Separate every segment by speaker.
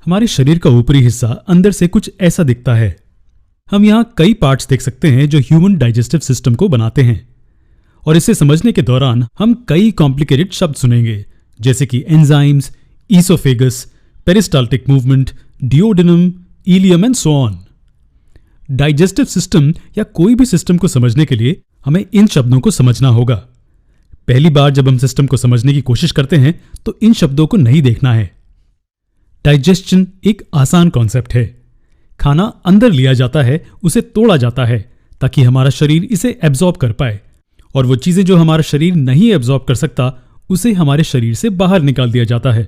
Speaker 1: हमारे शरीर का ऊपरी हिस्सा अंदर से कुछ ऐसा दिखता है। हम यहाँ कई पार्ट्स देख सकते हैं जो ह्यूमन डाइजेस्टिव सिस्टम को बनाते हैं, और इसे समझने के दौरान हम कई कॉम्प्लिकेटेड शब्द सुनेंगे, जैसे कि enzymes, oesophagus, peristaltic movement, duodenum, ileum and so on. Digestive system या कोई भी सिस्टम को समझने के लिए हमें इन शब्दों को समझना होगा। पहली बार जब हम सिस्टम को समझने की कोशिश करते हैं तो इन शब्दों को नहीं देखना है। डाइजेशन एक आसान कॉन्सेप्ट है। खाना अंदर लिया जाता है, उसे तोड़ा जाता है ताकि हमारा शरीर इसे एब्जॉर्ब कर पाए, और वो चीजें जो हमारा शरीर नहीं एब्जॉर्ब कर सकता उसे हमारे शरीर से बाहर निकाल दिया जाता है।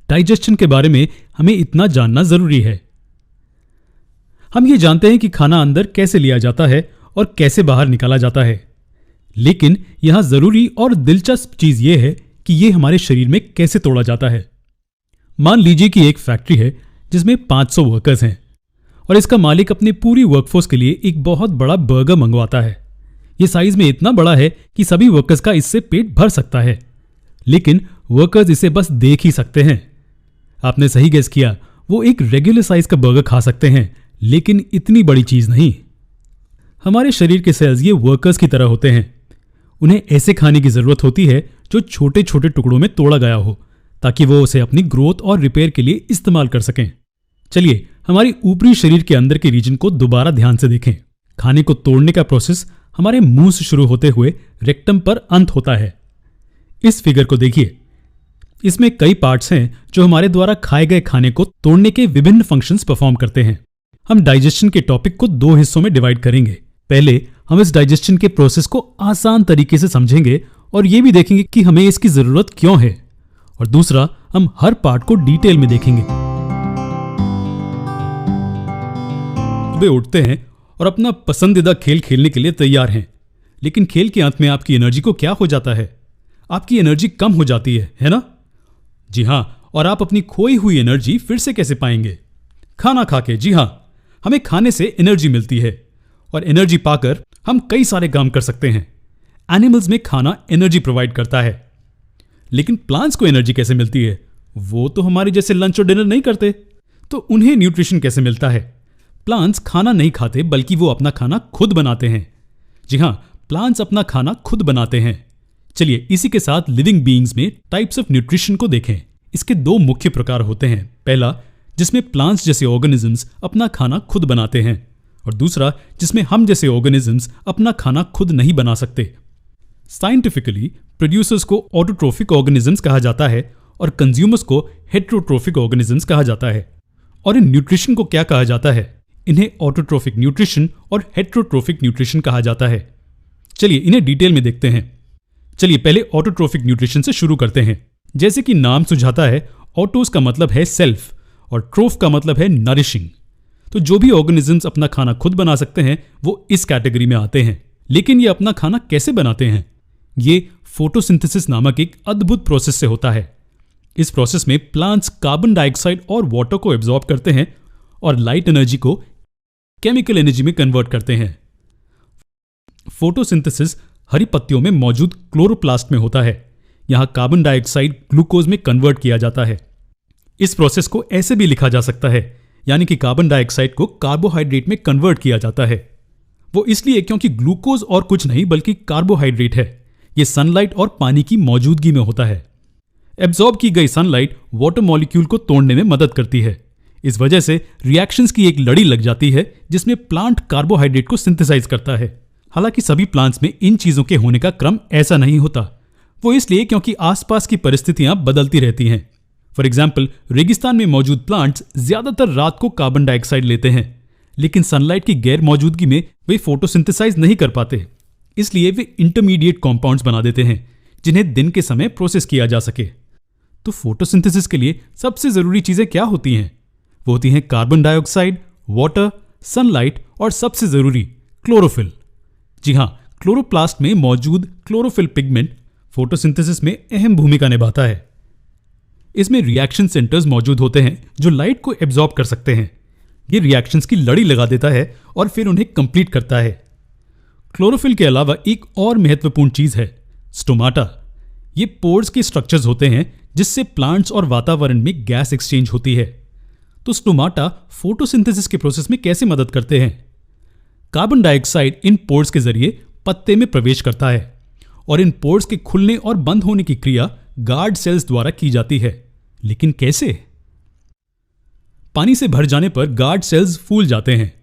Speaker 1: डाइजेशन के बारे में हमें इतना जानना जरूरी है। हम ये जानते हैं कि खाना अंदर कैसे लिया जाता है और कैसे बाहर निकाला जाता है, लेकिन यहां जरूरी और दिलचस्प चीज यह है कि यह हमारे शरीर में कैसे तोड़ा जाता है। मान लीजिए कि एक फैक्ट्री है जिसमें 500 वर्कर्स हैं और इसका मालिक अपनी पूरी वर्कफोर्स के लिए एक बहुत बड़ा बर्गर मंगवाता है। यह साइज में इतना बड़ा है कि सभी वर्कर्स का इससे पेट भर सकता है, लेकिन वर्कर्स इसे बस देख ही सकते हैं। आपने सही गेस किया, वो एक रेगुलर साइज का बर्गर खा सकते हैं, लेकिन इतनी बड़ी चीज नहीं। हमारे शरीर के सेल्स ये वर्कर्स की तरह होते हैं। उन्हें ऐसे खाने की जरूरत होती है जो छोटे छोटे टुकड़ों में तोड़ा गया हो, ताकि वो उसे अपनी ग्रोथ और रिपेयर के लिए इस्तेमाल कर सकें। चलिए हमारी ऊपरी शरीर के अंदर के रीजन को दोबारा ध्यान से देखें। खाने को तोड़ने का प्रोसेस हमारे मुंह से शुरू होते हुए रेक्टम पर अंत होता है। इस फिगर को देखिए, इसमें कई पार्ट्स हैं जो हमारे द्वारा खाए गए खाने को तोड़ने के विभिन्न फंक्शंस परफॉर्म करते हैं। हम डाइजेशन के टॉपिक को 2 हिस्सों में डिवाइड करेंगे। पहले हम इस डाइजेशन के प्रोसेस को आसान तरीके से समझेंगे और यह भी देखेंगे कि हमें इसकी जरूरत क्यों है, और दूसरा हम हर पार्ट को डिटेल में देखेंगे। सुबह उठते हैं और अपना पसंदीदा खेल खेलने के लिए तैयार हैं, लेकिन खेल के अंत में आपकी एनर्जी को क्या हो जाता है? आपकी एनर्जी कम हो जाती है ना? जी हां, और आप अपनी खोई हुई एनर्जी फिर से कैसे पाएंगे? खाना खा के। जी हां, हमें खाने से एनर्जी मिलती है और एनर्जी पाकर हम कई सारे काम कर सकते हैं। एनिमल्स में खाना एनर्जी प्रोवाइड करता है, लेकिन प्लांट्स को एनर्जी कैसे मिलती है? वो तो हमारे जैसे लंच और डिनर नहीं करते, तो उन्हें न्यूट्रिशन कैसे मिलता है? प्लांट्स खाना नहीं खाते, बल्कि वो अपना खाना खुद बनाते हैं। जी हां, प्लांट्स अपना खाना खुद बनाते हैं। चलिए इसी के साथ लिविंग बीइंग्स में टाइप्स ऑफ न्यूट्रिशन को देखें। इसके 2 मुख्य प्रकार होते हैं। पहला, जिसमें प्लांट्स जैसे ऑर्गेनिजम्स अपना खाना खुद बनाते हैं, और दूसरा जिसमें हम जैसे ऑर्गेनिजम्स अपना खाना खुद नहीं बना सकते। साइंटिफिकली प्रोड्यूसर्स को ऑटोट्रोफिक ऑर्गेनिजम्स कहा जाता है और कंज्यूमर्स को हेटेरोट्रोफिक ऑर्गेनिजम्स कहा जाता है। और इन न्यूट्रिशन को क्या कहा जाता है? इन्हें ऑटोट्रोफिक न्यूट्रिशन और हेटेरोट्रोफिक न्यूट्रिशन कहा जाता है। चलिए इन्हें डिटेल में देखते हैं। चलिए पहले ऑटोट्रोफिक न्यूट्रिशन से शुरू करते हैं। जैसे कि नाम सुझाता है, ऑटोस का मतलब है सेल्फ और ट्रोफ का मतलब है नरिशिंग। तो जो भी ऑर्गेनिजम्स अपना खाना खुद बना सकते हैं वो इस कैटेगरी में आते हैं। लेकिन ये अपना खाना कैसे बनाते हैं? ये फोटोसिंथेसिस नामक एक अद्भुत प्रोसेस से होता है। इस प्रोसेस में प्लांट्स कार्बन डाइऑक्साइड और वाटर को एब्जॉर्ब करते हैं और लाइट एनर्जी को केमिकल एनर्जी में कन्वर्ट करते हैं। फोटोसिंथेसिस हरी पत्तियों में मौजूद क्लोरोप्लास्ट में होता है। यहां कार्बन डाइऑक्साइड ग्लूकोज में कन्वर्ट किया जाता है। इस प्रोसेस को ऐसे भी लिखा जा सकता है, यानी कि कार्बन डाइऑक्साइड को कार्बोहाइड्रेट में कन्वर्ट किया जाता है। वो इसलिए क्योंकि ग्लूकोज और कुछ नहीं बल्कि कार्बोहाइड्रेट है। ये सनलाइट और पानी की मौजूदगी में होता है। एब्जॉर्ब की गई सनलाइट वाटर मॉलिक्यूल को तोड़ने में मदद करती है। इस वजह से रिएक्शंस की एक लड़ी लग जाती है जिसमें प्लांट कार्बोहाइड्रेट को सिंथेसाइज करता है। हालांकि सभी प्लांट्स में इन चीजों के होने का क्रम ऐसा नहीं होता। वो इसलिए क्योंकि आसपास की परिस्थितियां बदलती रहती हैं। फॉर एग्जाम्पल, रेगिस्तान में मौजूद प्लांट्स ज्यादातर रात को कार्बन डाइऑक्साइड लेते हैं, लेकिन सनलाइट की गैर मौजूदगी में वे फोटोसिंथेसाइज नहीं कर पाते। इसलिए वे इंटरमीडिएट कंपाउंड्स बना देते हैं जिन्हें दिन के समय प्रोसेस किया जा सके। तो फोटोसिंथेसिस के लिए सबसे जरूरी चीजें क्या होती हैं? वो होती हैं कार्बन डाइऑक्साइड, वाटर, सनलाइट और सबसे जरूरी क्लोरोफिल। जी हां, क्लोरोप्लास्ट में मौजूद क्लोरोफिल पिगमेंट फोटोसिंथेसिस में अहम भूमिका निभाता है। इसमें रिएक्शन सेंटर्स मौजूद होते हैं जो लाइट को एब्जॉर्ब कर सकते हैं। ये रिएक्शंस की लड़ी लगा देता है और फिर उन्हें कंप्लीट करता है। क्लोरोफिल के अलावा एक और महत्वपूर्ण चीज है स्टोमाटा। ये पोर्स के स्ट्रक्चर्स होते हैं जिससे प्लांट्स और वातावरण में गैस एक्सचेंज होती है। तो स्टोमाटा फोटोसिंथेसिस के प्रोसेस में कैसे मदद करते हैं? कार्बन डाइऑक्साइड इन पोर्स के जरिए पत्ते में प्रवेश करता है और इन पोर्स के खुलने और बंद होने की क्रिया गार्ड सेल्स द्वारा की जाती है। लेकिन कैसे? पानी से भर जाने पर गार्ड सेल्स फूल जाते हैं,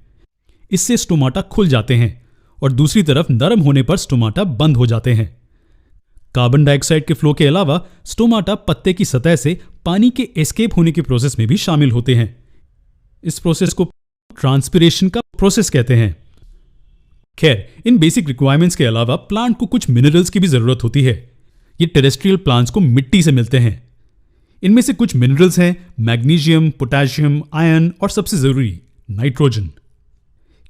Speaker 1: इससे स्टोमाटा खुल जाते हैं और दूसरी तरफ नरम होने पर स्टोमाटा बंद हो जाते हैं। कार्बन डाइऑक्साइड के फ्लो के अलावा स्टोमाटा पत्ते की सतह से पानी के एस्केप होने के प्रोसेस में भी शामिल होते हैं। इस प्रोसेस को ट्रांसपिरेशन का प्रोसेस कहते हैं। खैर, इन बेसिक रिक्वायरमेंट्स के अलावा प्लांट को कुछ मिनरल्स की भी जरूरत होती है। ये टेरेस्ट्रियल प्लांट्स को मिट्टी से मिलते हैं। इनमें से कुछ मिनरल्स हैं मैग्नीशियम, पोटेशियम, आयरन और सबसे जरूरी नाइट्रोजन।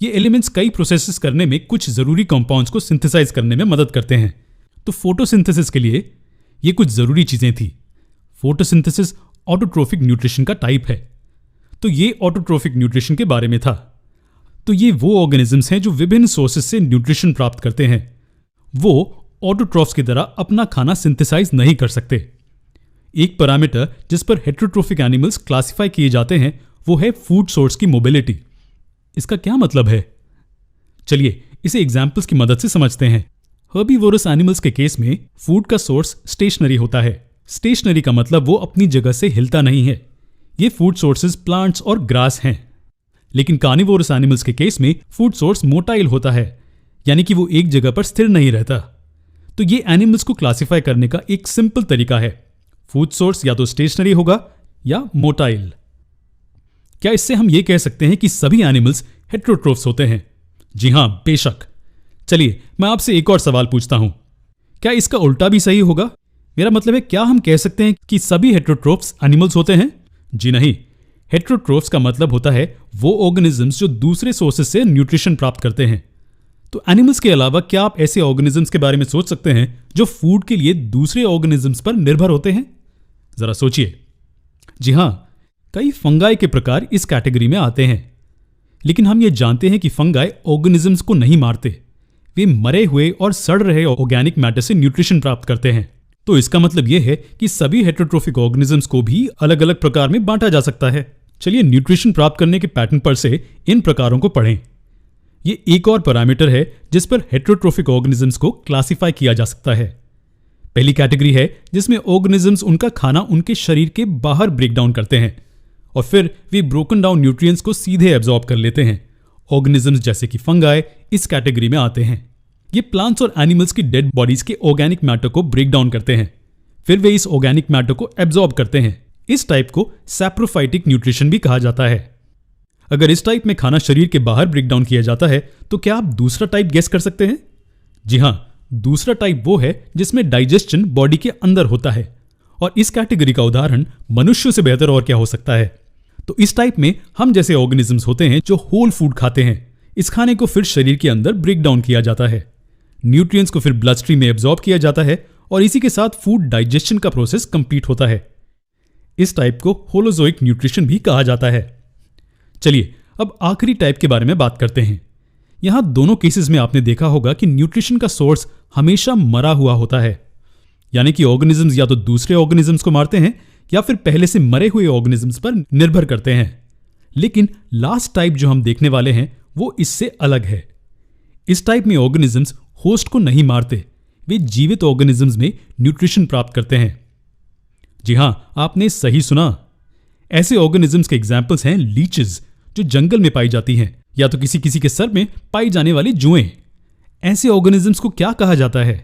Speaker 1: ये एलिमेंट्स कई प्रोसेसेस करने में कुछ जरूरी कंपाउंड्स को सिंथेसाइज करने में मदद करते हैं। तो फोटोसिंथेसिस के लिए ये कुछ जरूरी चीजें थी। फोटोसिंथेसिस ऑटोट्रोफिक न्यूट्रिशन का टाइप है। तो ये ऑटोट्रोफिक न्यूट्रिशन के बारे में था। तो ये वो ऑर्गेनिजम्स हैं जो विभिन्न सोर्सेस से न्यूट्रिशन प्राप्त करते हैं। वो ऑटोट्रॉफ्स की तरह अपना खाना सिंथेसाइज नहीं कर सकते। एक पैरामीटर जिस पर हेटेरोट्रोफिक एनिमल्स क्लासिफाई किए जाते हैं वो है फूड सोर्स की मोबिलिटी। इसका क्या मतलब है? चलिए इसे एग्जाम्पल्स की मदद से समझते हैं। हर्बीवोरस एनिमल्स के केस में फूड का सोर्स स्टेशनरी होता है। स्टेशनरी का मतलब वो अपनी जगह से हिलता नहीं है। ये फूड सोर्सेज प्लांट्स और ग्रास हैं। लेकिन कार्निवोरस एनिमल्स के केस में फूड सोर्स मोटाइल होता है, यानी कि वो एक जगह पर स्थिर नहीं रहता। तो ये एनिमल्स को क्लासिफाई करने का एक सिंपल तरीका है। फूड सोर्स या तो स्टेशनरी होगा या मोटाइल। क्या इससे हम ये कह सकते हैं कि सभी एनिमल्स हेटेरोट्रोफ्स होते हैं? जी हां, बेशक। चलिए मैं आपसे एक और सवाल पूछता हूं, क्या इसका उल्टा भी सही होगा? मेरा मतलब है, क्या हम कह सकते हैं कि सभी हेटेरोट्रोफ्स एनिमल्स होते हैं? जी नहीं। हेटेरोट्रोफ्स का मतलब होता है वो ऑर्गेनिजम्स जो दूसरे सोर्सेज से न्यूट्रिशन प्राप्त करते हैं। तो एनिमल्स के अलावा क्या आप ऐसे ऑर्गेनिजम्स के बारे में सोच सकते हैं जो फूड के लिए दूसरे ऑर्गेनिजम्स पर निर्भर होते हैं? जरा सोचिए। जी हां, कई फंगाई के प्रकार इस कैटेगरी में आते हैं। लेकिन हम ये जानते हैं कि फंगाई ऑर्गेनिजम्स को नहीं मारते। वे मरे हुए और सड़ रहे ऑर्गेनिक मैटर से न्यूट्रिशन प्राप्त करते हैं। तो इसका मतलब यह है कि सभी हेटेरोट्रोफिक ऑर्गेनिजम्स को भी अलग अलग प्रकार में बांटा जा सकता है। चलिए न्यूट्रिशन प्राप्त करने के पैटर्न पर से इन प्रकारों को पढ़ें। ये एक और पैरामीटर है जिस पर हेटेरोट्रोफिक ऑर्गेनिजम्स को क्लासिफाई किया जा सकता है। पहली कैटेगरी है जिसमें ऑर्गेनिजम्स उनका खाना उनके शरीर के बाहर ब्रेक डाउन करते हैं और फिर वे ब्रोकन डाउन न्यूट्रिएंट्स को सीधे एब्जॉर्ब कर लेते हैं। ऑर्गेनिजम्स जैसे कि फंगाई इस कैटेगरी में आते हैं। ये प्लांट्स और एनिमल्स की डेड बॉडीज के ऑर्गेनिक मैटर को ब्रेक डाउन करते हैं, फिर वे इस ऑर्गेनिक मैटर को एब्जॉर्ब करते हैं। इस टाइप को सैप्रोफाइटिक न्यूट्रिशन भी कहा जाता है। अगर इस टाइप में खाना शरीर के बाहर ब्रेक डाउन किया जाता है तो क्या आप दूसरा टाइप गेस कर सकते हैं? जी हां, दूसरा टाइप वो है जिसमें डाइजेशन बॉडी के अंदर होता है और इस कैटेगरी का उदाहरण मनुष्यों से बेहतर और क्या हो सकता है। तो इस टाइप में हम जैसे ऑर्गेनिजम्स होते हैं जो होल फूड खाते हैं। इस खाने को फिर शरीर के अंदर ब्रेक डाउन किया जाता है, न्यूट्रिएंट्स को फिर ब्लड स्ट्रीम में एब्जॉर्ब किया जाता है और इसी के साथ फूड डाइजेशन का प्रोसेस कंप्लीट होता है। इस टाइप को होलोजोइक न्यूट्रिशन भी कहा जाता है। चलिए अब आखिरी टाइप के बारे में बात करते हैं। यहां दोनों केसेस में आपने देखा होगा कि न्यूट्रिशन का सोर्स हमेशा मरा हुआ होता है, यानी कि ऑर्गेनिजम्स या तो दूसरे ऑर्गेनिजम्स को मारते हैं या फिर पहले से मरे हुए ऑर्गेनिजम्स पर निर्भर करते हैं। लेकिन लास्ट टाइप जो हम देखने वाले हैं वो इससे अलग है। इस टाइप में ऑर्गेनिजम्स होस्ट को नहीं मारते, वे जीवित ऑर्गेनिजम्स में न्यूट्रिशन प्राप्त करते हैं। जी हां, आपने सही सुना। ऐसे ऑर्गेनिजम्स के एग्जाम्पल्स हैं लीचेस जो जंगल में पाई जाती हैं, या तो किसी किसी के सर में पाई जाने वाली जुएं। ऐसे ऑर्गेनिजम्स को क्या कहा जाता है?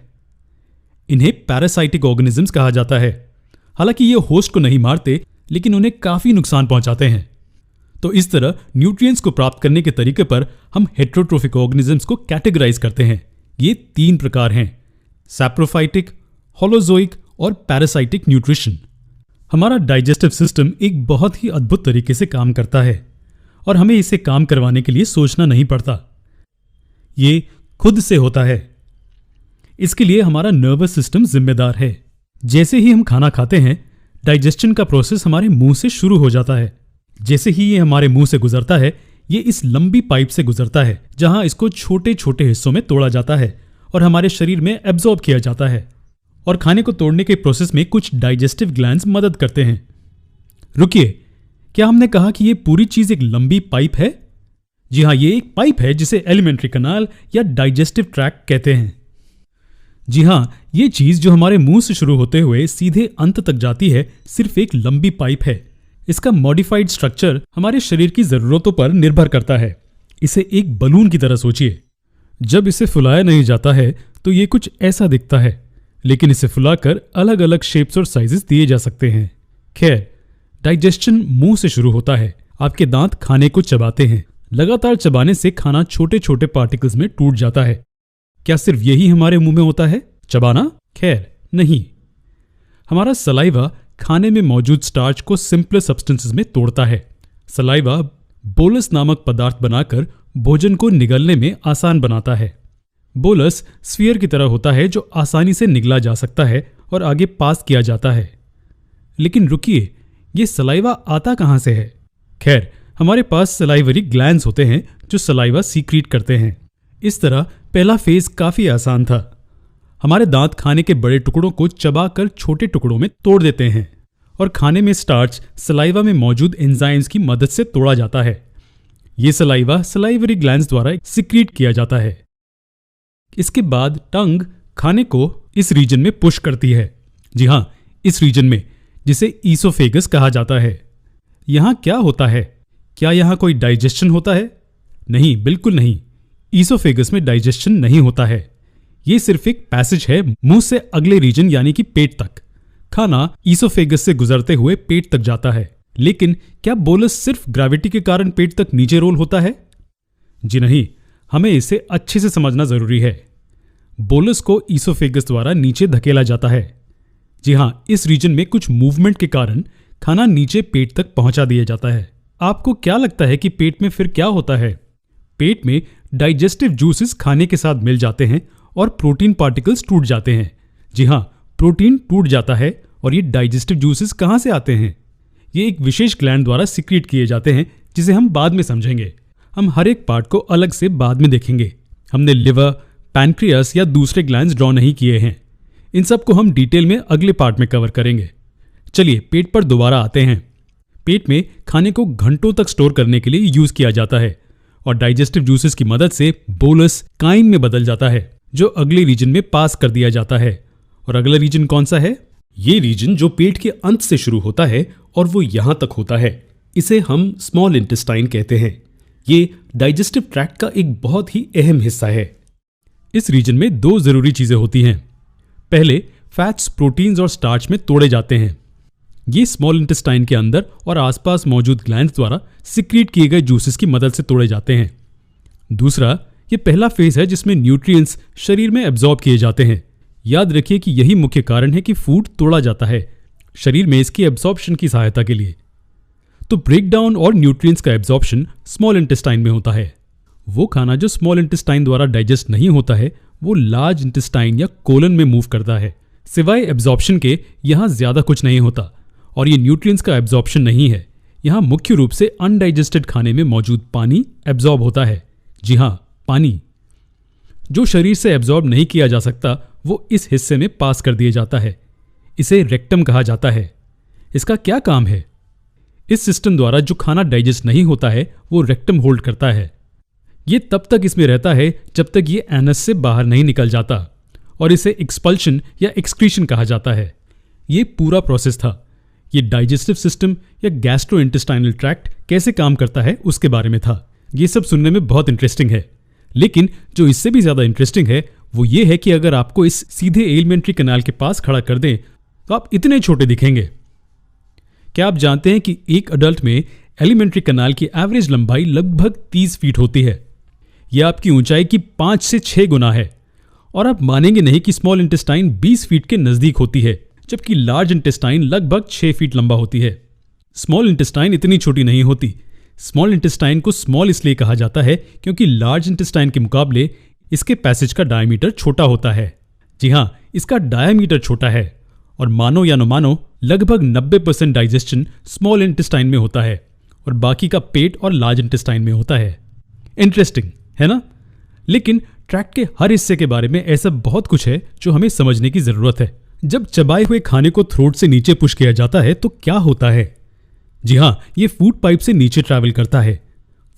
Speaker 1: इन्हें पैरासाइटिक ऑर्गेनिजम्स कहा जाता है। हालांकि ये होस्ट को नहीं मारते लेकिन उन्हें काफी नुकसान पहुंचाते हैं। तो इस तरह न्यूट्रिएंट्स को प्राप्त करने के तरीके पर हम हेटेरोट्रोफिक ऑर्गेनिजम्स को कैटेगराइज करते हैं। ये 3 प्रकार हैं: सैप्रोफाइटिक, होलोजोइक और पैरासाइटिक न्यूट्रिशन। हमारा डाइजेस्टिव सिस्टम एक बहुत ही अद्भुत तरीके से काम करता है और हमें इसे काम करवाने के लिए सोचना नहीं पड़ता। ये खुद से होता है। इसके लिए हमारा नर्वस सिस्टम जिम्मेदार है। जैसे ही हम खाना खाते हैं, डाइजेशन का प्रोसेस हमारे मुंह से शुरू हो जाता है। जैसे ही ये हमारे मुंह से गुजरता है, ये इस लंबी पाइप से गुजरता है जहां इसको छोटे छोटे हिस्सों में तोड़ा जाता है और हमारे शरीर में एब्जॉर्ब किया जाता है। और खाने को तोड़ने के प्रोसेस में कुछ डाइजेस्टिव ग्लैंड्स मदद करते हैं। रुकिए, क्या हमने कहा कि ये पूरी चीज एक लंबी पाइप है? जी हाँ, ये एक पाइप है जिसे एलिमेंट्री कनाल या डाइजेस्टिव ट्रैक्ट कहते हैं। जी हाँ, ये चीज जो हमारे मुंह से शुरू होते हुए सीधे अंत तक जाती है, सिर्फ एक लंबी पाइप है। इसका मॉडिफाइड स्ट्रक्चर हमारे शरीर की जरूरतों पर निर्भर करता है। इसे एक बलून की तरह सोचिए। जब इसे फुलाया नहीं जाता है तो ये कुछ ऐसा दिखता है, लेकिन इसे फुलाकर अलग अलग शेप्स और साइजेस दिए जा सकते हैं। खैर, डाइजेशन मुंह से शुरू होता है। आपके दांत खाने को चबाते हैं। लगातार चबाने से खाना छोटे छोटे पार्टिकल्स में टूट जाता है। क्या सिर्फ यही हमारे मुंह में होता है, चबाना? खैर नहीं। हमारा सलाइवा खाने में मौजूद स्टार्च को सिंपल सब्सटेंसेस में तोड़ता है। सलाइवा बोलस नामक पदार्थ बनाकर भोजन को निगलने में आसान बनाता है। बोलस स्फीयर की तरह होता है जो आसानी से निगला जा सकता है और आगे पास किया जाता है। लेकिन रुकिए, ये सलाइवा आता कहां से है? खैर, हमारे पास सलाइवरी ग्लैंड्स होते हैं जो सलाइवा सीक्रीट करते हैं। इस तरह पहला फेज काफी आसान था। हमारे दांत खाने के बड़े टुकड़ों को चबाकर छोटे टुकड़ों में तोड़ देते हैं और खाने में स्टार्च सलाइवा में मौजूद एंजाइम्स की मदद से तोड़ा जाता है। ये सलाइवा सलाइवरी ग्लैंड्स द्वारा सीक्रीट किया जाता है। इसके बाद टंग खाने को इस रीजन में पुश करती है। जी हां, इस रीजन में, जिसे ईसोफेगस कहा जाता है। यहां क्या होता है? क्या यहां कोई डाइजेशन होता है? नहीं, बिल्कुल नहीं। ईसोफेगस में डाइजेशन नहीं होता है। यह सिर्फ एक पैसेज है मुंह से अगले रीजन यानी कि पेट तक। खाना ईसोफेगस से गुजरते हुए पेट तक जाता है। लेकिन क्या बोलस सिर्फ ग्रेविटी के कारण पेट तक नीचे रोल होता है? जी नहीं, हमें इसे अच्छे से समझना जरूरी है। बोलस को ईसोफेगस द्वारा नीचे धकेला जाता है। जी हां, इस रीजन में कुछ मूवमेंट के कारण खाना नीचे पेट तक पहुंचा दिया जाता है। आपको क्या लगता है कि पेट में फिर क्या होता है? पेट में डाइजेस्टिव जूसेस खाने के साथ मिल जाते हैं और प्रोटीन पार्टिकल्स टूट जाते हैं। जी हां, प्रोटीन टूट जाता है। और ये डाइजेस्टिव जूसेस कहां से आते हैं? ये एक विशेष ग्लैंड द्वारा सीक्रेट किए जाते हैं, जिसे हम बाद में समझेंगे। हम हर एक पार्ट को अलग से बाद में देखेंगे। हमने लिवर, पैनक्रियास या दूसरे ग्लैंड्स ड्रॉ नहीं किए हैं। इन सब को हम डिटेल में अगले पार्ट में कवर करेंगे। चलिए पेट पर दोबारा आते हैं। पेट में खाने को घंटों तक स्टोर करने के लिए यूज किया जाता है और डाइजेस्टिव जूसेस की मदद से बोलस काइन में बदल जाता है, जो अगले रीजन में पास कर दिया जाता है। और अगला रीजन कौन सा है? ये रीजन जो पेट के अंत से शुरू होता है और वो यहां तक होता है, इसे हम स्मॉल इंटेस्टाइन कहते हैं। ये डाइजेस्टिव ट्रैक्ट का एक बहुत ही अहम हिस्सा है। इस रीजन में दो जरूरी चीजें होती हैं। पहले, फैट्स प्रोटीन्स और स्टार्च में तोड़े जाते हैं। ये स्मॉल इंटेस्टाइन के अंदर और आसपास मौजूद ग्लैंड्स द्वारा सीक्रेट किए गए जूसेस की मदद से तोड़े जाते हैं। दूसरा, ये पहला फेज है जिसमें न्यूट्रिएंट्स शरीर में एब्जॉर्ब किए जाते हैं। याद रखिए कि यही मुख्य कारण है कि फूड तोड़ा जाता है शरीर में इसकी एब्जॉर्प्शन की सहायता के लिए। तो ब्रेकडाउन और न्यूट्रिएंट्स का एब्जॉर्प्शन स्मॉल इंटेस्टाइन में होता है। वो खाना जो स्मॉल इंटेस्टाइन द्वारा डाइजेस्ट नहीं होता है, वो लार्ज इंटेस्टाइन या कोलन में मूव करता है। सिवाय एब्जॉर्प्शन के यहां ज्यादा कुछ नहीं होता और ये न्यूट्रिएंट्स का एब्जॉर्प्शन नहीं है। यहां मुख्य रूप से अनडाइजेस्टेड खाने में मौजूद पानी एब्जॉर्ब होता है। जी हां, पानी जो शरीर से एब्जॉर्ब नहीं किया जा सकता, वो इस हिस्से में पास कर दिया जाता है। इसे रेक्टम कहा जाता है। इसका क्या काम है? इस सिस्टम द्वारा जो खाना डाइजेस्ट नहीं होता है, वो रेक्टम होल्ड करता है। ये तब तक इसमें रहता है जब तक ये एनस से बाहर नहीं निकल जाता और इसे एक्सपल्शन या एक्सक्रीशन कहा जाता है। ये पूरा प्रोसेस था। ये डाइजेस्टिव सिस्टम या गैस्ट्रोइंटेस्टाइनल ट्रैक्ट कैसे काम करता है उसके बारे में था। ये सब सुनने में बहुत इंटरेस्टिंग है, लेकिन जो इससे भी ज्यादा इंटरेस्टिंग है वो ये है कि अगर आपको इस सीधे एलिमेंट्री कैनाल के पास खड़ा कर दें तो आप इतने छोटे दिखेंगे। क्या आप जानते हैं कि एक अडल्ट में एलिमेंट्री कैनाल की एवरेज लंबाई लगभग 30 फीट होती है? यह आपकी ऊंचाई की 5 से 6 गुना है। और आप मानेंगे नहीं कि स्मॉल इंटेस्टाइन 20 फीट के नजदीक होती है, जबकि लार्ज इंटेस्टाइन लगभग 6 फीट लंबा होती है। स्मॉल इंटेस्टाइन इतनी छोटी नहीं होती। स्मॉल इंटेस्टाइन को स्मॉल इसलिए कहा जाता है क्योंकि लार्ज इंटेस्टाइन के मुकाबले इसके पैसेज का डायमीटर छोटा होता है। जी हां, इसका डायमीटर छोटा है और मानो या न मानो लगभग 90% डाइजेशन स्मॉल इंटेस्टाइन में होता है और बाकी का पेट और लार्ज इंटेस्टाइन में होता है। इंटरेस्टिंग है ना? लेकिन ट्रैक्ट के हर हिस्से के बारे में ऐसा बहुत कुछ है जो हमें समझने की जरूरत है। जब चबाए हुए खाने को थ्रोट से नीचे पुश किया जाता है तो क्या होता है? जी हाँ, ये फूड पाइप से नीचे ट्रैवल करता है।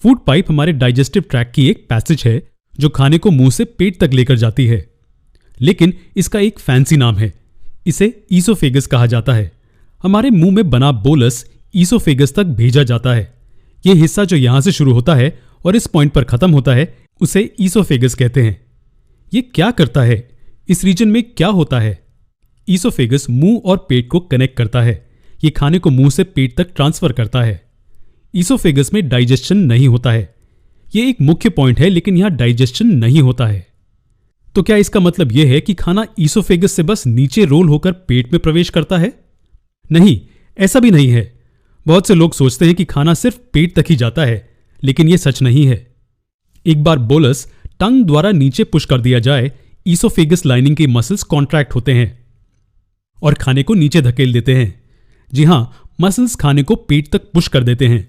Speaker 1: फूड पाइप हमारे डाइजेस्टिव ट्रैक्ट की एक पैसेज है जो खाने को मुंह से पेट तक लेकर जाती है। लेकिन इसका एक फैंसी नाम है, इसे ईसोफेगस कहा जाता है। हमारे मुंह में बना बोलस ईसोफेगस तक भेजा जाता है। यह हिस्सा जो यहां से शुरू होता है और इस पॉइंट पर खत्म होता है उसे ईसोफेगस कहते हैं। यह क्या करता है, इस रीजन में क्या होता है? ईसोफेगस मुंह और पेट को कनेक्ट करता है। यह खाने को मुंह से पेट तक ट्रांसफर करता है। ईसोफेगस में डाइजेशन नहीं होता है। यह एक मुख्य पॉइंट है, लेकिन यहां डाइजेशन नहीं होता है। तो क्या इसका मतलब यह है कि खाना ईसोफेगस से बस नीचे रोल होकर पेट में प्रवेश करता है? नहीं, ऐसा भी नहीं है। बहुत से लोग सोचते हैं कि खाना सिर्फ पेट तक ही जाता है, लेकिन यह सच नहीं है। एक बार बोलस टंग द्वारा नीचे पुश कर दिया जाए, ईसोफेगस लाइनिंग के मसल्स कॉन्ट्रैक्ट होते हैं और खाने को नीचे धकेल देते हैं। जी हां, मसल्स खाने को पेट तक पुश कर देते हैं।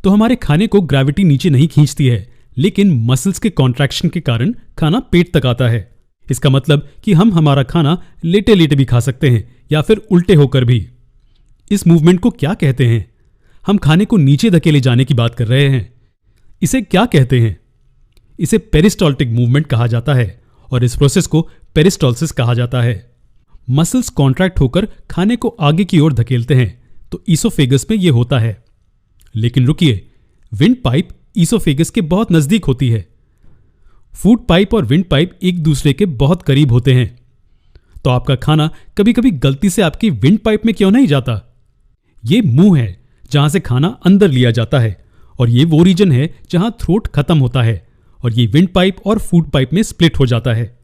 Speaker 1: तो हमारे खाने को ग्रेविटी नीचे नहीं खींचती है, लेकिन मसल्स के कॉन्ट्रैक्शन के कारण खाना पेट तक आता है। इसका मतलब कि हम हमारा खाना लेटे लेटे भी खा सकते हैं या फिर उल्टे होकर भी। इस मूवमेंट को क्या कहते हैं? हम खाने को नीचे धकेले जाने की बात कर रहे हैं। इसे क्या कहते हैं? इसे पेरिस्टाल्टिक मूवमेंट कहा जाता है और इस प्रोसेस को पेरिस्टाल्सिस कहा जाता है। मसल्स कॉन्ट्रैक्ट होकर खाने को आगे की ओर धकेलते हैं, तो ईसोफेगस में यह होता है। लेकिन रुकिए, विंड पाइप ईसोफेगस के बहुत नजदीक होती है। फूड पाइप और विंड पाइप एक दूसरे के बहुत करीब होते हैं। तो आपका खाना कभी कभी गलती से आपकी विंड पाइप में क्यों नहीं जाता? ये मुंह है जहां से खाना अंदर लिया जाता है, और ये वो रीजन है जहां थ्रोट खत्म होता है, और ये विंड पाइप और फूड पाइप में स्प्लिट हो जाता है।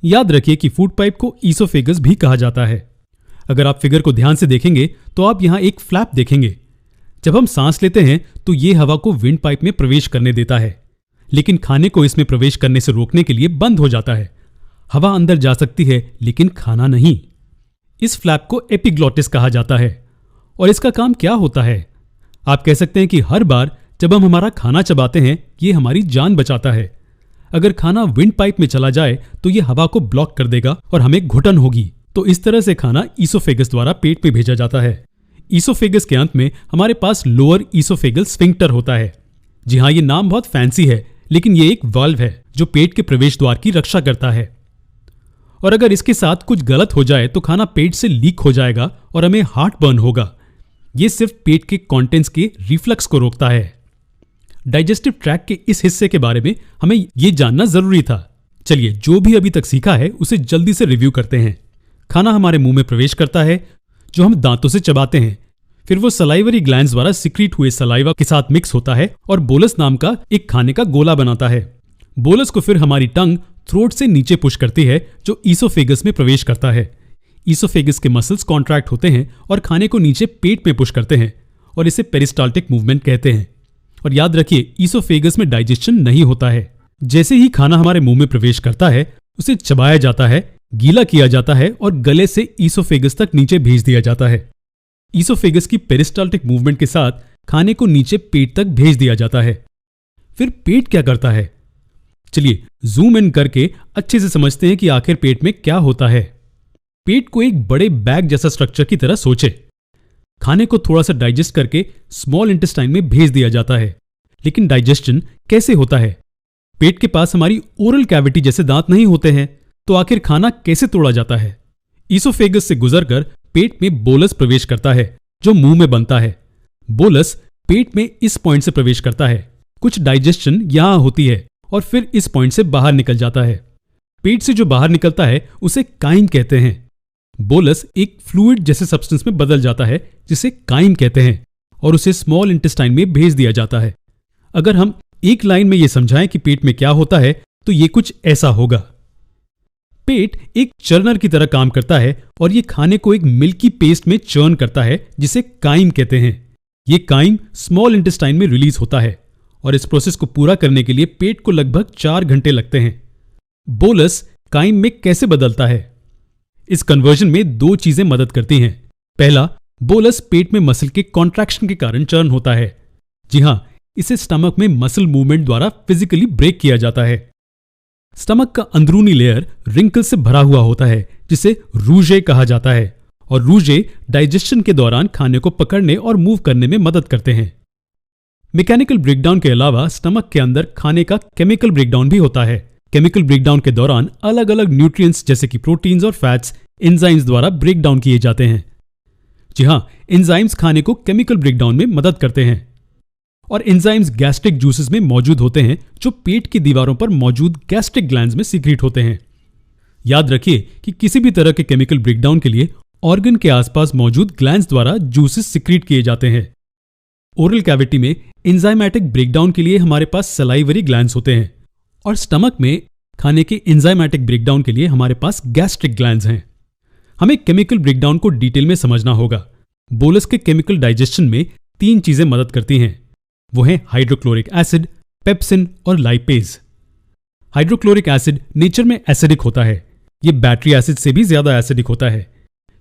Speaker 1: याद रखिए कि फूड पाइप को ईसोफेगस भी कहा जाता है। अगर आप फिगर को ध्यान से देखेंगे तो आप यहां एक फ्लैप देखेंगे। जब हम सांस लेते हैं तो ये हवा को विंड पाइप में प्रवेश करने देता है, लेकिन खाने को इसमें प्रवेश करने से रोकने के लिए बंद हो जाता है। हवा अंदर जा सकती है, लेकिन खाना नहीं। इस फ्लैप को एपिग्लॉटिस कहा जाता है। और इसका काम क्या होता है? आप कह सकते हैं कि हर बार जब हम हमारा खाना चबाते हैं, ये हमारी जान बचाता है। अगर खाना विंड पाइप में चला जाए तो यह हवा को ब्लॉक कर देगा और हमें घुटन होगी। तो इस तरह से खाना ईसोफेगस द्वारा पेट में भेजा जाता है। ईसोफेगस के अंत में हमारे पास लोअर ईसोफेगल स्फिंक्टर होता है। जी हाँ, ये नाम बहुत फैंसी है, लेकिन ये एक वाल्व है जो पेट के प्रवेश द्वार की रक्षा करता है। और अगर इसके साथ कुछ गलत हो जाए तो खाना पेट से लीक हो जाएगा और हमें हार्ट बर्न होगा। यह सिर्फ पेट के कंटेंट्स के रिफ्लक्स को रोकता है। डाइजेस्टिव ट्रैक्ट के इस हिस्से के बारे में हमें यह जानना जरूरी था। चलिए, जो भी अभी तक सीखा है उसे जल्दी से रिव्यू करते हैं। खाना हमारे मुंह में प्रवेश करता है, जो हम दांतों से चबाते हैं। फिर वो सलाइवरी ग्लैंड्स द्वारा सिक्रीट हुए सलाइवा के साथ मिक्स होता है और बोलस नाम का एक खाने का गोला बनाता है। बोलस को फिर हमारी टंग थ्रोट से नीचे पुश करती है, जो ईसोफेगस में प्रवेश करता है। ईसोफेगस के मसल्स कॉन्ट्रैक्ट होते हैं और खाने को नीचे पेट में पुश करते हैं, और इसे पेरिस्टाल्टिक मूवमेंट कहते हैं। और याद रखिए, ईसोफेगस में डाइजेशन नहीं होता है। जैसे ही खाना हमारे मुंह में प्रवेश करता है, उसे चबाया जाता है, गीला किया जाता है और गले से ईसोफेगस तक नीचे भेज दिया जाता है। ईसोफेगस की पेरिस्टाल्टिक मूवमेंट के साथ खाने को नीचे पेट तक भेज दिया जाता है। फिर पेट क्या करता है? चलिए जूम इन करके अच्छे से समझते हैं कि आखिर पेट में क्या होता है। पेट को एक बड़े बैग जैसा स्ट्रक्चर की तरह सोचे। खाने को थोड़ा सा डाइजेस्ट करके स्मॉल इंटेस्टाइन में भेज दिया जाता है। लेकिन डाइजेशन कैसे होता है? पेट के पास हमारी ओरल कैविटी जैसे दांत नहीं होते हैं, तो आखिर खाना कैसे तोड़ा जाता है? ईसोफेगस से गुजरकर पेट में बोलस प्रवेश करता है, जो मुंह में बनता है। बोलस पेट में इस पॉइंट से प्रवेश करता है। कुछ डाइजेशन यहां होती है और फिर इस पॉइंट से बाहर निकल जाता है। पेट से जो बाहर निकलता है उसे काइम कहते हैं। बोलस एक फ्लूइड जैसे सब्सटेंस में बदल जाता है, जिसे काइम कहते हैं, और उसे स्मॉल इंटेस्टाइन में भेज दिया जाता है। अगर हम एक लाइन में यह समझाएं कि पेट में क्या होता है, तो यह कुछ ऐसा होगा। पेट एक चर्नर की तरह काम करता है और यह खाने को एक मिल्की पेस्ट में चर्न करता है, जिसे काइम कहते हैं। यह काइम स्मॉल इंटेस्टाइन में रिलीज होता है और इस प्रोसेस को पूरा करने के लिए पेट को लगभग 4 घंटे लगते हैं। बोलस काइम में कैसे बदलता है? इस कन्वर्जन में 2 चीजें मदद करती हैं। पहला, बोलस पेट में मसल के कॉन्ट्रैक्शन के कारण चर्न होता है। जी हां, इसे स्टमक में मसल मूवमेंट द्वारा फिजिकली ब्रेक किया जाता है। स्टमक का अंदरूनी लेयर रिंकल से भरा हुआ होता है, जिसे रूजे कहा जाता है, और रूजे डाइजेशन के दौरान खाने को पकड़ने और मूव करने में मदद करते हैं। मैकेनिकल ब्रेकडाउन के अलावा स्टमक के अंदर खाने का केमिकल ब्रेकडाउन भी होता है। केमिकल ब्रेकडाउन के दौरान अलग अलग न्यूट्रिएंट्स जैसे कि प्रोटीन्स और फैट्स एंजाइम्स द्वारा ब्रेकडाउन किए जाते हैं। जी हाँ, एंजाइम्स खाने को केमिकल ब्रेकडाउन में मदद करते हैं और एंजाइम्स गैस्ट्रिक जूसेस में मौजूद होते हैं जो पेट की दीवारों पर मौजूद गैस्ट्रिक ग्लैंड्स में सीक्रेट होते हैं। याद रखिए कि किसी भी तरह के केमिकल ब्रेकडाउन के लिए ऑर्गन के आसपास मौजूद ग्लैंड्स द्वारा जूसेस सीक्रेट किए जाते हैं। ओरल कैविटी में एंजाइमेटिक ब्रेकडाउन के लिए हमारे पास सलाइवरी ग्लैंड्स होते हैं और स्टमक में खाने के एंजाइमेटिक ब्रेकडाउन के लिए हमारे पास गैस्ट्रिक ग्लैंड्स हैं। हमें केमिकल ब्रेकडाउन को डिटेल में समझना होगा। बोलस के केमिकल डाइजेशन में 3 चीजें मदद करती हैं, वो हैं हाइड्रोक्लोरिक एसिड, पेप्सिन और लाइपेज। हाइड्रोक्लोरिक एसिड नेचर में एसिडिक होता है। ये बैटरी एसिड से भी ज्यादा एसिडिक होता है।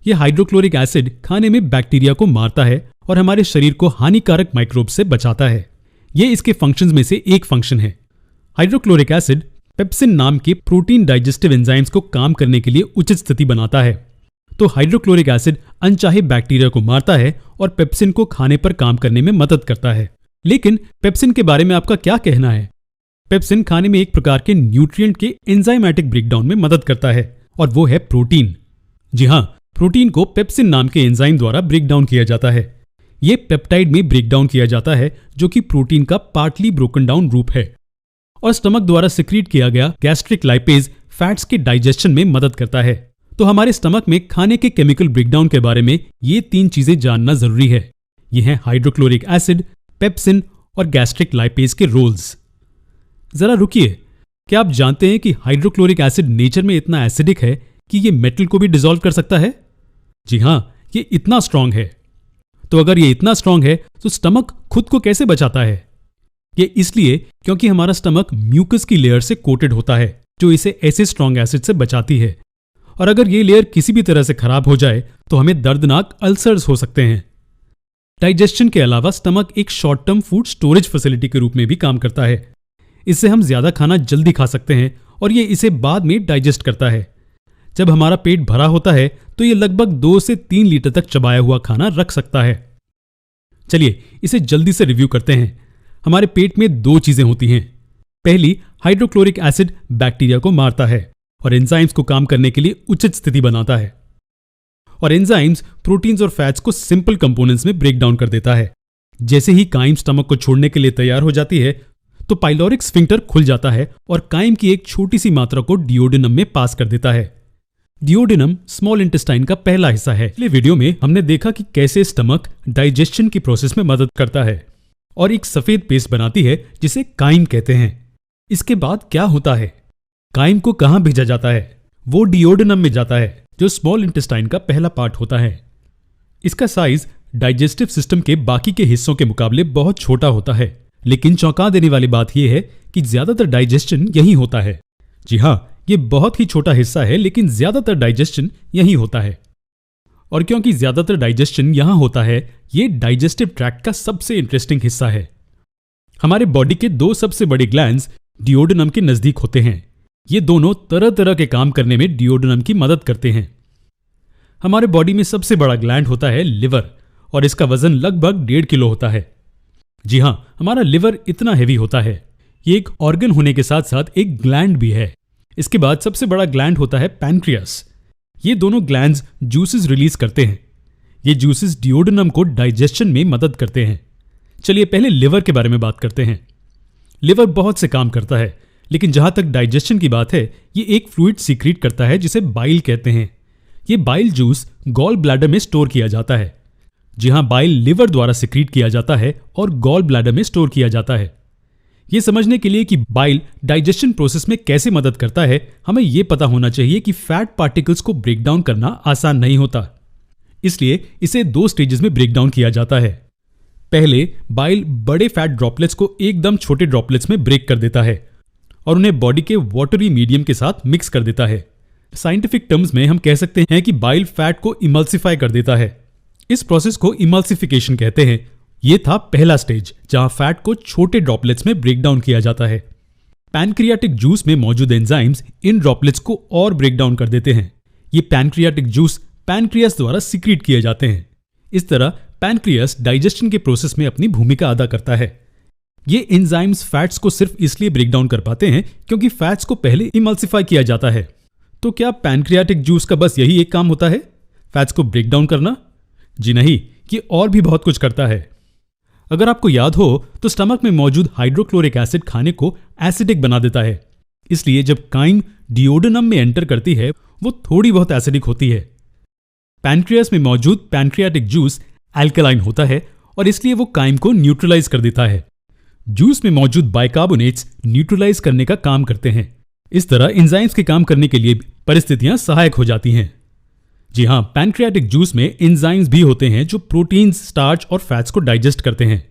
Speaker 1: यह हाइड्रोक्लोरिक एसिड खाने में बैक्टीरिया को मारता है और हमारे शरीर को हानिकारक माइक्रोब से बचाता है। यह इसके फंक्शंस में से एक फंक्शन है। हाइड्रोक्लोरिक एसिड पेप्सिन नाम के प्रोटीन डाइजेस्टिव एंजाइम्स को काम करने के लिए उचित स्थिति बनाता है। तो हाइड्रोक्लोरिक एसिड अनचाहे बैक्टीरिया को मारता है और पेप्सिन को खाने पर काम करने में मदद करता है। लेकिन पेप्सिन के बारे में आपका क्या कहना है? पेप्सिन खाने में एक प्रकार के न्यूट्रिएंट के एंजाइमेटिक ब्रेकडाउन में मदद करता है और वो है प्रोटीन। जी हाँ, प्रोटीन को पेप्सिन नाम के एंजाइम द्वारा ब्रेकडाउन किया जाता है। ये पेप्टाइड में ब्रेकडाउन किया जाता है जो कि प्रोटीन का पार्टली ब्रोकन डाउन रूप है और स्टमक द्वारा सिक्रीट किया गया गैस्ट्रिक लाइपेज फैट्स के डाइजेशन में मदद करता है। तो हमारे स्टमक में खाने के केमिकल ब्रेकडाउन के बारे में ये 3 चीजें जानना जरूरी है। ये हैं हाइड्रोक्लोरिक एसिड, पेप्सिन और गैस्ट्रिक लाइपेज के रोल्स। जरा रुकिए, क्या आप जानते हैं कि हाइड्रोक्लोरिक एसिड नेचर में इतना एसिडिक है कि ये मेटल को भी डिसॉल्व कर सकता है? जी हाँ, ये इतना स्ट्रांग है। तो अगर ये इतना स्ट्रांग है तो स्टमक खुद को कैसे बचाता है? ये इसलिए क्योंकि हमारा स्टमक म्यूकस की लेयर से कोटेड होता है जो इसे ऐसे स्ट्रांग एसिड से बचाती है। और अगर ये लेयर किसी भी तरह से खराब हो जाए तो हमें दर्दनाक अल्सर्स हो सकते हैं। डाइजेशन के अलावा स्टमक एक short term food storage facility के रूप में भी काम करता है। इससे हम ज्यादा खाना जल्दी खा सकते हैं और ये इसे बाद में डाइजेस्ट करता है। जब हमारा पेट भरा होता है तो ये लगभग 2 से 3 लीटर तक चबाया हुआ खाना रख सकता है। चलिए इसे जल्दी से रिव्यू करते हैं। हमारे पेट में 2 चीजें होती हैं। पहली, हाइड्रोक्लोरिक एसिड बैक्टीरिया को मारता है और एंजाइम्स को काम करने के लिए उचित स्थिति बनाता है। और एंजाइम्स प्रोटीन्स और फैट्स को सिंपल कंपोनेंट्स में ब्रेक डाउन कर देता है। जैसे ही काइम स्टमक को छोड़ने के लिए तैयार हो जाती है तो पाइलोरिक स्फिंक्टर खुल जाता है और काइम की एक छोटी सी मात्रा को डिओडिनम में पास कर देता है। डिओडिनम स्मॉल इंटेस्टाइन का पहला हिस्सा है। पिछले वीडियो में हमने देखा कि कैसे स्टमक डाइजेशन की प्रोसेस में मदद करता है और एक सफेद पेस्ट बनाती है जिसे काइम कहते हैं। इसके बाद क्या होता है? काइम को कहां भेजा जाता है? वो डिओडिनम में जाता है जो स्मॉल इंटेस्टाइन का पहला पार्ट होता है। इसका साइज डाइजेस्टिव सिस्टम के बाकी के हिस्सों के मुकाबले बहुत छोटा होता है, लेकिन चौंका देने वाली बात यह है कि ज्यादातर डाइजेशन यहीं होता है। जी हाँ, ये बहुत ही छोटा हिस्सा है लेकिन ज्यादातर डाइजेशन यहीं होता है। और क्योंकि ज्यादातर डाइजेशन यहां होता है, ये डाइजेस्टिव ट्रैक्ट का सबसे इंटरेस्टिंग हिस्सा है। हमारे बॉडी के 2 सबसे बड़े ग्लैंड्स डिओडिनम के नजदीक होते हैं। ये दोनों तरह तरह के काम करने में डिओडिनम की मदद करते हैं। हमारे बॉडी में सबसे बड़ा ग्लैंड होता है लिवर और इसका वजन लगभग 1.5 किलो होता है। जी हाँ, हमारा लिवर इतना हैवी होता है। ये एक ऑर्गन होने के साथ साथ एक ग्लैंड भी है। इसके बाद सबसे बड़ा ग्लैंड होता है पैनक्रियास। ये दोनों ग्लैंड्स जूसेस रिलीज करते हैं। ये जूसेस डिओडिनम को डाइजेशन में मदद करते हैं। चलिए पहले लिवर के बारे में बात करते हैं। लिवर बहुत से काम करता है, लेकिन जहां तक डाइजेशन की बात है, ये एक फ्लूइड सीक्रेट करता है जिसे बाइल कहते हैं। ये बाइल जूस गॉल ब्लैडर में स्टोर किया जाता है। जी हां, बाइल लिवर द्वारा सीक्रेट किया जाता है और गॉल ब्लैडर में स्टोर किया जाता है। यह समझने के लिए कि बाइल डाइजेशन प्रोसेस में कैसे मदद करता है, हमें यह पता होना चाहिए कि फैट पार्टिकल्स को ब्रेक डाउन करना आसान नहीं होता। इसलिए इसे 2 स्टेजेस में ब्रेक डाउन किया जाता है। पहले बाइल बड़े फैट ड्रॉपलेट्स को एकदम छोटे ड्रॉपलेट्स में ब्रेक कर देता है और उन्हें बॉडी के वाटरी मीडियम के साथ मिक्स कर देता है। साइंटिफिक टर्म्स में हम कह सकते हैं कि बाइल फैट को इमल्सिफाई कर देता है। इस प्रोसेस को इमल्सिफिकेशन कहते हैं। यह था पहला स्टेज जहां फैट को छोटे ड्रॉपलेट्स में ब्रेक डाउन किया जाता है। पैनक्रियाटिक जूस में मौजूद एंजाइम्स इन ड्रॉपलेट्स को और ब्रेक डाउन कर देते हैं। ये पैनक्रियाटिक जूस पैनक्रियास द्वारा सीक्रेट किए जाते हैं। इस तरह पैनक्रियास डाइजेशन के प्रोसेस में अपनी भूमिका अदा करता है। ये एंजाइम्स फैट्स को सिर्फ इसलिए ब्रेक डाउन कर पाते हैं क्योंकि फैट्स को पहले इमल्सिफाई किया जाता है। तो क्या पैनक्रियाटिक जूस का बस यही एक काम होता है, फैट्स को ब्रेक डाउन करना? जी नहीं, ये और भी बहुत कुछ करता है। अगर आपको याद हो तो स्टमक में मौजूद हाइड्रोक्लोरिक एसिड खाने को एसिडिक बना देता है। इसलिए जब काइम डिओडेनम में एंटर करती है वो थोड़ी बहुत एसिडिक होती है। पैनक्रियास में मौजूद पैनक्रियाटिक जूस अल्कलाइन होता है और इसलिए वो काइम को न्यूट्रलाइज कर देता है। जूस में मौजूद बाइकार्बोनेट्स न्यूट्रलाइज करने का काम करते हैं। इस तरह एंजाइम्स के काम करने के लिए परिस्थितियां सहायक हो जाती हैं। जी हां, पैनक्रियाटिक जूस में एंजाइम्स भी होते हैं जो प्रोटीन्स, स्टार्च और फैट्स को डाइजेस्ट करते हैं।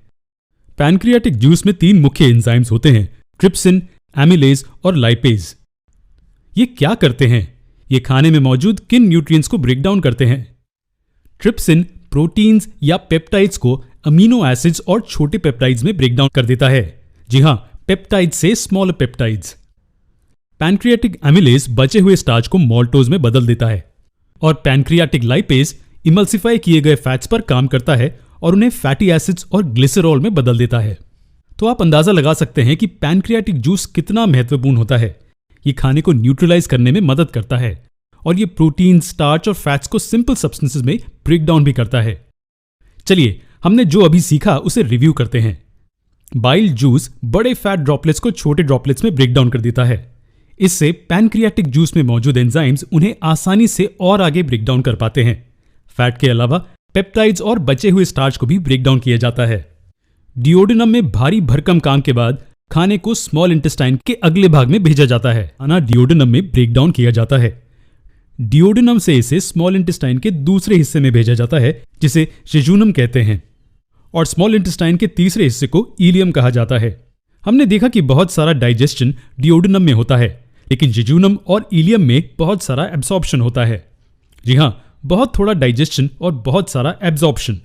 Speaker 1: पैनक्रियाटिक जूस में 3 मुख्य एंजाइम्स होते हैं, ट्रिप्सिन, एमिलेज और लाइपेज। ये क्या करते हैं? ये खाने में मौजूद किन न्यूट्रिएंट्स को ब्रेक डाउन करते हैं? ट्रिप्सिन प्रोटीन्स या पेप्टाइड्स को अमीनो एसिड्स और छोटे पेप्टाइड्स में ब्रेक डाउन कर देता है। जी हां, पेप्टाइड्स से स्मॉल पेप्टाइड्स। पैनक्रियाटिक एमिलेज बचे हुए स्टार्च को माल्टोज में बदल देता है और पैनक्रियाटिक लाइपेज इमल्सिफाई किए गए फैट्स पर काम करता है और उन्हें फैटी एसिड्स और ग्लिसरॉल में बदल देता है। तो आप अंदाजा लगा सकते हैं कि पैनक्रियाटिक जूस कितना महत्वपूर्ण होता है। ये खाने को न्यूट्रलाइज करने में मदद करता है और ये प्रोटीन, स्टार्च और फैट्स को सिंपल सब्सटेंसेस में ब्रेक डाउन भी करता है। चलिए, हमने जो अभी सीखा उसे रिव्यू करते हैं। बाइल जूस बड़े फैट ड्रॉपलेट्स को छोटे ड्रॉपलेट्स में ब्रेक डाउन कर देता है। इससे पैनक्रियाटिक जूस में मौजूद एंजाइम्स उन्हें आसानी से और आगे ब्रेक डाउन कर पाते हैं। फैट के अलावा पेप्टाइड्स और बचे हुए स्टार्च को भी ब्रेक डाउन किया जाता है। डिओडेनम में भारी भरकम काम के बाद खाने को स्मॉल इंटेस्टाइन के अगले भाग में भेजा जाता है। खाना डिओडेनम में ब्रेक डाउन किया जाता है। डिओडेनम से इसे स्मॉल इंटेस्टाइन के दूसरे हिस्से में भेजा जाता है जिसे जेजुनम कहते हैं और स्मॉल इंटेस्टाइन के तीसरे हिस्से को इलियम कहा जाता है। हमने देखा कि बहुत सारा डाइजेशन डिओडेनम में होता है, लेकिन जेजुनम और इलियम में बहुत सारा एब्सॉर्प्शन होता है। जी हां, बहुत थोड़ा डाइजेशन और बहुत सारा एब्जॉर्प्शन।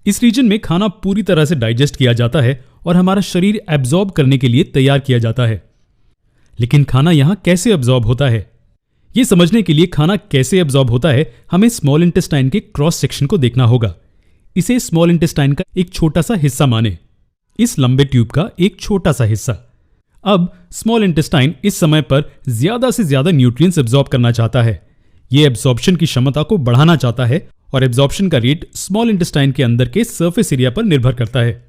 Speaker 1: इस रीजन में खाना पूरी तरह से डाइजेस्ट किया जाता है और हमारा शरीर एब्जॉर्ब करने के लिए तैयार किया जाता है। लेकिन खाना यहां कैसे एब्जॉर्ब होता है? यह समझने के लिए खाना कैसे एब्जॉर्ब होता है हमें स्मॉल इंटेस्टाइन के क्रॉस सेक्शन को देखना होगा। इसे स्मॉल इंटेस्टाइन का एक छोटा सा हिस्सा माने, इस लंबे ट्यूब का एक छोटा सा हिस्सा। अब स्मॉल इंटेस्टाइन इस समय पर ज्यादा से ज्यादा न्यूट्रिएंट्स एब्जॉर्ब करना चाहता है। यह एब्जॉर्प्शन की क्षमता को बढ़ाना चाहता है और एब्जॉर्प्शन का रेट स्मॉल इंटेस्टाइन के अंदर के सरफेस एरिया पर निर्भर करता है।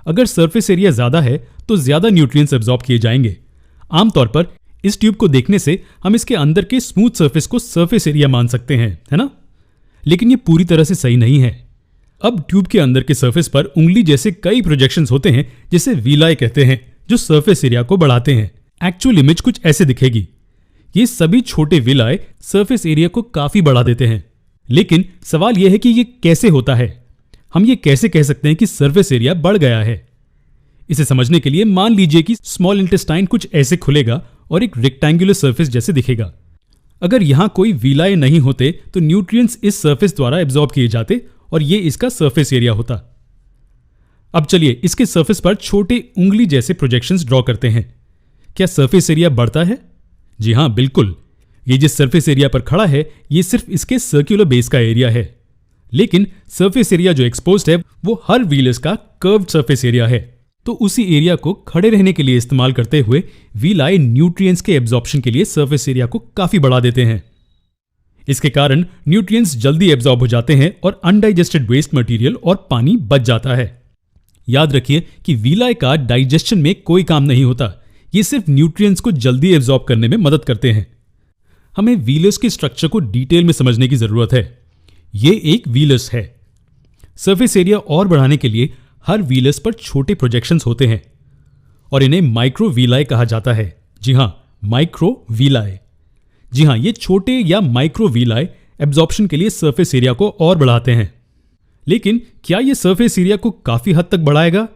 Speaker 1: अगर सरफेस एरिया ज्यादा है तो ज्यादा न्यूट्रिएंट्स एब्जॉर्ब किए जाएंगे। आमतौर पर इस ट्यूब को देखने से हम इसके अंदर के स्मूथ सरफेस को सरफेस एरिया मान सकते हैं, है ना? लेकिन यह पूरी तरह से सही नहीं है। अब ट्यूब के अंदर के सरफेस पर उंगली जैसे कई प्रोजेक्शंस होते हैं जिसे वीलाई कहते हैं, जो सरफेस एरिया को बढ़ाते हैं। एक्चुअल इमेज कुछ ऐसे दिखेगी। ये सभी छोटे विलाय सरफेस एरिया को काफी बढ़ा देते हैं। लेकिन सवाल यह है कि ये कैसे होता है? हम ये कैसे कह सकते हैं कि सरफेस एरिया बढ़ गया है? इसे समझने के लिए मान लीजिए कि स्मॉल इंटेस्टाइन कुछ ऐसे खुलेगा और एक रेक्टेंगुलर सरफेस जैसे दिखेगा। अगर यहां कोई विलाय नहीं होते तो न्यूट्रिएंट्स इस सरफेस द्वारा एब्जॉर्ब किए जाते और ये इसका सरफेस एरिया होता। अब चलिए इसके सरफेस पर छोटे उंगली जैसे प्रोजेक्शंस ड्रॉ करते हैं। क्या सरफेस एरिया बढ़ता है? जी हां, बिल्कुल। ये जिस सरफेस एरिया पर खड़ा है ये सिर्फ इसके सर्कुलर बेस का एरिया है, लेकिन सरफेस एरिया जो एक्सपोज्ड है वो हर व्हीलर्स का कर्व्ड सरफेस एरिया है। तो उसी एरिया को खड़े रहने के लिए इस्तेमाल करते हुए व्हीलाई न्यूट्रिएंट्स के एब्जॉर्प्शन के लिए सरफेस एरिया को काफी बढ़ा देते हैं। इसके कारण न्यूट्रिएंट्स जल्दी एब्जॉर्ब हो जाते हैं और अनडाइजेस्टेड वेस्ट मटेरियल और पानी बच जाता है। याद रखिए कि व्हीलाई का डाइजेशन में कोई काम नहीं होता, ये सिर्फ न्यूट्रिएंट्स को जल्दी एब्जॉर्ब करने में मदद करते हैं। हमें व्हीलर्स के स्ट्रक्चर को डिटेल में समझने की जरूरत है। ये एक व्हीलर्स है। सरफेस एरिया और बढ़ाने के लिए हर व्हीलर्स पर छोटे प्रोजेक्शंस होते हैं और इन्हें माइक्रो व्हीलाई कहा जाता है। जी हां, माइक्रो व्हीलाई। जी हां, ये छोटे या माइक्रो व्हीलाई एब्जॉर्प्शन के लिए सरफेस एरिया को और बढ़ाते हैं। लेकिन क्या ये सरफेस एरिया को काफी हद तक बढ़ाएगा?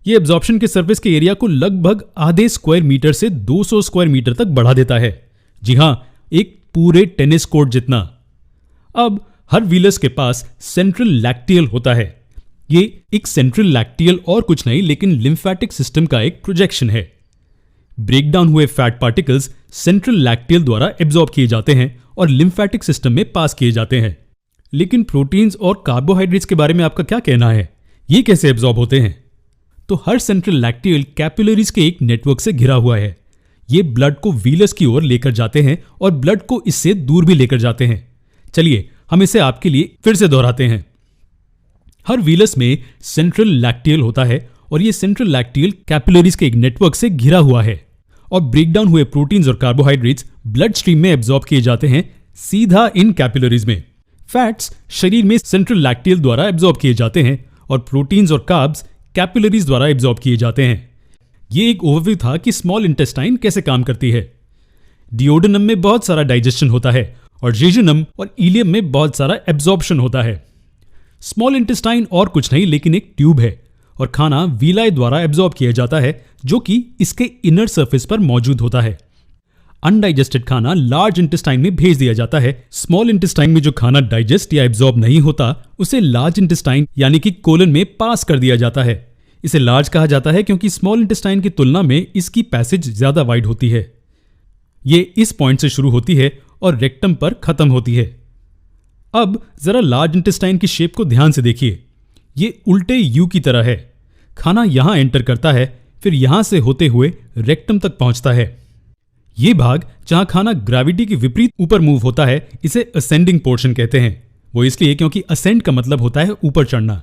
Speaker 1: ये एब्जॉर्प्शन के सरफेस के एरिया को लगभग आधे स्क्वायर मीटर से 200 स्क्वायर मीटर तक बढ़ा देता है। जी हां, एक पूरे टेनिस कोर्ट जितना। अब हर व्हीलर्स के पास सेंट्रल लैक्टियल होता है। ये एक सेंट्रल लैक्टियल और कुछ नहीं लेकिन लिम्फेटिक सिस्टम का एक प्रोजेक्शन है। ब्रेकडाउन हुए फैट पार्टिकल्स सेंट्रल लैक्टियल द्वारा एब्जॉर्ब किए जाते हैं और लिम्फेटिक सिस्टम में पास किए जाते हैं। लेकिन प्रोटीन्स और कार्बोहाइड्रेट्स के बारे में आपका क्या कहना है? ये कैसे एब्जॉर्ब होते हैं? तो हर सेंट्रल लैक्टियल कैपिलरीज के एक नेटवर्क से घिरा हुआ है। ये ब्लड को वीलस की ओर लेकर जाते हैं और ब्लड को इससे दूर भी लेकर जाते हैं। चलिए हम इसे आपके लिए फिर से दोहराते हैं। हर वीलस में सेंट्रल लैक्टियल होता है और ये सेंट्रल लैक्टियल कैपिलरीज के एक नेटवर्क से घिरा हुआ है और ब्रेकडाउन हुए प्रोटीन्स और कार्बोहाइड्रेट्स ब्लड स्ट्रीम में एब्जॉर्ब किए जाते हैं सीधा इन कैपिलरीज में। फैट्स शरीर में सेंट्रल लैक्टियल द्वारा एब्जॉर्ब किए जाते हैं और प्रोटीन्स और कार्ब्स कैपिलरीज द्वारा एब्जॉर्ब किए जाते हैं। ये एक ओवरव्यू था कि स्मॉल इंटेस्टाइन कैसे काम करती है। डिओडेनम में बहुत सारा डाइजेशन होता है और जेजुनम और इलियम में बहुत सारा एब्जॉर्प्शन होता है। स्मॉल इंटेस्टाइन और कुछ नहीं लेकिन एक ट्यूब है और खाना वीलाई द्वारा एब्जॉर्ब किया जाता है जो कि इसके इनर सरफेस पर मौजूद होता है। अनडाइजेस्टेड खाना लार्ज इंटेस्टाइन में भेज दिया जाता है। स्मॉल इंटेस्टाइन में जो खाना डाइजेस्ट या एब्जॉर्ब नहीं होता उसे लार्ज इंटेस्टाइन यानी कि कोलन में पास कर दिया जाता है। इसे लार्ज कहा जाता है क्योंकि स्मॉल इंटेस्टाइन की तुलना में इसकी पैसेज ज्यादा वाइड होती है। ये इस पॉइंट से शुरू होती है और रेक्टम पर खत्म होती है। अब जरा लार्ज इंटेस्टाइन की शेप को ध्यान से देखिए। ये उल्टे यू की तरह है। खाना यहां एंटर करता है, फिर यहां से होते हुए रेक्टम तक पहुंचता है। ये भाग जहां खाना ग्रेविटी के विपरीत ऊपर मूव होता है इसे असेंडिंग पोर्शन कहते हैं। वो इसलिए क्योंकि असेंड का मतलब होता है ऊपर चढ़ना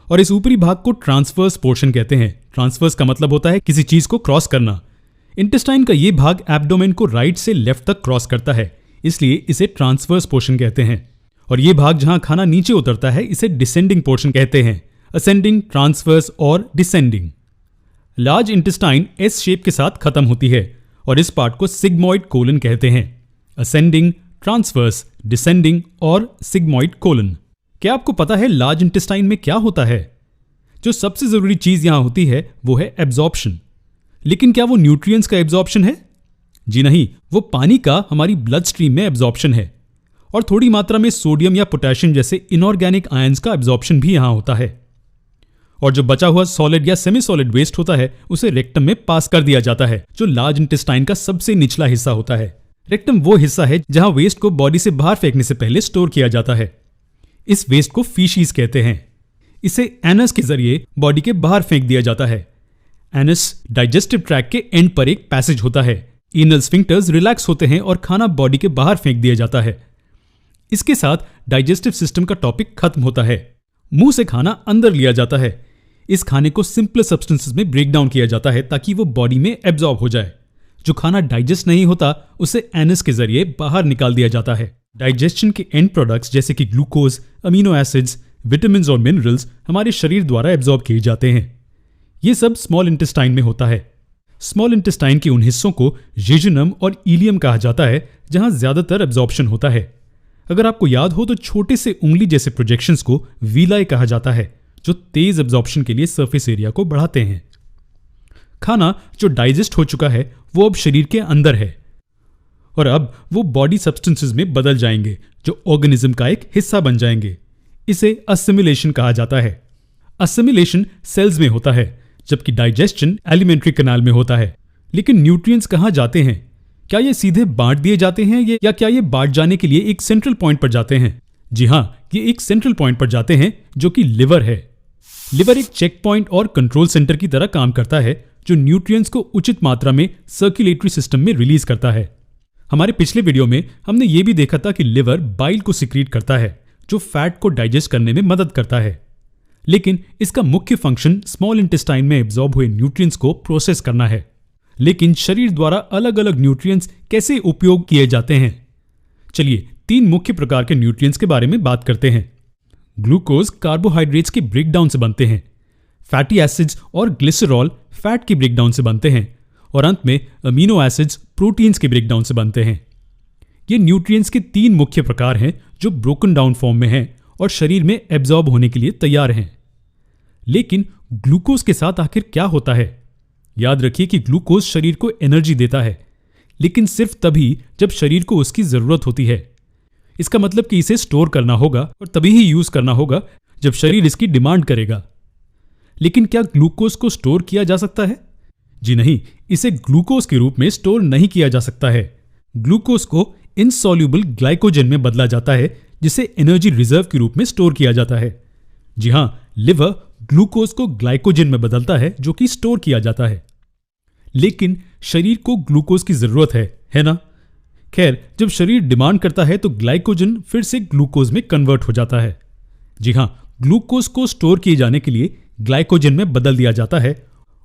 Speaker 1: और इस ऊपरी भाग को ट्रांसवर्स पोर्शन कहते हैं। ट्रांसवर्स का मतलब होता है किसी चीज को क्रॉस करना। इंटेस्टाइन का ये भाग एब्डोमेन को राइट से लेफ्ट तक क्रॉस करता है, इसलिए इसे ट्रांसवर्स पोर्शन कहते हैं। और ये भाग जहां खाना नीचे उतरता है इसे डिसेंडिंग पोर्शन कहते हैं। असेंडिंग, ट्रांसवर्स और descending. Large intestine S shape के साथ खत्म होती है और इस पार्ट को सिग्मॉइड कोलन कहते हैं। असेंडिंग, ट्रांसवर्स, डिसेंडिंग और सिग्मॉइड कोलन। क्या आपको पता है लार्ज इंटेस्टाइन में क्या होता है? जो सबसे जरूरी चीज यहां होती है वो है एब्जॉर्प्शन। लेकिन क्या वो न्यूट्रिएंट्स का एब्जॉर्प्शन है? जी नहीं, वो पानी का हमारी ब्लड स्ट्रीम में एब्जॉर्प्शन है और थोड़ी मात्रा में सोडियम या पोटेशियम जैसे इनऑर्गेनिक आयंस का एब्जॉर्प्शन भी यहां होता है। और जो बचा हुआ सॉलिड या सेमी सॉलिड वेस्ट होता है उसे रेक्टम में पास कर दिया जाता है, जो लार्ज इंटेस्टाइन का सबसे निचला हिस्सा होता है। रेक्टम वो हिस्सा है जहां वेस्ट को बॉडी से बाहर फेंकने से पहले स्टोर किया जाता है। इस वेस्ट को फीशीज कहते हैं। इसे एनस के जरिए बॉडी के बाहर फेंक दिया जाता है। एनस डाइजेस्टिव ट्रैक के एंड पर एक पैसेज होता है। एनल स्फिंक्टर्स रिलैक्स होते हैं और खाना बॉडी के बाहर फेंक दिया जाता है। इसके साथ डाइजेस्टिव सिस्टम का टॉपिक खत्म होता है। मुंह से खाना अंदर लिया जाता है। इस खाने को सिंपल सब्सटेंसेस में ब्रेक डाउन किया जाता है ताकि वो बॉडी में एब्जॉर्ब हो जाए। जो खाना डाइजेस्ट नहीं होता उसे एनस के जरिए बाहर निकाल दिया जाता है। डाइजेशन के एंड प्रोडक्ट्स जैसे कि ग्लूकोज, अमीनो एसिड्स, विटामिन्स और मिनरल्स हमारे शरीर द्वारा एब्जॉर्ब किए जाते हैं। ये सब स्मॉल इंटेस्टाइन में होता है। स्मॉल इंटेस्टाइन के उन हिस्सों को जेजुनम और इलियम कहा जाता है जहां ज्यादातर एब्जॉर्प्शन होता है। अगर आपको याद हो तो छोटे से उंगली जैसे प्रोजेक्शंस को वीलाई कहा जाता है, जो तेज एब्जॉर्प्शन के लिए सरफेस एरिया को बढ़ाते हैं। खाना जो डाइजेस्ट हो चुका है वो अब शरीर के अंदर है और अब वो बॉडी सब्सटेंसेस में बदल जाएंगे जो ऑर्गेनिज्म का एक हिस्सा बन जाएंगे। इसे असिमिलेशन कहा जाता है। असिमिलेशन सेल्स में होता है जबकि डाइजेशन एलिमेंट्री कैनाल में होता है। लेकिन न्यूट्रिएंट्स कहां जाते हैं? क्या ये सीधे बांट दिए जाते हैं या क्या ये बांट जाने के लिए एक सेंट्रल पॉइंट पर जाते हैं? जी हां, ये एक सेंट्रल पॉइंट पर जाते हैं जो कि लिवर है। लिवर एक चेक पॉइंट और कंट्रोल सेंटर की तरह काम करता है जो न्यूट्रिएंट्स को उचित मात्रा में सर्कुलेटरी सिस्टम में रिलीज करता है। हमारे पिछले वीडियो में हमने ये भी देखा था कि लिवर बाइल को सिक्रीट करता है जो फैट को डाइजेस्ट करने में मदद करता है। लेकिन इसका मुख्य फंक्शन स्मॉल इंटेस्टाइन में एब्जॉर्ब हुए न्यूट्रिएंट्स को प्रोसेस करना है। लेकिन शरीर द्वारा अलग अलग न्यूट्रिएंट्स कैसे उपयोग किए जाते हैं? चलिए 3 मुख्य प्रकार के न्यूट्रिएंट्स के बारे में बात करते हैं। ग्लूकोज कार्बोहाइड्रेट्स के ब्रेकडाउन से बनते हैं। फैटी एसिड्स और ग्लिसरॉल फैट के ब्रेकडाउन से बनते हैं और अंत में अमीनो एसिड्स प्रोटीन्स के ब्रेकडाउन से बनते हैं। ये न्यूट्रिएंट्स के 3 मुख्य प्रकार हैं जो ब्रोकन डाउन फॉर्म में हैं और शरीर में एब्जॉर्ब होने के लिए तैयार हैं। लेकिन ग्लूकोज के साथ आखिर क्या होता है? याद रखिए कि ग्लूकोज शरीर को एनर्जी देता है, लेकिन सिर्फ तभी जब शरीर को उसकी जरूरत होती है। इसका मतलब कि इसे स्टोर करना होगा और तभी ही यूज करना होगा जब शरीर इसकी डिमांड करेगा। लेकिन क्या ग्लूकोज को स्टोर किया जा सकता है? जी नहीं, इसे ग्लूकोज के रूप में स्टोर नहीं किया जा सकता है। ग्लूकोज को इनसॉल्युबल ग्लाइकोजन में बदला जाता है, जिसे एनर्जी रिजर्व के रूप में स्टोर किया जाता है। जी हां, लिवर ग्लूकोज को ग्लाइकोजन में बदलता है, जो कि स्टोर किया जाता है। लेकिन शरीर को ग्लूकोज की जरूरत है ना? खैर, जब शरीर डिमांड करता है तो ग्लाइकोजन फिर से ग्लूकोज में कन्वर्ट हो जाता है। जी हां, ग्लूकोज को स्टोर किए जाने के लिए ग्लाइकोजन में बदल दिया जाता है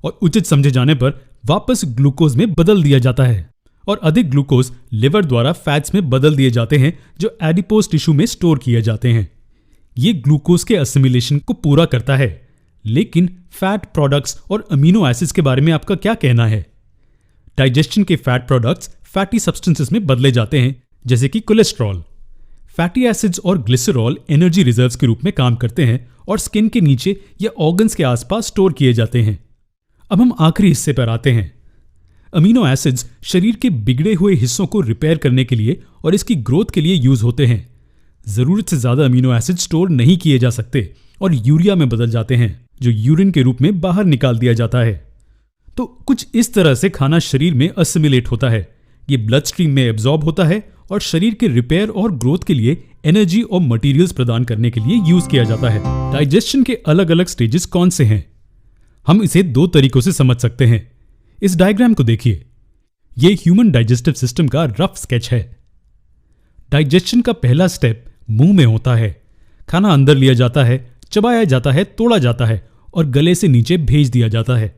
Speaker 1: और उचित समझे जाने पर वापस ग्लूकोज में बदल दिया जाता है। और अधिक ग्लूकोज लिवर द्वारा फैट्स में बदल दिए जाते हैं, जो एडिपोज टिश्यू में स्टोर किए जाते हैं। ये ग्लूकोज के असिमिलेशन को पूरा करता है। लेकिन फैट प्रोडक्ट्स और अमीनो एसिड्स के बारे में आपका क्या कहना है? डाइजेशन के फैट प्रोडक्ट्स फैटी सब्सटेंसेस में बदले जाते हैं, जैसे कि कोलेस्ट्रॉल। फैटी एसिड्स और ग्लिसरॉल एनर्जी रिजर्व्स के रूप में काम करते हैं और स्किन के नीचे या ऑर्गन्स के आसपास स्टोर किए जाते हैं। अब हम आखिरी हिस्से पर आते हैं। अमीनो एसिड्स शरीर के बिगड़े हुए हिस्सों को रिपेयर करने के लिए और इसकी ग्रोथ के लिए यूज होते हैं। जरूरत से ज्यादा अमीनो एसिड स्टोर नहीं किए जा सकते और यूरिया में बदल जाते हैं, जो यूरिन के रूप में बाहर निकाल दिया जाता है। तो कुछ इस तरह से खाना शरीर में असिमिलेट होता है। ये ब्लड स्ट्रीम में एब्जॉर्ब होता है और शरीर के रिपेयर और ग्रोथ के लिए एनर्जी और मटेरियल्स प्रदान करने के लिए यूज किया जाता है। डाइजेशन के अलग अलग स्टेजेस कौन से हैं? हम इसे दो तरीकों से समझ सकते हैं। इस डायग्राम को देखिए। यह ह्यूमन डाइजेस्टिव सिस्टम का रफ स्केच है। डाइजेशन का पहला स्टेप मुंह में होता है। खाना अंदर लिया जाता है, चबाया जाता है, तोड़ा जाता है और गले से नीचे भेज दिया जाता है।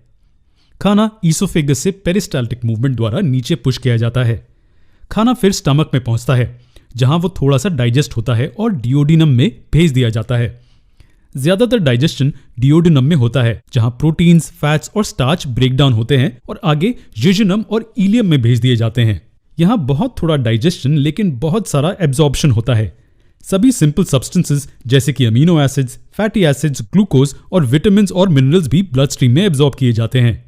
Speaker 1: खाना ईसोफेगस से पेरिस्टाल्टिक मूवमेंट द्वारा नीचे पुश किया जाता है। खाना फिर स्टमक में पहुंचता है, जहां वो थोड़ा सा डाइजेस्ट होता है और डिओडिनम में भेज दिया जाता है। ज्यादातर डाइजेशन डिओडिनम में होता है, जहां प्रोटीन्स, फैट्स और स्टार्च ब्रेकडाउन होते हैं और आगे जेजुनम और इलियम में भेज दिए जाते हैं। यहां बहुत थोड़ा डाइजेशन लेकिन बहुत सारा एब्जॉर्प्शन होता है। सभी सिंपल सब्सटेंसेस जैसे कि amino acids, fatty acids, glucose और विटामिन्स और मिनरल्स भी ब्लड स्ट्रीम में एब्जॉर्ब किए जाते हैं।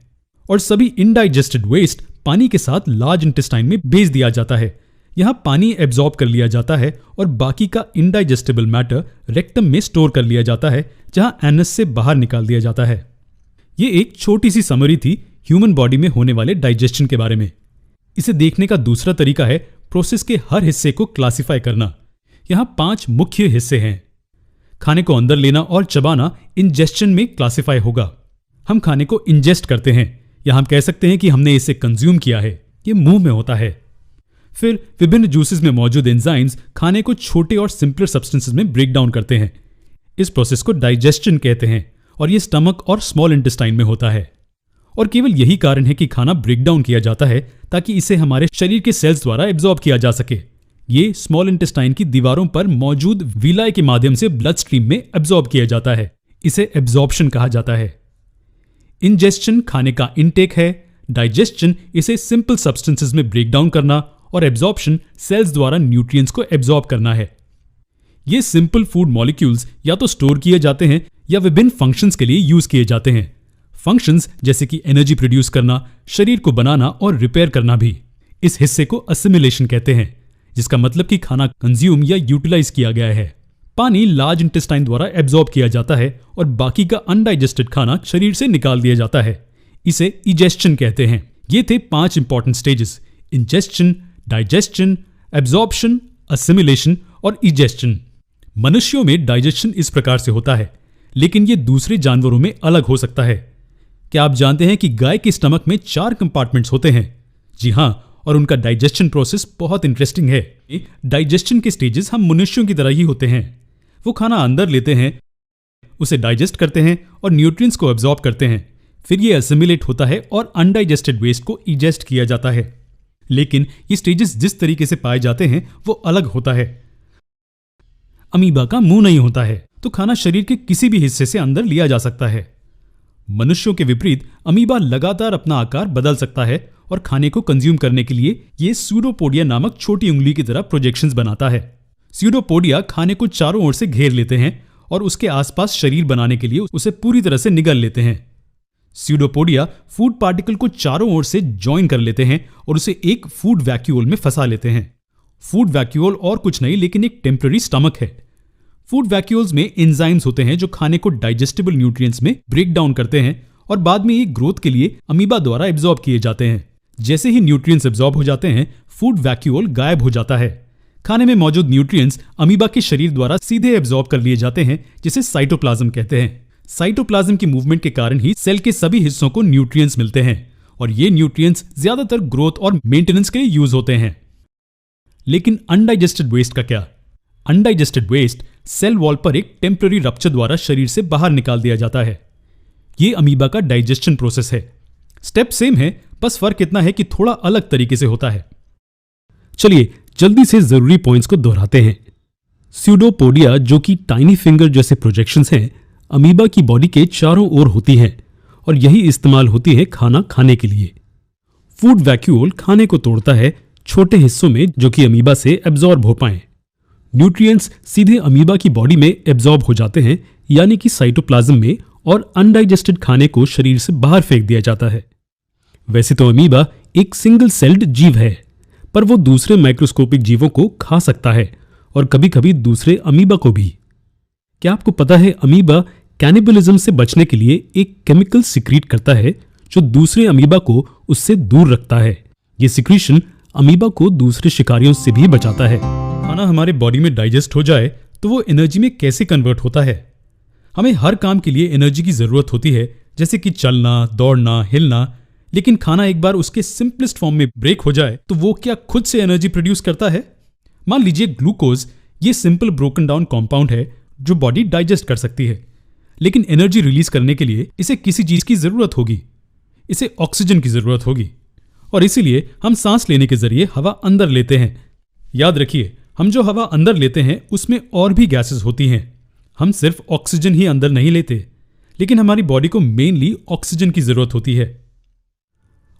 Speaker 1: और सभी इनडाइजेस्टेड वेस्ट पानी के साथ लार्ज इंटेस्टाइन में भेज दिया जाता है। यहां पानी एब्जॉर्ब कर लिया जाता है और बाकी का इनडाइजेस्टेबल मैटर रेक्टम में स्टोर कर लिया जाता है, जहां एनस से बाहर निकाल दिया जाता है। ये एक छोटी सी समरी थी ह्यूमन बॉडी में होने वाले डाइजेशन के बारे में। इसे देखने का दूसरा तरीका है प्रोसेस के हर हिस्से को क्लासिफाई करना। यहां 5 मुख्य हिस्से हैं। खाने को अंदर लेना और चबाना इंजेस्शन में क्लासिफाई होगा। हम खाने को इंजेस्ट करते हैं, या हम कह सकते हैं कि हमने इसे कंज्यूम किया है। ये मुंह में होता है। फिर विभिन्न जूसेस में मौजूद एंजाइम्स खाने को छोटे और सिंपलर सब्सटेंसेस में ब्रेक डाउन करते हैं। इस प्रोसेस को डाइजेशन कहते हैं और ये स्टमक और स्मॉल इंटेस्टाइन में होता है। और केवल यही कारण है कि खाना ब्रेक डाउन किया जाता है ताकि इसे हमारे शरीर के सेल्स द्वारा एब्जॉर्ब किया जा सके। ये स्मॉल इंटेस्टाइन की दीवारों पर मौजूद विलाय के माध्यम से ब्लड स्ट्रीम में एब्जॉर्ब किया जाता है। इसे एब्जॉर्प्शन कहा जाता है। इंजेस्शन खाने का इनटेक है, डाइजेशन इसे सिंपल सब्सटेंसेस में ब्रेक डाउन करना और एब्जॉर्प्शन सेल्स द्वारा न्यूट्रिएंट्स को एब्जॉर्ब करना है। ये सिंपल फूड मॉलिक्यूल्स या तो स्टोर किए जाते हैं या विभिन्न फंक्शंस के लिए यूज किए जाते हैं। फंक्शंस जैसे कि एनर्जी प्रोड्यूस करना, शरीर को बनाना और रिपेयर करना भी। इस हिस्से को असिमिलेशन कहते हैं, जिसका मतलब कि खाना कंज्यूम या यूटिलाइज किया गया है। पानी लार्ज इंटेस्टाइन द्वारा एब्जॉर्ब किया जाता है और बाकी का अनडाइजेस्टेड खाना शरीर से निकाल दिया जाता है। इसे इजेस्शन कहते हैं। ये थे 5 important stages: ingestion, digestion, absorption, assimilation और इजेस्शन। मनुष्यों में डाइजेशन इस प्रकार से होता है, लेकिन ये दूसरे जानवरों में अलग हो सकता है। क्या आप जानते हैं कि गाय के स्टमक में 4 कंपार्टमेंट्स होते हैं? जी हां, और उनका डाइजेशन प्रोसेस बहुत इंटरेस्टिंग है। डाइजेशन के स्टेजेस हम मनुष्यों की तरह ही होते हैं। वो खाना अंदर लेते हैं, उसे डाइजेस्ट करते हैं और न्यूट्रिएंट्स को एब्जॉर्ब करते हैं। फिर ये असिमिलेट होता है और अनडाइजेस्टेड वेस्ट को इजेस्ट किया जाता है। लेकिन ये स्टेजेस जिस तरीके से पाए जाते हैं वो अलग होता है। अमीबा का मुंह नहीं होता है, तो खाना शरीर के किसी भी हिस्से से अंदर लिया जा सकता है। मनुष्यों के विपरीत अमीबा लगातार अपना आकार बदल सकता है और खाने को कंज्यूम करने के लिए ये स्यूडोपोडिया नामक छोटी उंगली की तरह प्रोजेक्शंस बनाता है। स्यूडोपोडिया खाने को चारों ओर से घेर लेते हैं और उसके आसपास शरीर बनाने के लिए उसे पूरी तरह से निगल लेते हैं। स्यूडोपोडिया फूड पार्टिकल को चारों ओर से ज्वाइन कर लेते हैं और उसे एक फूड वैक्यूल में फंसा लेते हैं। फूड वैक्यूल और कुछ नहीं लेकिन एक टेम्पररी स्टमक है। फूड वैक्यूल्स में एंजाइम्स होते हैं जो खाने को डाइजेस्टेबल न्यूट्रिएंट्स में ब्रेक डाउन करते हैं और बाद में ये ग्रोथ के लिए अमीबा द्वारा एब्जॉर्ब किए जाते हैं, जैसे ही न्यूट्रिएंट्स एब्जॉर्ब हो जाते हैं, फूड वैक्यूल गायब हो जाता है। खाने में मौजूद न्यूट्रिएंट्स अमीबा के शरीर द्वारा सीधे एब्जॉर्ब कर लिए जाते हैं, जिसे साइटोप्लाज्म कहते हैं। साइटोप्लाज्म की मूवमेंट के कारण ही सेल के सभी हिस्सों को न्यूट्रिएंट्स मिलते हैं और ये न्यूट्रिएंट्स ज्यादातर ग्रोथ और मेंटेनेंस के लिए यूज होते हैं। लेकिन अनडाइजेस्टेड वेस्ट का क्या? अनडाइजेस्टेड वेस्ट सेल वॉल पर एक टेम्पररी रप्चर द्वारा शरीर से बाहर निकाल दिया जाता है। ये अमीबा का डाइजेशन प्रोसेस है। स्टेप सेम है, बस फर्क इतना है कि थोड़ा अलग तरीके से होता है। चलिए जल्दी से जरूरी पॉइंट्स को दोहराते हैं। स्यूडोपोडिया, जो कि टाइनी फिंगर जैसे प्रोजेक्शंस हैं, अमीबा की बॉडी के चारों ओर होती हैं और यही इस्तेमाल होती है खाना खाने के लिए। फूड वैक्यूल खाने को तोड़ता है छोटे हिस्सों में जो कि अमीबा से एब्जॉर्ब हो पाएं। न्यूट्रिएंट्स सीधे अमीबा की बॉडी में एब्जॉर्ब हो जाते हैं, यानी कि साइटोप्लाज्म में, और अनडाइजेस्टेड खाने को शरीर से बाहर फेंक दिया जाता है। वैसे तो अमीबा एक सिंगल सेल्ड जीव है, पर वो दूसरे माइक्रोस्कोपिक जीवों को खा सकता है और कभी कभी दूसरे अमीबा को भी। क्या आपको पता है अमीबा कैनिबलिज्म से बचने के लिए एक केमिकल सिक्रीट करता है जो दूसरे अमीबा को उससे दूर रखता है। ये सिक्रीशन अमीबा को दूसरे शिकारियों से भी बचाता है। खाना हमारे बॉडी में डाइजेस्ट हो जाए तो वो एनर्जी में कैसे कन्वर्ट होता है? हमें हर काम के लिए एनर्जी की जरूरत होती है, जैसे कि चलना, दौड़ना, हिलना। लेकिन खाना एक बार उसके सिंपलेस्ट फॉर्म में ब्रेक हो जाए तो वो क्या खुद से एनर्जी प्रोड्यूस करता है? मान लीजिए ग्लूकोज ये सिंपल ब्रोकन डाउन कॉम्पाउंड है जो बॉडी डाइजेस्ट कर सकती है, लेकिन एनर्जी रिलीज करने के लिए इसे किसी चीज की जरूरत होगी। इसे ऑक्सीजन की जरूरत होगी और इसीलिए हम सांस लेने के जरिए हवा अंदर लेते हैं। याद रखिए, हम जो हवा अंदर लेते हैं उसमें और भी गैसेस होती हैं। हम सिर्फ ऑक्सीजन ही अंदर नहीं लेते, लेकिन हमारी बॉडी को मेनली ऑक्सीजन की जरूरत होती है।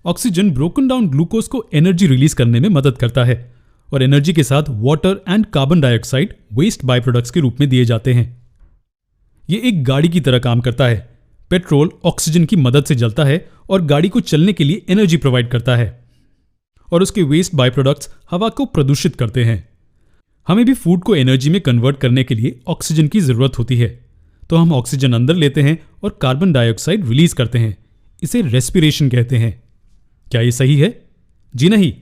Speaker 1: ऑक्सीजन ब्रोकन डाउन ग्लूकोज को एनर्जी रिलीज करने में मदद करता है और एनर्जी के साथ water and carbon dioxide waste by products के रूप में दिए जाते हैं। ये एक गाड़ी की तरह काम करता है। पेट्रोल ऑक्सीजन की मदद से जलता है और गाड़ी को चलने के लिए एनर्जी प्रोवाइड करता है और उसके वेस्ट बाय प्रोडक्ट्स हवा को प्रदूषित करते हैं। हमें भी फूड को एनर्जी में कन्वर्ट करने के लिए ऑक्सीजन की जरूरत होती है, तो हम ऑक्सीजन अंदर लेते हैं और कार्बन डाइऑक्साइड रिलीज करते हैं। इसे रेस्पिरेशन कहते हैं। क्या ये सही है? जी नहीं,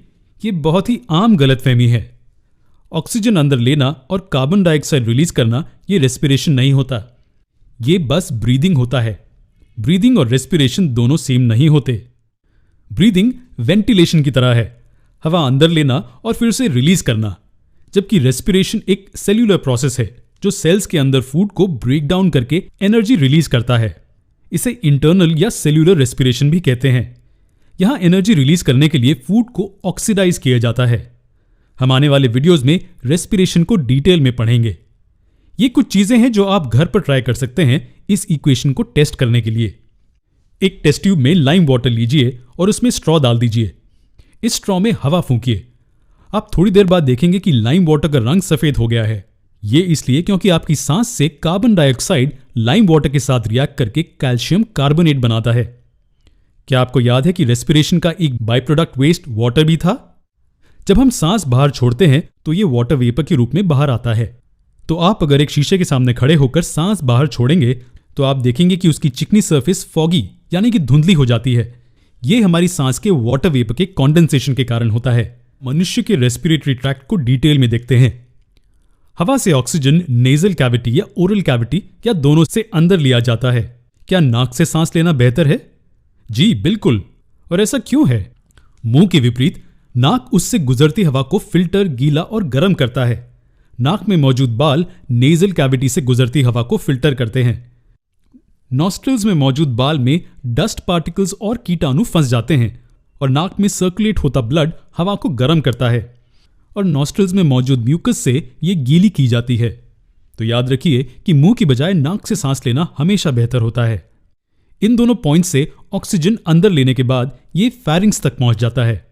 Speaker 1: ये बहुत ही आम गलतफहमी है। ऑक्सीजन अंदर लेना और कार्बन डाइऑक्साइड रिलीज करना ये रेस्पिरेशन नहीं होता, ये बस ब्रीदिंग होता है। ब्रीदिंग और रेस्पिरेशन दोनों सेम नहीं होते। ब्रीदिंग वेंटिलेशन की तरह है, हवा अंदर लेना और फिर उसे रिलीज करना, जबकि रेस्पिरेशन एक सेल्यूलर प्रोसेस है जो सेल्स के अंदर फूड को ब्रेक डाउन करके एनर्जी रिलीज करता है। इसे इंटरनल या सेल्यूलर रेस्पिरेशन भी कहते हैं। यहां एनर्जी रिलीज करने के लिए फूड को ऑक्सीडाइज किया जाता है। हम आने वाले वीडियोस में रेस्पिरेशन को डिटेल में पढ़ेंगे। ये कुछ चीजें हैं जो आप घर पर ट्राई कर सकते हैं इस इक्वेशन को टेस्ट करने के लिए। एक टेस्ट ट्यूब में लाइम वाटर लीजिए और उसमें स्ट्रॉ डाल दीजिए। इस स्ट्रॉ में हवा फूंकिए। आप थोड़ी देर बाद देखेंगे कि लाइम वाटर का रंग सफेद हो गया है। ये इसलिए क्योंकि आपकी सांस से कार्बन डाइऑक्साइड लाइम वाटर के साथ रिएक्ट करके कैल्शियम कार्बोनेट बनाता है। क्या आपको याद है कि रेस्पिरेशन का एक बाय प्रोडक्ट वेस्ट वाटर भी था? जब हम सांस बाहर छोड़ते हैं तो ये वाटर वेपर के रूप में बाहर आता है। तो आप अगर एक शीशे के सामने खड़े होकर सांस बाहर छोड़ेंगे तो आप देखेंगे कि उसकी चिकनी सरफेस फॉगी यानी कि धुंधली हो जाती है। ये हमारी सांस के वाटर वेपर के कॉन्डेंसेशन के कारण होता है। मनुष्य के रेस्पिरेटरी ट्रैक्ट को डिटेल में देखते हैं। हवा से ऑक्सीजन नेजल कैविटी या ओरल कैविटी या दोनों से अंदर लिया जाता है। क्या नाक से सांस लेना बेहतर है? जी बिल्कुल। और ऐसा क्यों है? मुंह के विपरीत नाक उससे गुजरती हवा को फिल्टर, गीला और गर्म करता है। नाक में मौजूद बाल नेजल कैविटी से गुजरती हवा को फिल्टर करते हैं। नॉस्ट्रिल्स में मौजूद बाल में डस्ट पार्टिकल्स और कीटाणु फंस जाते हैं और नाक में सर्कुलेट होता ब्लड हवा को गर्म करता है और नॉस्ट्रिल्स में मौजूद म्यूकस से ये गीली की जाती है। तो याद रखिए कि मुंह की बजाय नाक से सांस लेना हमेशा बेहतर होता है। इन दोनों पॉइंट से ऑक्सीजन अंदर लेने के बाद ये फैरिंग्स तक पहुंच जाता है।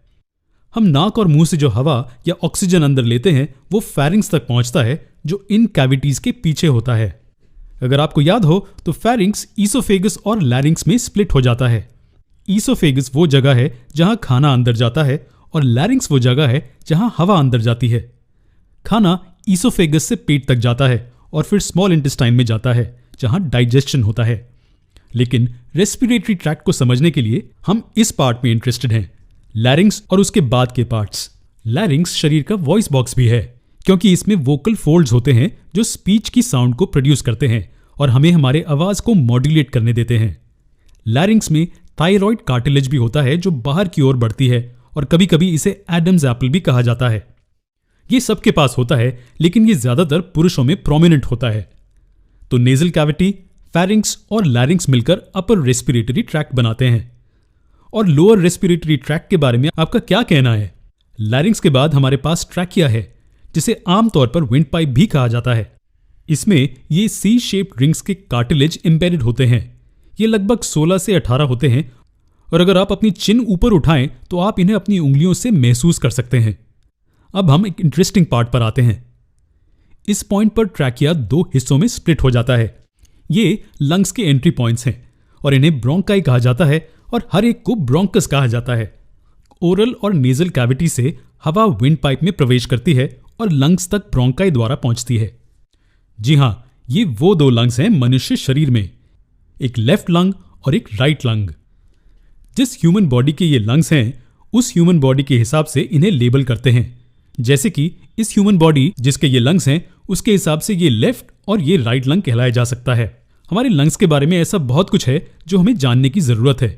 Speaker 1: हम नाक और मुंह से जो हवा या ऑक्सीजन अंदर लेते हैं वो फैरिंग्स तक पहुंचता है जो इन कैविटीज के पीछे होता है। अगर आपको याद हो तो फैरिंग्स ईसोफेगस और लैरिंग्स में स्प्लिट हो जाता है। ईसोफेगस वो जगह है जहां खाना अंदर जाता है और लैरिंग्स वो जगह है जहां हवा अंदर जाती है। खाना ईसोफेगस से पेट तक जाता है और फिर स्मॉल इंटेस्टाइन में जाता है जहां डाइजेशन होता है। लेकिन रेस्पिरेटरी ट्रैक्ट को समझने के लिए हम इस पार्ट में इंटरेस्टेड हैं। लैरिंग्स और उसके बाद के पार्ट्स। लैरिंग्स शरीर का वॉइस बॉक्स भी है, क्योंकि इसमें वोकल फोल्ड्स होते हैं जो स्पीच की साउंड को प्रोड्यूस करते हैं और हमें हमारे आवाज को मॉड्यूलेट करने देते हैं। लैरिंग्स में थायराइड कार्टिलेज भी होता है जो बाहर की ओर बढ़ती है और कभी कभी इसे एडम्स एप्पल भी कहा जाता है। ये सबके पास होता है, लेकिन ये ज्यादातर पुरुषों में प्रोमिनेंट होता है। तो नेजल कैविटी, फेरिंक्स और लैरिंग्स मिलकर अपर रेस्पिरेटरी ट्रैक्ट बनाते हैं। और लोअर रेस्पिरेटरी ट्रैक्ट के बारे में आपका क्या कहना है? लैरिंग्स के बाद हमारे पास ट्रैकिया है, जिसे आमतौर पर विंड पाइप भी कहा जाता है। इसमें ये सी शेप्ड रिंग्स के कार्टिलेज एम्बेडेड होते हैं। ये लगभग 16 से 18 होते हैं और अगर आप अपनी चिन ऊपर उठाएं तो आप इन्हें अपनी उंगलियों से महसूस कर सकते हैं। अब हम एक इंटरेस्टिंग पार्ट पर आते हैं। इस पॉइंट पर ट्रैकिया 2 हिस्सों में स्प्लिट हो जाता है। ये लंग्स के एंट्री पॉइंट्स हैं और इन्हें ब्रोंकाई कहा जाता है और हर एक को ब्रोंकस कहा जाता है। ओरल और नेजल कैविटी से हवा विंड पाइप में प्रवेश करती है और लंग्स तक ब्रोंकाई द्वारा पहुंचती है। जी हां, ये वो 2 लंग्स हैं मनुष्य शरीर में, एक लेफ्ट लंग और एक राइट लंग। जिस ह्यूमन बॉडी के ये लंग्स हैं, उस ह्यूमन बॉडी के हिसाब से इन्हें लेबल करते हैं। जैसे कि इस ह्यूमन बॉडी जिसके ये लंग्स हैं, उसके हिसाब से ये लेफ्ट और ये राइट लंग कहलाया जा सकता है। हमारे लंग्स के बारे में ऐसा बहुत कुछ है जो हमें जानने की जरूरत है,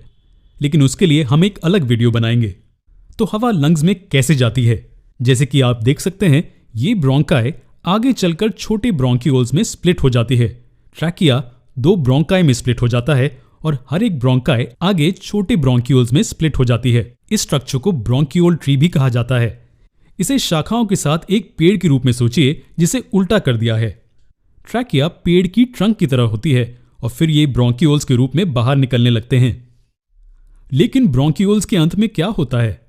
Speaker 1: लेकिन उसके लिए हम एक अलग वीडियो बनाएंगे। तो हवा लंग्स में कैसे जाती है? जैसे कि आप देख सकते हैं, ये ब्रोंकाई आगे चलकर छोटे ब्रोंकियोल्स में स्प्लिट हो जाती है। ट्रैकिया 2 ब्रोंकाई में स्प्लिट हो जाता है और हर एक ब्रोंकाई आगे छोटे ब्रोंकियोल्स में स्प्लिट हो जाती है। इस स्ट्रक्चर को ब्रोंकियोल ट्री भी कहा जाता है। इसे शाखाओं के साथ एक पेड़ के रूप में सोचिए जिसे उल्टा कर दिया है। ट्रैकिया पेड़ की ट्रंक की तरह होती है और फिर ये ब्रोंकियोल्स के रूप में बाहर निकलने लगते हैं। लेकिन ब्रोंकियोल्स के अंत में क्या होता है?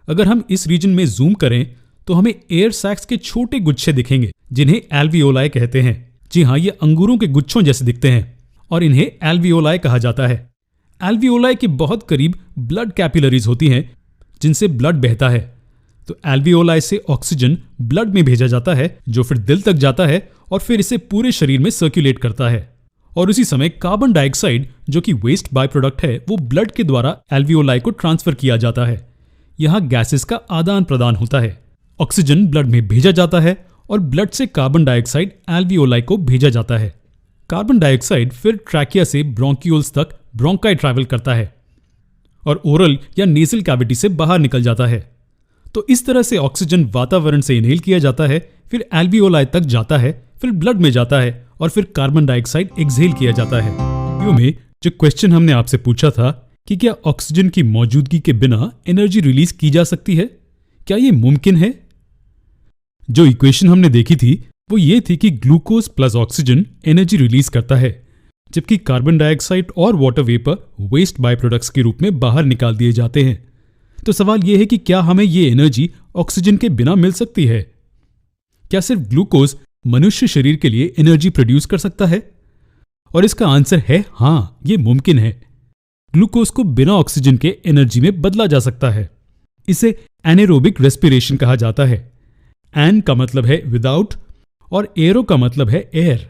Speaker 1: अगर हम इस रीजन में जूम करें तो हमें एयर सैक्स के छोटे गुच्छे दिखेंगे जिन्हें एल्वियोलाई कहते हैं। जी हां, ये अंगूरों के गुच्छों जैसे दिखते हैं और इन्हें एल्वियोलाई कहा जाता है। एल्वियोलाई के बहुत करीब ब्लड कैपिलरीज होती हैं जिनसे ब्लड बहता है। तो एल्वियोलाई से ऑक्सीजन ब्लड में भेजा जाता है जो फिर दिल तक जाता है और फिर इसे पूरे शरीर में सर्कुलेट करता है। और उसी समय कार्बन डाइऑक्साइड जो कि वेस्ट बाय प्रोडक्ट है, वो ब्लड के द्वारा एल्वियोलाई को ट्रांसफर किया जाता है। यहां गैसेस का आदान प्रदान होता है। ऑक्सीजन ब्लड में भेजा जाता है और ब्लड से कार्बन डाइऑक्साइड एल्वियोलाई को भेजा जाता है। कार्बन डाइऑक्साइड फिर ट्रैकिया से ब्रोंकियोल्स तक ब्रोंकाई ट्रैवल करता है और ओरल या नेजल कैविटी से बाहर निकल जाता है। तो इस तरह से ऑक्सीजन वातावरण से इनहेल किया जाता है, फिर एल्वियोलाई तक जाता है, फिर ब्लड में जाता है और फिर कार्बन डाइऑक्साइड एक्सहेल किया जाता है। वीडियो में जो क्वेश्चन हमने आपसे पूछा था कि क्या ऑक्सीजन की मौजूदगी के बिना एनर्जी रिलीज की जा सकती है, क्या यह मुमकिन है? जो इक्वेशन हमने देखी थी वो ये थी कि glucose plus oxygen energy release करता है, जबकि कार्बन डाइऑक्साइड और water vapour waste by products के रूप में बाहर निकाल दिए जाते हैं। तो सवाल यह है कि क्या हमें ये एनर्जी ऑक्सीजन के बिना मिल सकती है? क्या सिर्फ ग्लूकोज मनुष्य शरीर के लिए एनर्जी प्रोड्यूस कर सकता है? और इसका आंसर है हाँ, ये मुमकिन है। ग्लूकोज को बिना ऑक्सीजन के एनर्जी में बदला जा सकता है। इसे एनेरोबिक रेस्पिरेशन कहा जाता है। एन का मतलब है विदाउट और एरो का मतलब है एयर,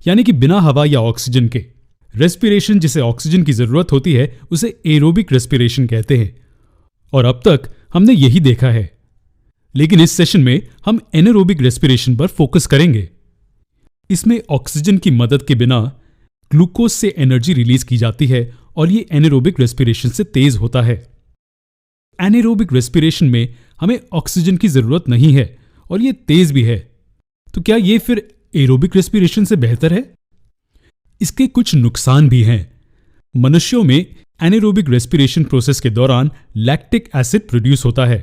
Speaker 1: यानी कि बिना हवा या ऑक्सीजन के। रेस्पिरेशन जिसे ऑक्सीजन की जरूरत होती है उसे एरोबिक रेस्पिरेशन कहते हैं और अब तक हमने यही देखा है। लेकिन इस सेशन में हम एनारोबिक रेस्पिरेशन पर फोकस करेंगे। इसमें ऑक्सीजन की मदद के बिना ग्लूकोज से एनर्जी रिलीज की जाती है और ये एनारोबिक रेस्पिरेशन से तेज होता है। एनारोबिक रेस्पिरेशन में हमें ऑक्सीजन की जरूरत नहीं है और ये तेज भी है। तो क्या ये फिर एरोबिक रेस्पिरेशन से बेहतर है? इसके कुछ नुकसान भी हैं। मनुष्यों में एनारोबिक रेस्पिरेशन प्रोसेस के दौरान लैक्टिक एसिड प्रोड्यूस होता है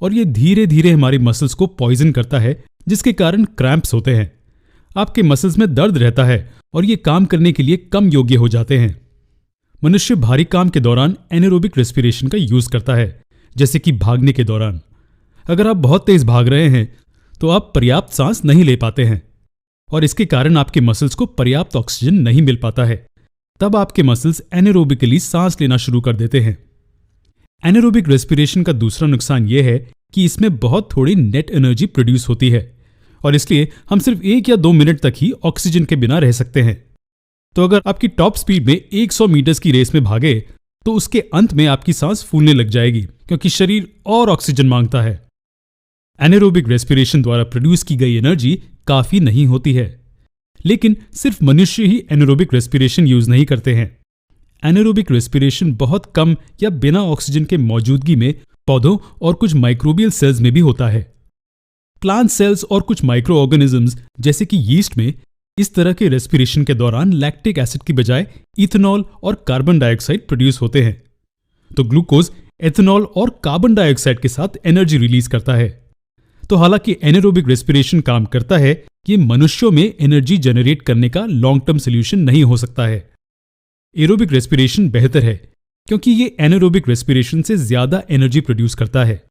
Speaker 1: और ये धीरे धीरे हमारे मसल्स को पॉइजन करता है, जिसके कारण क्रैम्प्स होते हैं। आपके मसल्स में दर्द रहता है और ये काम करने के लिए कम योग्य हो जाते हैं। मनुष्य भारी काम के दौरान एनारोबिक रेस्पिरेशन का यूज करता है, जैसे कि भागने के दौरान। अगर आप बहुत तेज भाग रहे हैं तो आप पर्याप्त सांस नहीं ले पाते हैं और इसके कारण आपके मसल्स को पर्याप्त ऑक्सीजन नहीं मिल पाता है। तब आपके मसल्स एनारोबिकली सांस लेना शुरू कर देते हैं। एनारोबिक रेस्पिरेशन का दूसरा नुकसान यह है कि इसमें बहुत थोड़ी नेट एनर्जी प्रोड्यूस होती है और इसलिए हम सिर्फ 1 या 2 मिनट तक ही ऑक्सीजन के बिना रह सकते हैं। तो अगर आपकी टॉप स्पीड में 100 मीटर्स की रेस में भागे तो उसके अंत में आपकी सांस फूलने लग जाएगी, क्योंकि शरीर और ऑक्सीजन मांगता है। एनारोबिक रेस्पिरेशन द्वारा प्रोड्यूस की गई एनर्जी काफी नहीं होती है, लेकिन सिर्फ मनुष्य ही एनारोबिक रेस्पिरेशन यूज नहीं करते हैं। एनारोबिक रेस्पिरेशन बहुत कम या बिना ऑक्सीजन के मौजूदगी में पौधों और कुछ माइक्रोबियल सेल्स में भी होता है। प्लांट सेल्स और कुछ माइक्रो ऑर्गेनिजम्स जैसे कि यीस्ट में इस तरह के रेस्पिरेशन के दौरान लैक्टिक एसिड की बजाय इथेनॉल और कार्बन डाइऑक्साइड प्रोड्यूस होते हैं। तो ग्लूकोज एथेनॉल और कार्बन डाइऑक्साइड के साथ एनर्जी रिलीज करता है। तो हालांकि एनारोबिक रेस्पिरेशन काम करता है, ये मनुष्यों में एनर्जी जनरेट करने का लॉन्ग टर्म सोल्यूशन नहीं हो सकता है। एरोबिक रेस्पिरेशन बेहतर है, क्योंकि ये एनारोबिक रेस्पिरेशन से ज्यादा एनर्जी प्रोड्यूस करता है।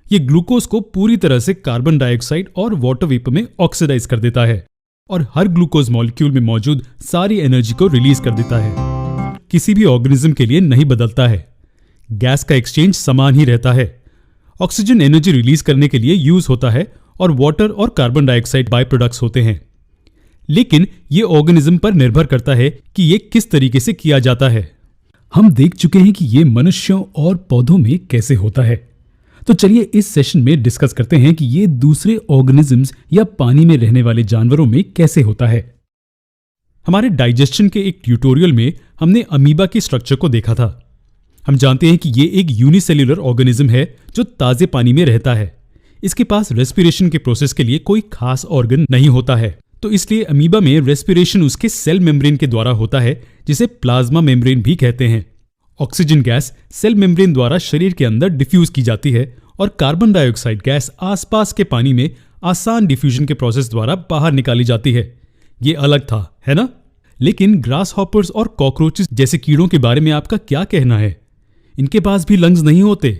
Speaker 1: ये ग्लूकोज को पूरी तरह से कार्बन डाइऑक्साइड और वाटर वेपर में ऑक्सीडाइज कर देता है और हर ग्लूकोज मॉलिक्यूल में मौजूद सारी एनर्जी को रिलीज कर देता है। किसी भी ऑर्गेनिज्म के लिए नहीं बदलता है, गैस का एक्सचेंज समान ही रहता है। ऑक्सीजन एनर्जी रिलीज करने के लिए यूज होता है और वाटर और कार्बन डाइऑक्साइड बाय प्रोडक्ट्स होते हैं। लेकिन ये ऑर्गेनिज्म पर निर्भर करता है कि ये किस तरीके से किया जाता है। हम देख चुके हैं कि ये मनुष्यों और पौधों में कैसे होता है। तो चलिए इस सेशन में डिस्कस करते हैं कि ये दूसरे ऑर्गेनिजम्स या पानी में रहने वाले जानवरों में कैसे होता है। हमारे डाइजेशन के एक ट्यूटोरियल में हमने अमीबा के स्ट्रक्चर को देखा था। हम जानते हैं कि ये एक यूनिसेल्युलर ऑर्गेनिज्म है जो ताजे पानी में रहता है। इसके पास रेस्पिरेशन के प्रोसेस के लिए कोई खास ऑर्गन नहीं होता है, तो इसलिए अमीबा में रेस्पिरेशन उसके सेल मेम्ब्रेन के द्वारा होता है, जिसे प्लाज्मा मेम्ब्रेन भी कहते हैं। ऑक्सीजन गैस सेल मेम्ब्रेन द्वारा शरीर के अंदर डिफ्यूज की जाती है और कार्बन डाइऑक्साइड गैस आसपास के पानी में आसान डिफ्यूजन के प्रोसेस द्वारा बाहर निकाली जाती है। ये अलग था, है ना? लेकिन ग्रास हॉपर्स और कॉकरोचेस जैसे कीड़ों के बारे में आपका क्या कहना है? इनके पास भी लंग्स नहीं होते।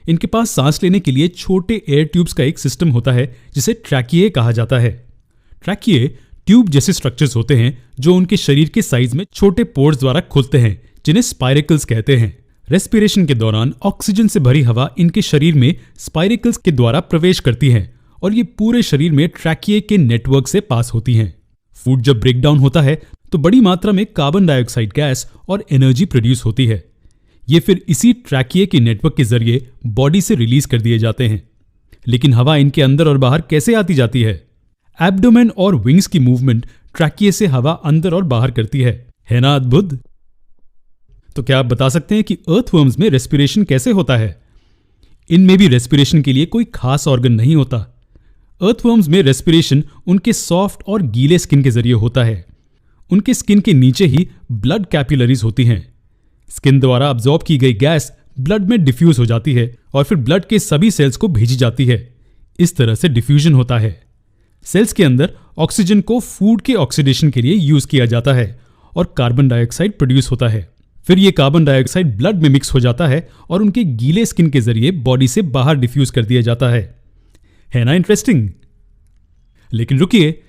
Speaker 1: इनके पास सांस लेने के लिए छोटे एयर ट्यूब्स का एक सिस्टम होता है, जिसे ट्रैकिए कहा जाता है। ट्रैकिए ट्यूब जैसे स्ट्रक्चर्स होते हैं जो उनके शरीर के साइज में छोटे पोर्स द्वारा खुलते हैं, जिन्हें स्पाइरेकल्स कहते हैं। रेस्पिरेशन के दौरान ऑक्सीजन से भरी हवा इनके शरीर में स्पाइरेकल्स के द्वारा प्रवेश करती है और ये पूरे शरीर में ट्रैकिए के नेटवर्क से पास होती हैं। फूड जब ब्रेक डाउन होता है तो बड़ी मात्रा में कार्बन डाइऑक्साइड गैस और एनर्जी प्रोड्यूस होती है। ये फिर इसी ट्रैकिए के नेटवर्क के जरिए बॉडी से रिलीज कर दिए जाते हैं। लेकिन हवा इनके अंदर और बाहर कैसे आती जाती है? एब्डोमेन और विंग्स की मूवमेंट ट्रैकिए से हवा अंदर और बाहर करती है ना अद्भुत? तो क्या आप बता सकते हैं कि अर्थवर्म्स में रेस्पिरेशन कैसे होता है? इनमें भी रेस्पिरेशन के लिए कोई खास ऑर्गन नहीं होता। अर्थवर्म्स में रेस्पिरेशन उनके सॉफ्ट और गीले स्किन के जरिए होता है। उनके स्किन के नीचे ही ब्लड कैपिलरीज होती हैं। स्किन द्वारा अब्सॉर्ब की गई गैस ब्लड में डिफ्यूज हो जाती है और फिर ब्लड के सभी सेल्स को भेजी जाती है। इस तरह से डिफ्यूजन होता है। सेल्स के अंदर ऑक्सीजन को फूड के ऑक्सीडेशन के लिए यूज किया जाता है और कार्बन डाइऑक्साइड प्रोड्यूस होता है। फिर ये कार्बन डाइऑक्साइड ब्लड में मिक्स हो जाता है और उनके गीले स्किन के जरिए बॉडी से बाहर डिफ्यूज कर दिया जाता है ना इंटरेस्टिंग? लेकिन रुकिए,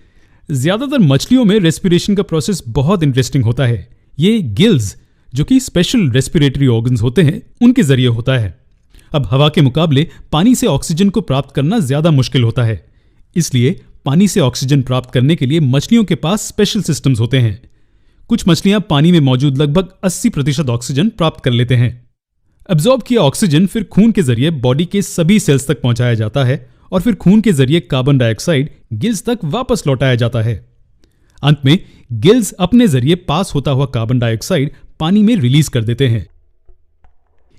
Speaker 1: ज्यादातर मछलियों में रेस्पिरेशन का प्रोसेस बहुत इंटरेस्टिंग होता है। ये गिल्स, जो कि स्पेशल रेस्पिरेटरी ऑर्गन्स होते हैं, उनके जरिए होता है। अब हवा के मुकाबले पानी से ऑक्सीजन को प्राप्त करना ज्यादा मुश्किल होता है, इसलिए पानी से ऑक्सीजन प्राप्त करने के लिए मछलियों के पास स्पेशल सिस्टम्स होते हैं। कुछ मछलियां पानी में मौजूद लगभग 80% ऑक्सीजन प्राप्त कर लेते हैं। अब्सॉर्ब किया ऑक्सीजन फिर खून के जरिए बॉडी के सभी सेल्स तक पहुंचाया जाता है और फिर खून के जरिए कार्बन डाइऑक्साइड गिल्स तक वापस लौटाया जाता है। अंत में गिल्स अपने जरिए पास होता हुआ कार्बन डाइऑक्साइड पानी में रिलीज कर देते हैं।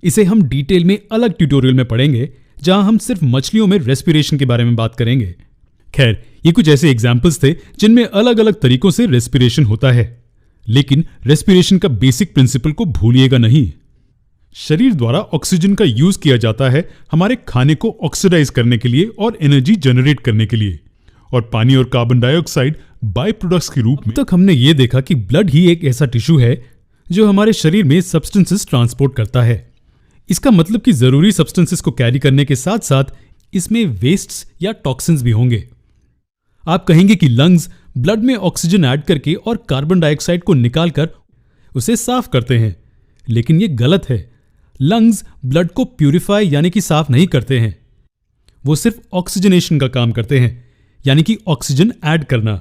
Speaker 1: इसे हम डिटेल में अलग ट्यूटोरियल में पढ़ेंगे, जहां हम सिर्फ मछलियों में रेस्पिरेशन के बारे में बात करेंगे। खैर, ये कुछ ऐसे एग्जाम्पल्स थे जिनमें अलग अलग तरीकों से रेस्पिरेशन होता है, लेकिन रेस्पिरेशन का बेसिक प्रिंसिपल को भूलिएगा नहीं। शरीर द्वारा ऑक्सीजन का यूज किया जाता है हमारे खाने को ऑक्सीडाइज करने के लिए और एनर्जी जनरेट करने के लिए, और पानी और कार्बन डाइऑक्साइड बाय प्रोडक्ट्स के रूप में। तक हमने ये देखा कि ब्लड ही एक ऐसा टिश्यू है जो हमारे शरीर में सब्सटेंसेस ट्रांसपोर्ट करता है। इसका मतलब कि जरूरी सब्सटेंसेस को कैरी करने के साथ साथ इसमें वेस्ट्स या टॉक्सिन्स भी होंगे। आप कहेंगे कि लंग्स ब्लड में ऑक्सीजन ऐड करके और कार्बन डाइऑक्साइड को निकालकर उसे साफ करते हैं, लेकिन यह गलत है। लंग्स ब्लड को प्यूरिफाई यानी कि साफ नहीं करते हैं, वो सिर्फ ऑक्सीजनेशन का काम करते हैं, यानी कि ऑक्सीजन ऐड करना।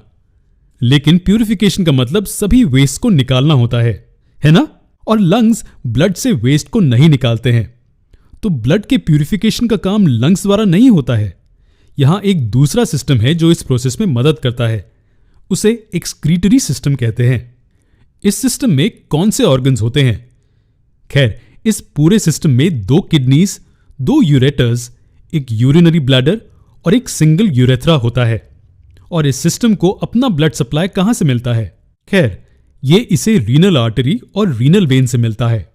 Speaker 1: लेकिन प्यूरिफिकेशन का मतलब सभी वेस्ट को निकालना होता है ना? और लंग्स ब्लड से वेस्ट को नहीं निकालते हैं। तो ब्लड के प्यूरिफिकेशन का काम लंग्स द्वारा नहीं होता है। यहां एक दूसरा सिस्टम है जो इस प्रोसेस में मदद करता है, उसे एक्सक्रीटरी सिस्टम कहते हैं। इस सिस्टम में कौन से ऑर्गन्स होते हैं? खैर, इस पूरे सिस्टम में 2 किडनीज, 2 यूरेटर्स, एक यूरिनरी ब्लैडर और एक सिंगल यूरेथ्रा होता है। और इस सिस्टम को अपना ब्लड सप्लाई कहां से मिलता है? खैर, ये इसे रीनल आर्टरी और रीनल वेन से मिलता है।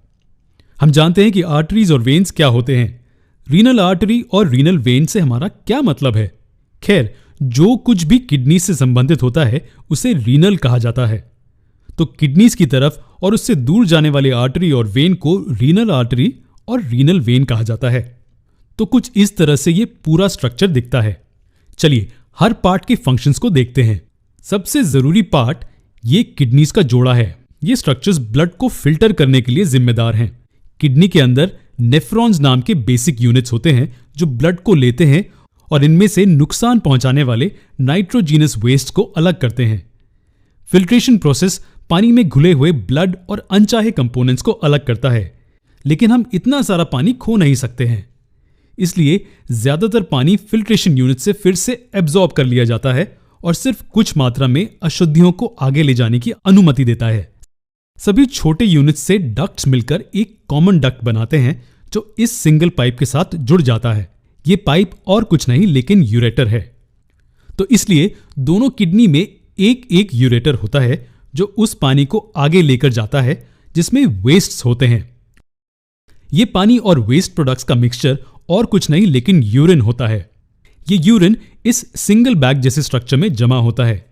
Speaker 1: हम जानते हैं कि आर्टरीज और वेन्स क्या होते हैं। रीनल आर्टरी और रीनल वेन से हमारा क्या मतलब है? खैर, जो कुछ भी किडनी से संबंधित होता है उसे रीनल कहा जाता है। तो किडनीज की तरफ और उससे दूर जाने वाले आर्टरी और वेन को रीनल आर्टरी और रीनल वेन कहा जाता है। तो कुछ इस तरह से ये पूरा स्ट्रक्चर दिखता है। चलिए हर पार्ट के फंक्शंस को देखते हैं। सबसे जरूरी पार्ट ये किडनीज का जोड़ा है। ये स्ट्रक्चर्स ब्लड को फिल्टर करने के लिए जिम्मेदार हैं। किडनी के अंदर नेफ्रॉन्स नाम के बेसिक यूनिट्स होते हैं जो ब्लड को लेते हैं और इनमें से नुकसान पहुंचाने वाले नाइट्रोजीनस वेस्ट को अलग करते हैं। फिल्ट्रेशन प्रोसेस पानी में घुले हुए ब्लड और अनचाहे कंपोनेंट्स को अलग करता है, लेकिन हम इतना सारा पानी खो नहीं सकते हैं। इसलिए ज्यादातर पानी फिल्ट्रेशन यूनिट से फिर से एब्जॉर्ब कर लिया जाता है और सिर्फ कुछ मात्रा में अशुद्धियों को आगे ले जाने की अनुमति देता है। सभी छोटे यूनिट्स से डक्ट्स मिलकर एक कॉमन डक्ट बनाते हैं जो इस सिंगल पाइप के साथ जुड़ जाता है। ये पाइप और कुछ नहीं लेकिन यूरेटर है। तो इसलिए दोनों किडनी में एक एक यूरेटर होता है जो उस पानी को आगे लेकर जाता है जिसमें वेस्ट्स होते हैं। ये पानी और वेस्ट प्रोडक्ट्स का मिक्सचर और कुछ नहीं लेकिन यूरिन होता है। ये यूरिन इस सिंगल बैग जैसे स्ट्रक्चर में जमा होता है।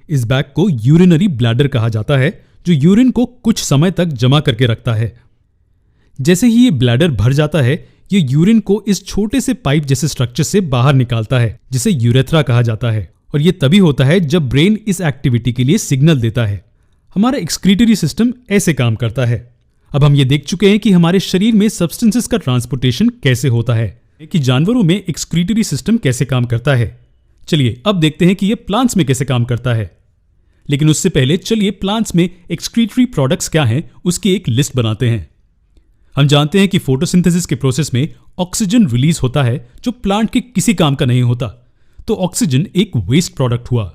Speaker 1: इस बैग को यूरिनरी ब्लैडर कहा जाता है जो यूरिन को कुछ समय तक जमा करके रखता है। जैसे ही ये ब्लैडर भर जाता है, ये यूरिन को इस छोटे से पाइप जैसे स्ट्रक्चर से बाहर निकालता है जिसे यूरेथ्रा कहा जाता है। और ये तभी होता है जब ब्रेन इस एक्टिविटी के लिए सिग्नल देता है। हमारा एक्सक्रीटरी सिस्टम ऐसे काम करता है। अब हम ये देख चुके हैं कि हमारे शरीर में सब्सटेंसेस का ट्रांसपोर्टेशन कैसे होता है, कि जानवरों में एक्सक्रीटरी सिस्टम कैसे काम करता है। चलिए अब देखते हैं कि ये प्लांट्स में कैसे काम करता है। लेकिन उससे पहले चलिए प्लांट्स में एक्सक्रीटरी प्रोडक्ट्स क्या हैं उसकी एक लिस्ट बनाते हैं। हम जानते हैं कि फोटोसिंथेसिस के प्रोसेस में ऑक्सीजन रिलीज होता है जो प्लांट के किसी काम का नहीं होता, तो ऑक्सीजन एक वेस्ट प्रोडक्ट हुआ।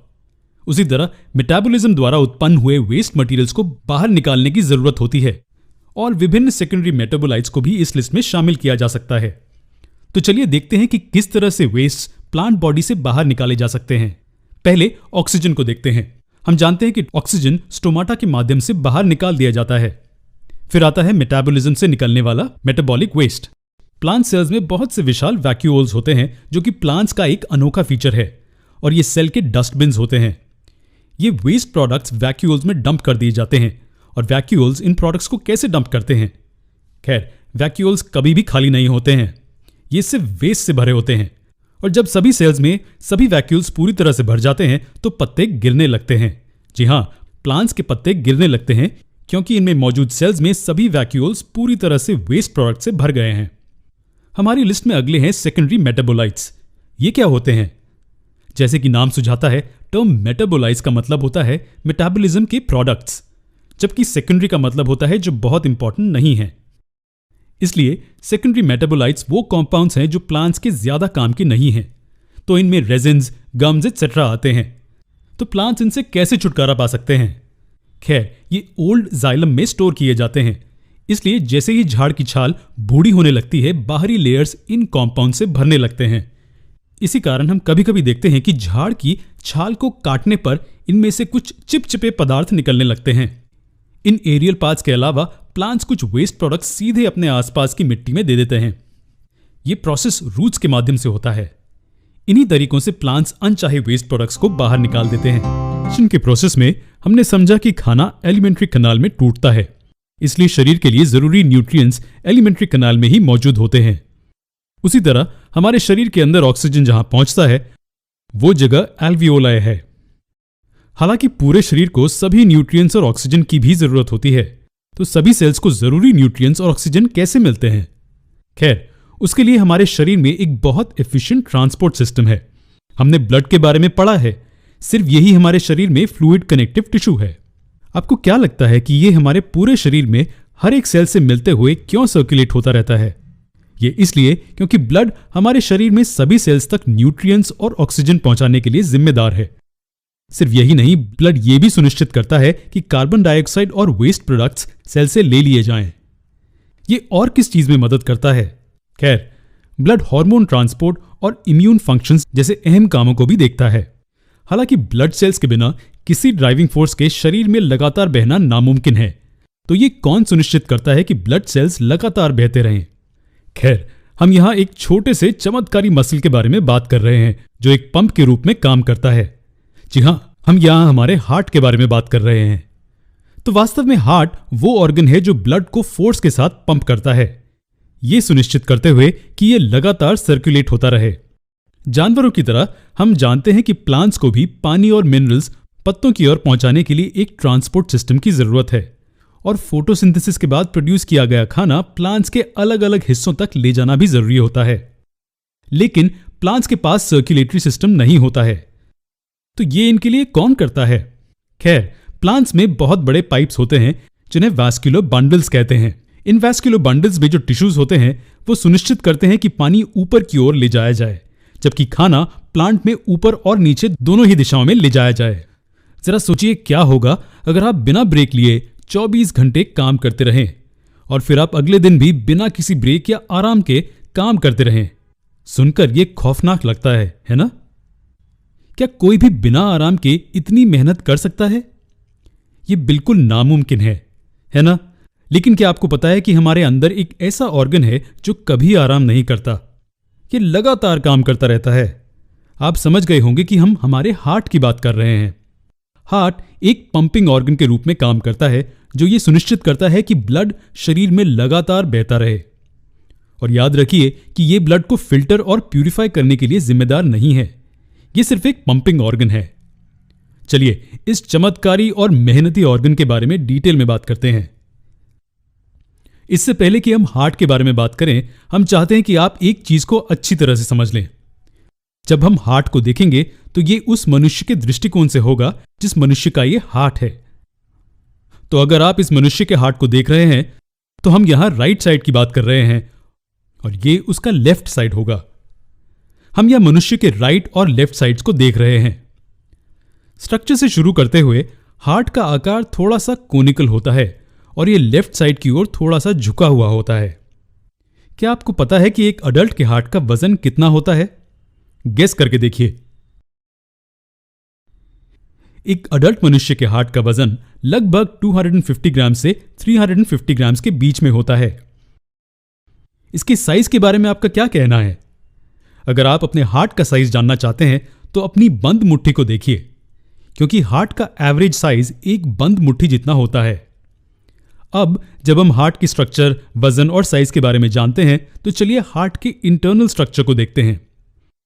Speaker 1: उसी तरह मेटाबॉलिज्म द्वारा उत्पन्न हुए वेस्ट मटेरियल्स को बाहर निकालने की जरूरत होती है और विभिन्न सेकेंडरी मेटाबोलाइट्स को भी इस लिस्ट में शामिल किया जा सकता है। तो चलिए देखते हैं कि किस तरह से वेस्ट प्लांट बॉडी से बाहर निकाले जा सकते हैं। पहले ऑक्सीजन को देखते हैं। हम जानते हैं कि ऑक्सीजन स्टोमाटा के माध्यम से बाहर निकाल दिया जाता है। फिर आता है मेटाबॉलिज्म से निकलने वाला मेटाबॉलिक वेस्ट। प्लांट सेल्स में बहुत से विशाल वैक्यूल्स होते हैं जो कि प्लांट्स का एक अनोखा फीचर है और ये सेल के डस्टबिन्स होते हैं। ये वेस्ट प्रोडक्ट्स वैक्यूल्स में डंप कर दिए जाते हैं और वैक्यूल्स इन प्रोडक्ट्स को कैसे डंप करते हैं? खैर, वैक्यूल्स कभी भी खाली नहीं होते हैं, ये सिर्फ वेस्ट से भरे होते हैं। और जब सभी सेल्स में सभी वैक्यूल्स पूरी तरह से भर जाते हैं तो पत्ते गिरने लगते हैं। जी हाँ, प्लांट्स के पत्ते गिरने लगते हैं क्योंकि इनमें मौजूद सेल्स में सभी वैक्यूल्स पूरी तरह से वेस्ट प्रोडक्ट से भर गए हैं। हमारी लिस्ट में अगले हैं सेकेंडरी मेटाबोलाइट्स। ये क्या होते हैं? जैसे कि नाम सुझाता है, टर्म मेटाबोलाइट्स का मतलब होता है मेटाबॉलिज्म के प्रोडक्ट्स, जबकि सेकेंडरी का मतलब होता है जो बहुत इंपॉर्टेंट नहीं है। इसलिए सेकेंडरी मेटाबोलाइट्स वो कॉम्पाउंड्स हैं जो प्लांट्स के ज्यादा काम के नहीं हैं। तो इनमें रेजिन्स, गम्स एक्सेट्रा आते हैं। तो प्लांट्स इनसे कैसे छुटकारा पा सकते हैं? खैर, ये ओल्ड जाइलम में स्टोर किए जाते हैं। इसलिए जैसे ही झाड़ की छाल बूढ़ी होने लगती है, बाहरी लेयर्स इन कॉम्पाउंड से भरने लगते हैं। इसी कारण हम कभी कभी देखते हैं कि झाड़ की छाल को काटने पर इनमें से कुछ चिपचिपे पदार्थ निकलने लगते हैं। इन एरियल पार्ट्स के अलावा प्लांट्स कुछ वेस्ट प्रोडक्ट्स सीधे अपने आसपास की मिट्टी में दे देते हैं। यह प्रोसेस रूट्स के माध्यम से होता है। इन्हीं तरीकों से प्लांट्स अनचाहे वेस्ट प्रोडक्ट्स को बाहर निकाल देते हैं। डाइजेशन के प्रोसेस में हमने समझा कि खाना एलिमेंट्री कनाल में टूटता है, इसलिए शरीर के लिए जरूरी न्यूट्रिएंट्स एलिमेंट्री कनाल में ही मौजूद होते हैं। उसी तरह हमारे शरीर के अंदर ऑक्सीजन जहां पहुंचता है वो जगह एल्वियोलाई है। हालांकि पूरे शरीर को सभी न्यूट्रिएंट्स और ऑक्सीजन की भी जरूरत होती है, तो सभी सेल्स को जरूरी न्यूट्रिएंट्स और ऑक्सीजन कैसे मिलते हैं? खैर, उसके लिए हमारे शरीर में एक बहुत एफिशिएंट ट्रांसपोर्ट सिस्टम है। हमने ब्लड के बारे में पढ़ा है। सिर्फ यही हमारे शरीर में फ्लूइड कनेक्टिव टिश्यू है। आपको क्या लगता है कि ये हमारे पूरे शरीर में हर एक सेल से मिलते हुए क्यों सर्कुलेट होता रहता है? ये इसलिए क्योंकि ब्लड हमारे शरीर में सभी सेल्स तक न्यूट्रिएंट्स और ऑक्सीजन पहुंचाने के लिए जिम्मेदार है। सिर्फ यही नहीं, ब्लड ये भी सुनिश्चित करता है कि कार्बन डाइऑक्साइड और वेस्ट प्रोडक्ट्स सेल से ले लिए जाएं। ये और किस चीज में मदद करता है? खैर, ब्लड हार्मोन ट्रांसपोर्ट और इम्यून फंक्शंस जैसे अहम कामों को भी देखता है। हालांकि ब्लड सेल्स के बिना किसी ड्राइविंग फोर्स के शरीर में लगातार बहना नामुमकिन है, तो ये कौन सुनिश्चित करता है कि ब्लड सेल्स लगातार बहते रहें? खैर, हम यहां एक छोटे से चमत्कारी मसल के बारे में बात कर रहे हैं जो एक पंप के रूप में काम करता है। जी हां, हम यहां हमारे हार्ट के बारे में बात कर रहे हैं। तो वास्तव में हार्ट वो ऑर्गन है जो ब्लड को फोर्स के साथ पंप करता है, ये सुनिश्चित करते हुए कि ये लगातार सर्कुलेट होता रहे। जानवरों की तरह हम जानते हैं कि प्लांट्स को भी पानी और मिनरल्स पत्तों की ओर पहुंचाने के लिए एक ट्रांसपोर्ट सिस्टम की जरूरत है, और फोटोसिंथेसिस के बाद प्रोड्यूस किया गया खाना प्लांट्स के अलग अलग हिस्सों तक ले जाना भी जरूरी होता है। लेकिन प्लांट्स के पास सर्कुलेटरी सिस्टम नहीं होता है, तो ये इनके लिए कौन करता है? खैर, प्लांट्स में बहुत बड़े पाइप्स होते हैं जिन्हें वैस्कुलर बंडल्स कहते हैं। इन वैस्कुलर बंडल्स में जो टिश्यूज होते हैं वो सुनिश्चित करते हैं कि पानी ऊपर की ओर ले जाया जाए, जबकि खाना प्लांट में ऊपर और नीचे दोनों ही दिशाओं में ले जाया जाए। जरा सोचिए क्या होगा अगर आप बिना ब्रेक लिए 24 घंटे काम करते रहें और फिर आप अगले दिन भी बिना किसी ब्रेक या आराम के काम करते रहें। सुनकर यह खौफनाक लगता है ना? क्या कोई भी बिना आराम के इतनी मेहनत कर सकता है? यह बिल्कुल नामुमकिन है ना? लेकिन क्या आपको पता है कि हमारे अंदर एक ऐसा ऑर्गन है जो कभी आराम नहीं करता? यह लगातार काम करता रहता है। आप समझ गए होंगे कि हम हमारे हार्ट की बात कर रहे हैं। हार्ट एक पंपिंग ऑर्गन के रूप में काम करता है जो ये सुनिश्चित करता है कि ब्लड शरीर में लगातार बहता रहे। और याद रखिए कि ये ब्लड को फिल्टर और प्यूरिफाई करने के लिए जिम्मेदार नहीं है, ये सिर्फ एक पंपिंग ऑर्गन है। चलिए इस चमत्कारी और मेहनती ऑर्गन के बारे में डिटेल में बात करते हैं। इससे पहले कि हम हार्ट के बारे में बात करें, हम चाहते हैं कि आप एक चीज को अच्छी तरह से समझ लें। जब हम हार्ट को देखेंगे तो ये उस मनुष्य के दृष्टिकोण से होगा जिस मनुष्य का ये हार्ट है। तो अगर आप इस मनुष्य के हार्ट को देख रहे हैं तो हम यहां राइट साइड की बात कर रहे हैं और ये उसका लेफ्ट साइड होगा। हम यह मनुष्य के राइट और लेफ्ट साइड्स को देख रहे हैं। स्ट्रक्चर से शुरू करते हुए हार्ट का आकार थोड़ा सा कोनिकल होता है और यह लेफ्ट साइड की ओर थोड़ा सा झुका हुआ होता है। क्या आपको पता है कि एक अडल्ट के हार्ट का वजन कितना होता है? गेस करके देखिए। एक अडल्ट मनुष्य के हार्ट का वजन लगभग 250 ग्राम से 350 ग्राम के बीच में होता है। इसके साइज के बारे में आपका क्या कहना है? अगर आप अपने हार्ट का साइज जानना चाहते हैं तो अपनी बंद मुट्ठी को देखिए, क्योंकि हार्ट का एवरेज साइज एक बंद मुट्ठी जितना होता है। अब जब हम हार्ट की स्ट्रक्चर, वजन और साइज के बारे में जानते हैं तो चलिए हार्ट के इंटरनल स्ट्रक्चर को देखते हैं।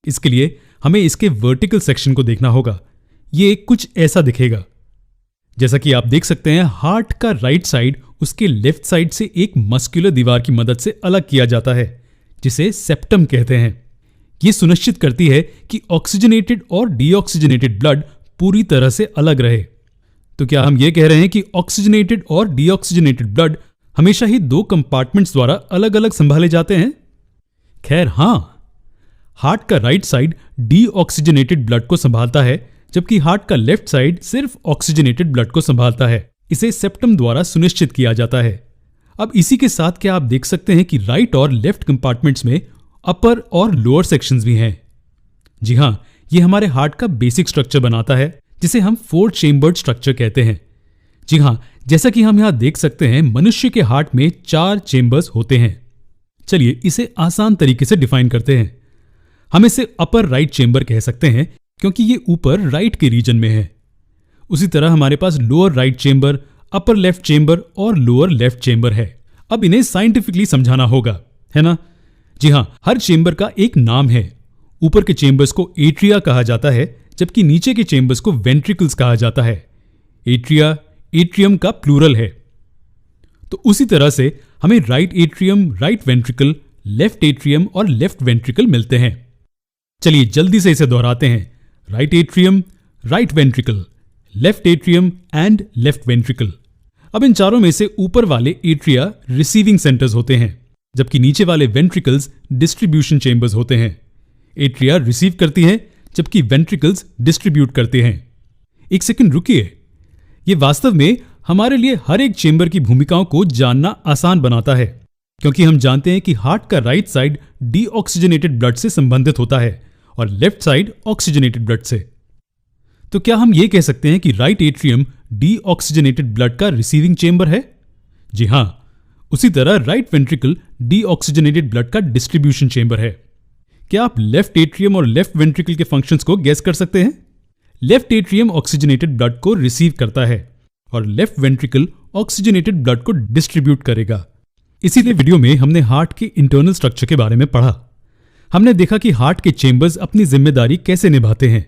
Speaker 1: इसके लिए हमें इसके वर्टिकल सेक्शन को देखना होगा। ये कुछ ऐसा दिखेगा। जैसा कि आप देख सकते हैं, हार्ट का राइट साइड उसके लेफ्ट साइड से एक मस्कुलर दीवार की मदद से अलग किया जाता है, जिसे सेप्टम कहते हैं। यह सुनिश्चित करती है कि ऑक्सीजनेटेड और डीऑक्सीजनेटेड ब्लड पूरी तरह से अलग रहे। तो क्या हम ये कह रहे हैं कि ऑक्सीजनेटेड और डीऑक्सीजनेटेड ब्लड हमेशा ही दो कंपार्टमेंट्स द्वारा अलग अलग संभाले जाते हैं? खैर हां, हार्ट का राइट साइड डीऑक्सीजनेटेड ब्लड को संभालता है, जबकि हार्ट का लेफ्ट साइड सिर्फ ऑक्सीजनेटेड ब्लड को संभालता है। इसे सेप्टम द्वारा सुनिश्चित किया जाता है। अब इसी के साथ क्या आप देख सकते हैं कि राइट और लेफ्ट कंपार्टमेंट्स में अपर और लोअर सेक्शंस भी हैं। जी हां, यह हमारे हार्ट का बेसिक स्ट्रक्चर बनाता है, जिसे हम 4 चेम्बर्ड स्ट्रक्चर कहते हैं। जी हां, जैसा कि हम यहां देख सकते हैं, मनुष्य के हार्ट में 4 चेम्बर्स होते हैं। चलिए इसे आसान तरीके से डिफाइन करते हैं। हम इसे अपर राइट चेम्बर कह सकते हैं क्योंकि ये ऊपर राइट के रीजन में है। उसी तरह हमारे पास lower right chamber, upper left chamber और लोअर लेफ्ट चेम्बर है। अब इन्हें साइंटिफिकली समझाना होगा, है ना? जी हां, हर चेम्बर का एक नाम है। ऊपर के चेम्बर्स को एट्रिया कहा जाता है, जबकि नीचे के चेम्बर्स को वेंट्रिकल्स कहा जाता है। एट्रिया एट्रियम का प्लूरल है। तो उसी तरह से हमें right atrium, right ventricle, left atrium और लेफ्ट वेंट्रिकल मिलते हैं। चलिए जल्दी से इसे दोहराते हैं। Right atrium, right ventricle, left atrium and left ventricle. अब इन चारों में से ऊपर वाले एट्रिया रिसीविंग सेंटर्स होते हैं, जबकि नीचे वाले वेंट्रिकल्स डिस्ट्रीब्यूशन चेंबर्स होते हैं। एट्रिया रिसीव करती हैं, जबकि वेंट्रिकल्स डिस्ट्रीब्यूट करते हैं। एक सेकंड रुकिए, यह वास्तव में हमारे लिए हर एक चेंबर की भूमिकाओं को जानना आसान बनाता है, क्योंकि हम जानते हैं कि हार्ट का राइट साइड डीऑक्सीजनेटेड ब्लड से संबंधित होता है और लेफ्ट साइड ऑक्सीजनेटेड ब्लड से। तो क्या हम ये कह सकते हैं कि राइट एट्रियम डीऑक्सीजनेटेड ब्लड का रिसीविंग चेंबर है? जी हां, उसी तरह राइट वेंट्रिकल डीऑक्सीजनेटेड ब्लड का डिस्ट्रीब्यूशन चेंबर है। क्या आप लेफ्ट एट्रियम और लेफ्ट वेंट्रिकल के फंक्शंस को गेस कर सकते हैं? लेफ्ट एट्रियम ऑक्सीजनेटेड ब्लड को रिसीव करता है और लेफ्ट वेंट्रिकल ऑक्सीजनेटेड ब्लड को डिस्ट्रीब्यूट करेगा। इसीलिए वीडियो में हमने हार्ट के इंटरनल स्ट्रक्चर के बारे में पढ़ा। हमने देखा कि हार्ट के चेंबर्स अपनी जिम्मेदारी कैसे निभाते हैं।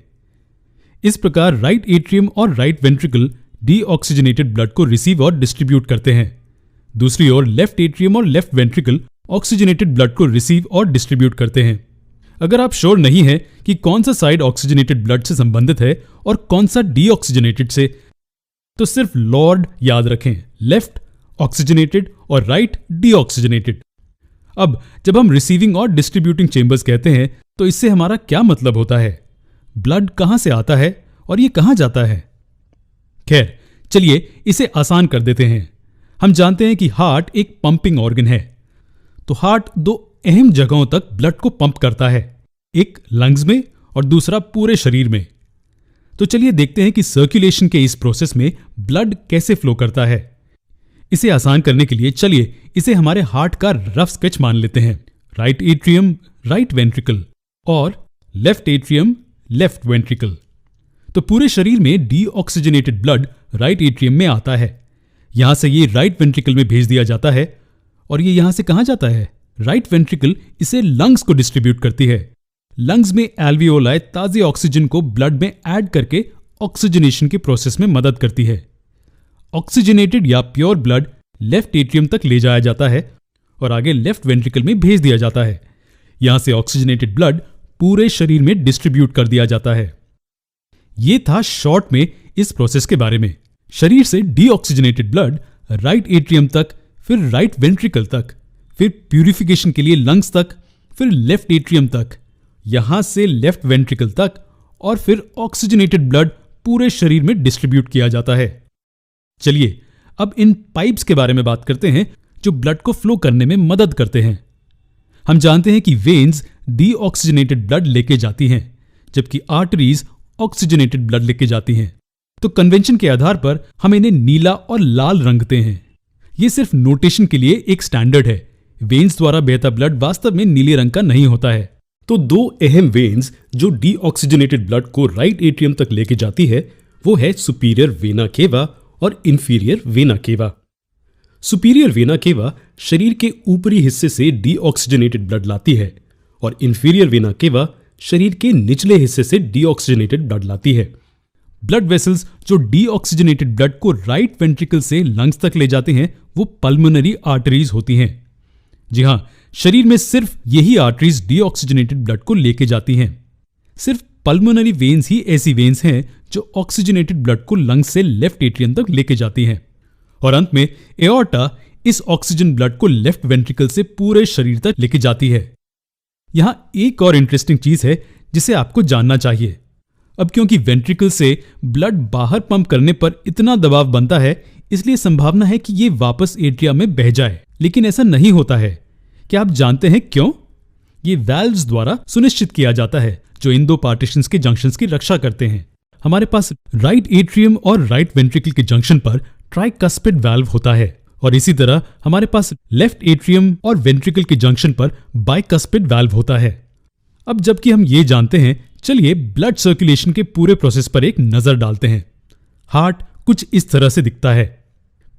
Speaker 1: इस प्रकार राइट एट्रियम और राइट वेंट्रिकल डीऑक्सीजनेटेड ब्लड को रिसीव और डिस्ट्रीब्यूट करते हैं। दूसरी ओर लेफ्ट एट्रियम और लेफ्ट वेंट्रिकल ऑक्सीजनेटेड ब्लड को रिसीव और डिस्ट्रीब्यूट करते हैं। अगर आप श्योर नहीं है कि कौन सा साइड ऑक्सीजनेटेड ब्लड से संबंधित है और कौन सा डीऑक्सीजनेटेड से, तो सिर्फ लॉर्ड याद रखें, लेफ्ट ऑक्सीजनेटेड और राइट डीऑक्सीजनेटेड। अब जब हम रिसीविंग और डिस्ट्रीब्यूटिंग चेंबर्स कहते हैं तो इससे हमारा क्या मतलब होता है? ब्लड कहां से आता है और ये कहां जाता है? खैर, चलिए इसे आसान कर देते हैं। हम जानते हैं कि हार्ट एक पंपिंग ऑर्गन है, तो हार्ट दो अहम जगहों तक ब्लड को पंप करता है, एक लंग्स में और दूसरा पूरे शरीर में। तो चलिए देखते हैं कि सर्कुलेशन के इस प्रोसेस में ब्लड कैसे फ्लो करता है। इसे आसान करने के लिए चलिए इसे हमारे हार्ट का रफ स्केच मान लेते हैं। राइट एट्रियम, राइट वेंट्रिकल और लेफ्ट एट्रियम, लेफ्ट वेंट्रिकल। तो पूरे शरीर में डीऑक्सीजनेटेड ब्लड राइट एट्रियम में आता है। यहां से ये राइट वेंट्रिकल में भेज दिया जाता है और ये यहां से कहां जाता है? राइट वेंट्रिकल इसे लंग्स को डिस्ट्रीब्यूट करती है। लंग्स में एल्वियोलाई ताजे ऑक्सीजन को ब्लड में ऐड करके ऑक्सीजनेशन के प्रोसेस में मदद करती है। ऑक्सीजनेटेड या प्योर ब्लड लेफ्ट एट्रियम तक ले जाया जाता है और आगे लेफ्ट वेंट्रिकल में भेज दिया जाता है। यहां से ऑक्सीजनेटेड ब्लड पूरे शरीर में डिस्ट्रीब्यूट कर दिया जाता है। यह था शॉर्ट में इस प्रोसेस के बारे में। शरीर से डीऑक्सीजनेटेड ब्लड राइट एट्रियम तक, फिर राइट वेंट्रिकल तक, फिर प्यूरिफिकेशन के लिए लंग्स तक, फिर लेफ्ट एट्रियम तक, यहां से लेफ्ट वेंट्रिकल तक और फिर ऑक्सीजनेटेड ब्लड पूरे शरीर में डिस्ट्रीब्यूट किया जाता है। चलिए अब इन पाइप्स के बारे में बात करते हैं जो ब्लड को फ्लो करने में मदद करते हैं। हम जानते हैं कि वेन्स डीऑक्सीजनेटेड ब्लड लेके जाती हैं, जबकि आर्टरीज ऑक्सीजनेटेड ब्लड लेके जाती हैं। तो कन्वेंशन के आधार पर हम इन्हें नीला और लाल रंगते हैं। यह सिर्फ नोटेशन के लिए एक स्टैंडर्ड है। वेन्स द्वारा बहता ब्लड वास्तव में नीले रंग का नहीं होता है। तो दो अहम वेन्स जो डीऑक्सीजनेटेड ब्लड को राइट एट्रियम तक लेके जाती है वो है सुपीरियर वेना केवा और inferior vena cava. Superior vena cava शरीर के ऊपरी हिस्से से डीऑक्सीजनेटेड ब्लड लाती है और इंफीरियर वेना केवा शरीर के निचले हिस्से से डीऑक्सीजनेटेड ब्लड लाती है। ब्लड वेसल्स जो डीऑक्सीजनेटेड ब्लड को राइट वेंट्रिकल से लंग्स तक ले जाते हैं वो पल्मोनरी आर्टरीज होती हैं। जी हां, शरीर में सिर्फ यही आर्टरीज डीऑक्सीजनेटेड ब्लड को लेके जाती हैं। सिर्फ पल्मोनरी वेन्स ही ऐसी वेन्स हैं जो ऑक्सीजनेटेड ब्लड को लंग्स से लेफ्ट एट्रियम तक लेके जाती हैं। और अंत में एओर्टा इस ऑक्सीजन ब्लड को लेफ्ट वेंट्रिकल से पूरे शरीर तक लेके जाती है। यहां एक और इंटरेस्टिंग चीज है जिसे आपको जानना चाहिए। अब क्योंकि वेंट्रिकल से ब्लड बाहर पंप करने पर इतना दबाव बनता है, इसलिए संभावना है कि यह वापस एट्रिया में बह जाए, लेकिन ऐसा नहीं होता है। क्या आप जानते हैं क्यों? ये वाल्व्स द्वारा सुनिश्चित किया जाता है जो इन दो पार्टीशंस के जंक्शंस की रक्षा करते हैं। हमारे पास राइट एट्रियम और राइट वेंट्रिकल के जंक्शन पर ट्राइकस्पिड वाल्व होता है और इसी तरह हमारे पास लेफ्ट एट्रियम और वेंट्रिकल के जंक्शन पर बाइकस्पिड वाल्व होता है। अब जबकि हम ये जानते हैं, चलिए ब्लड सर्कुलेशन के पूरे प्रोसेस पर एक नजर डालते हैं। हार्ट कुछ इस तरह से दिखता है।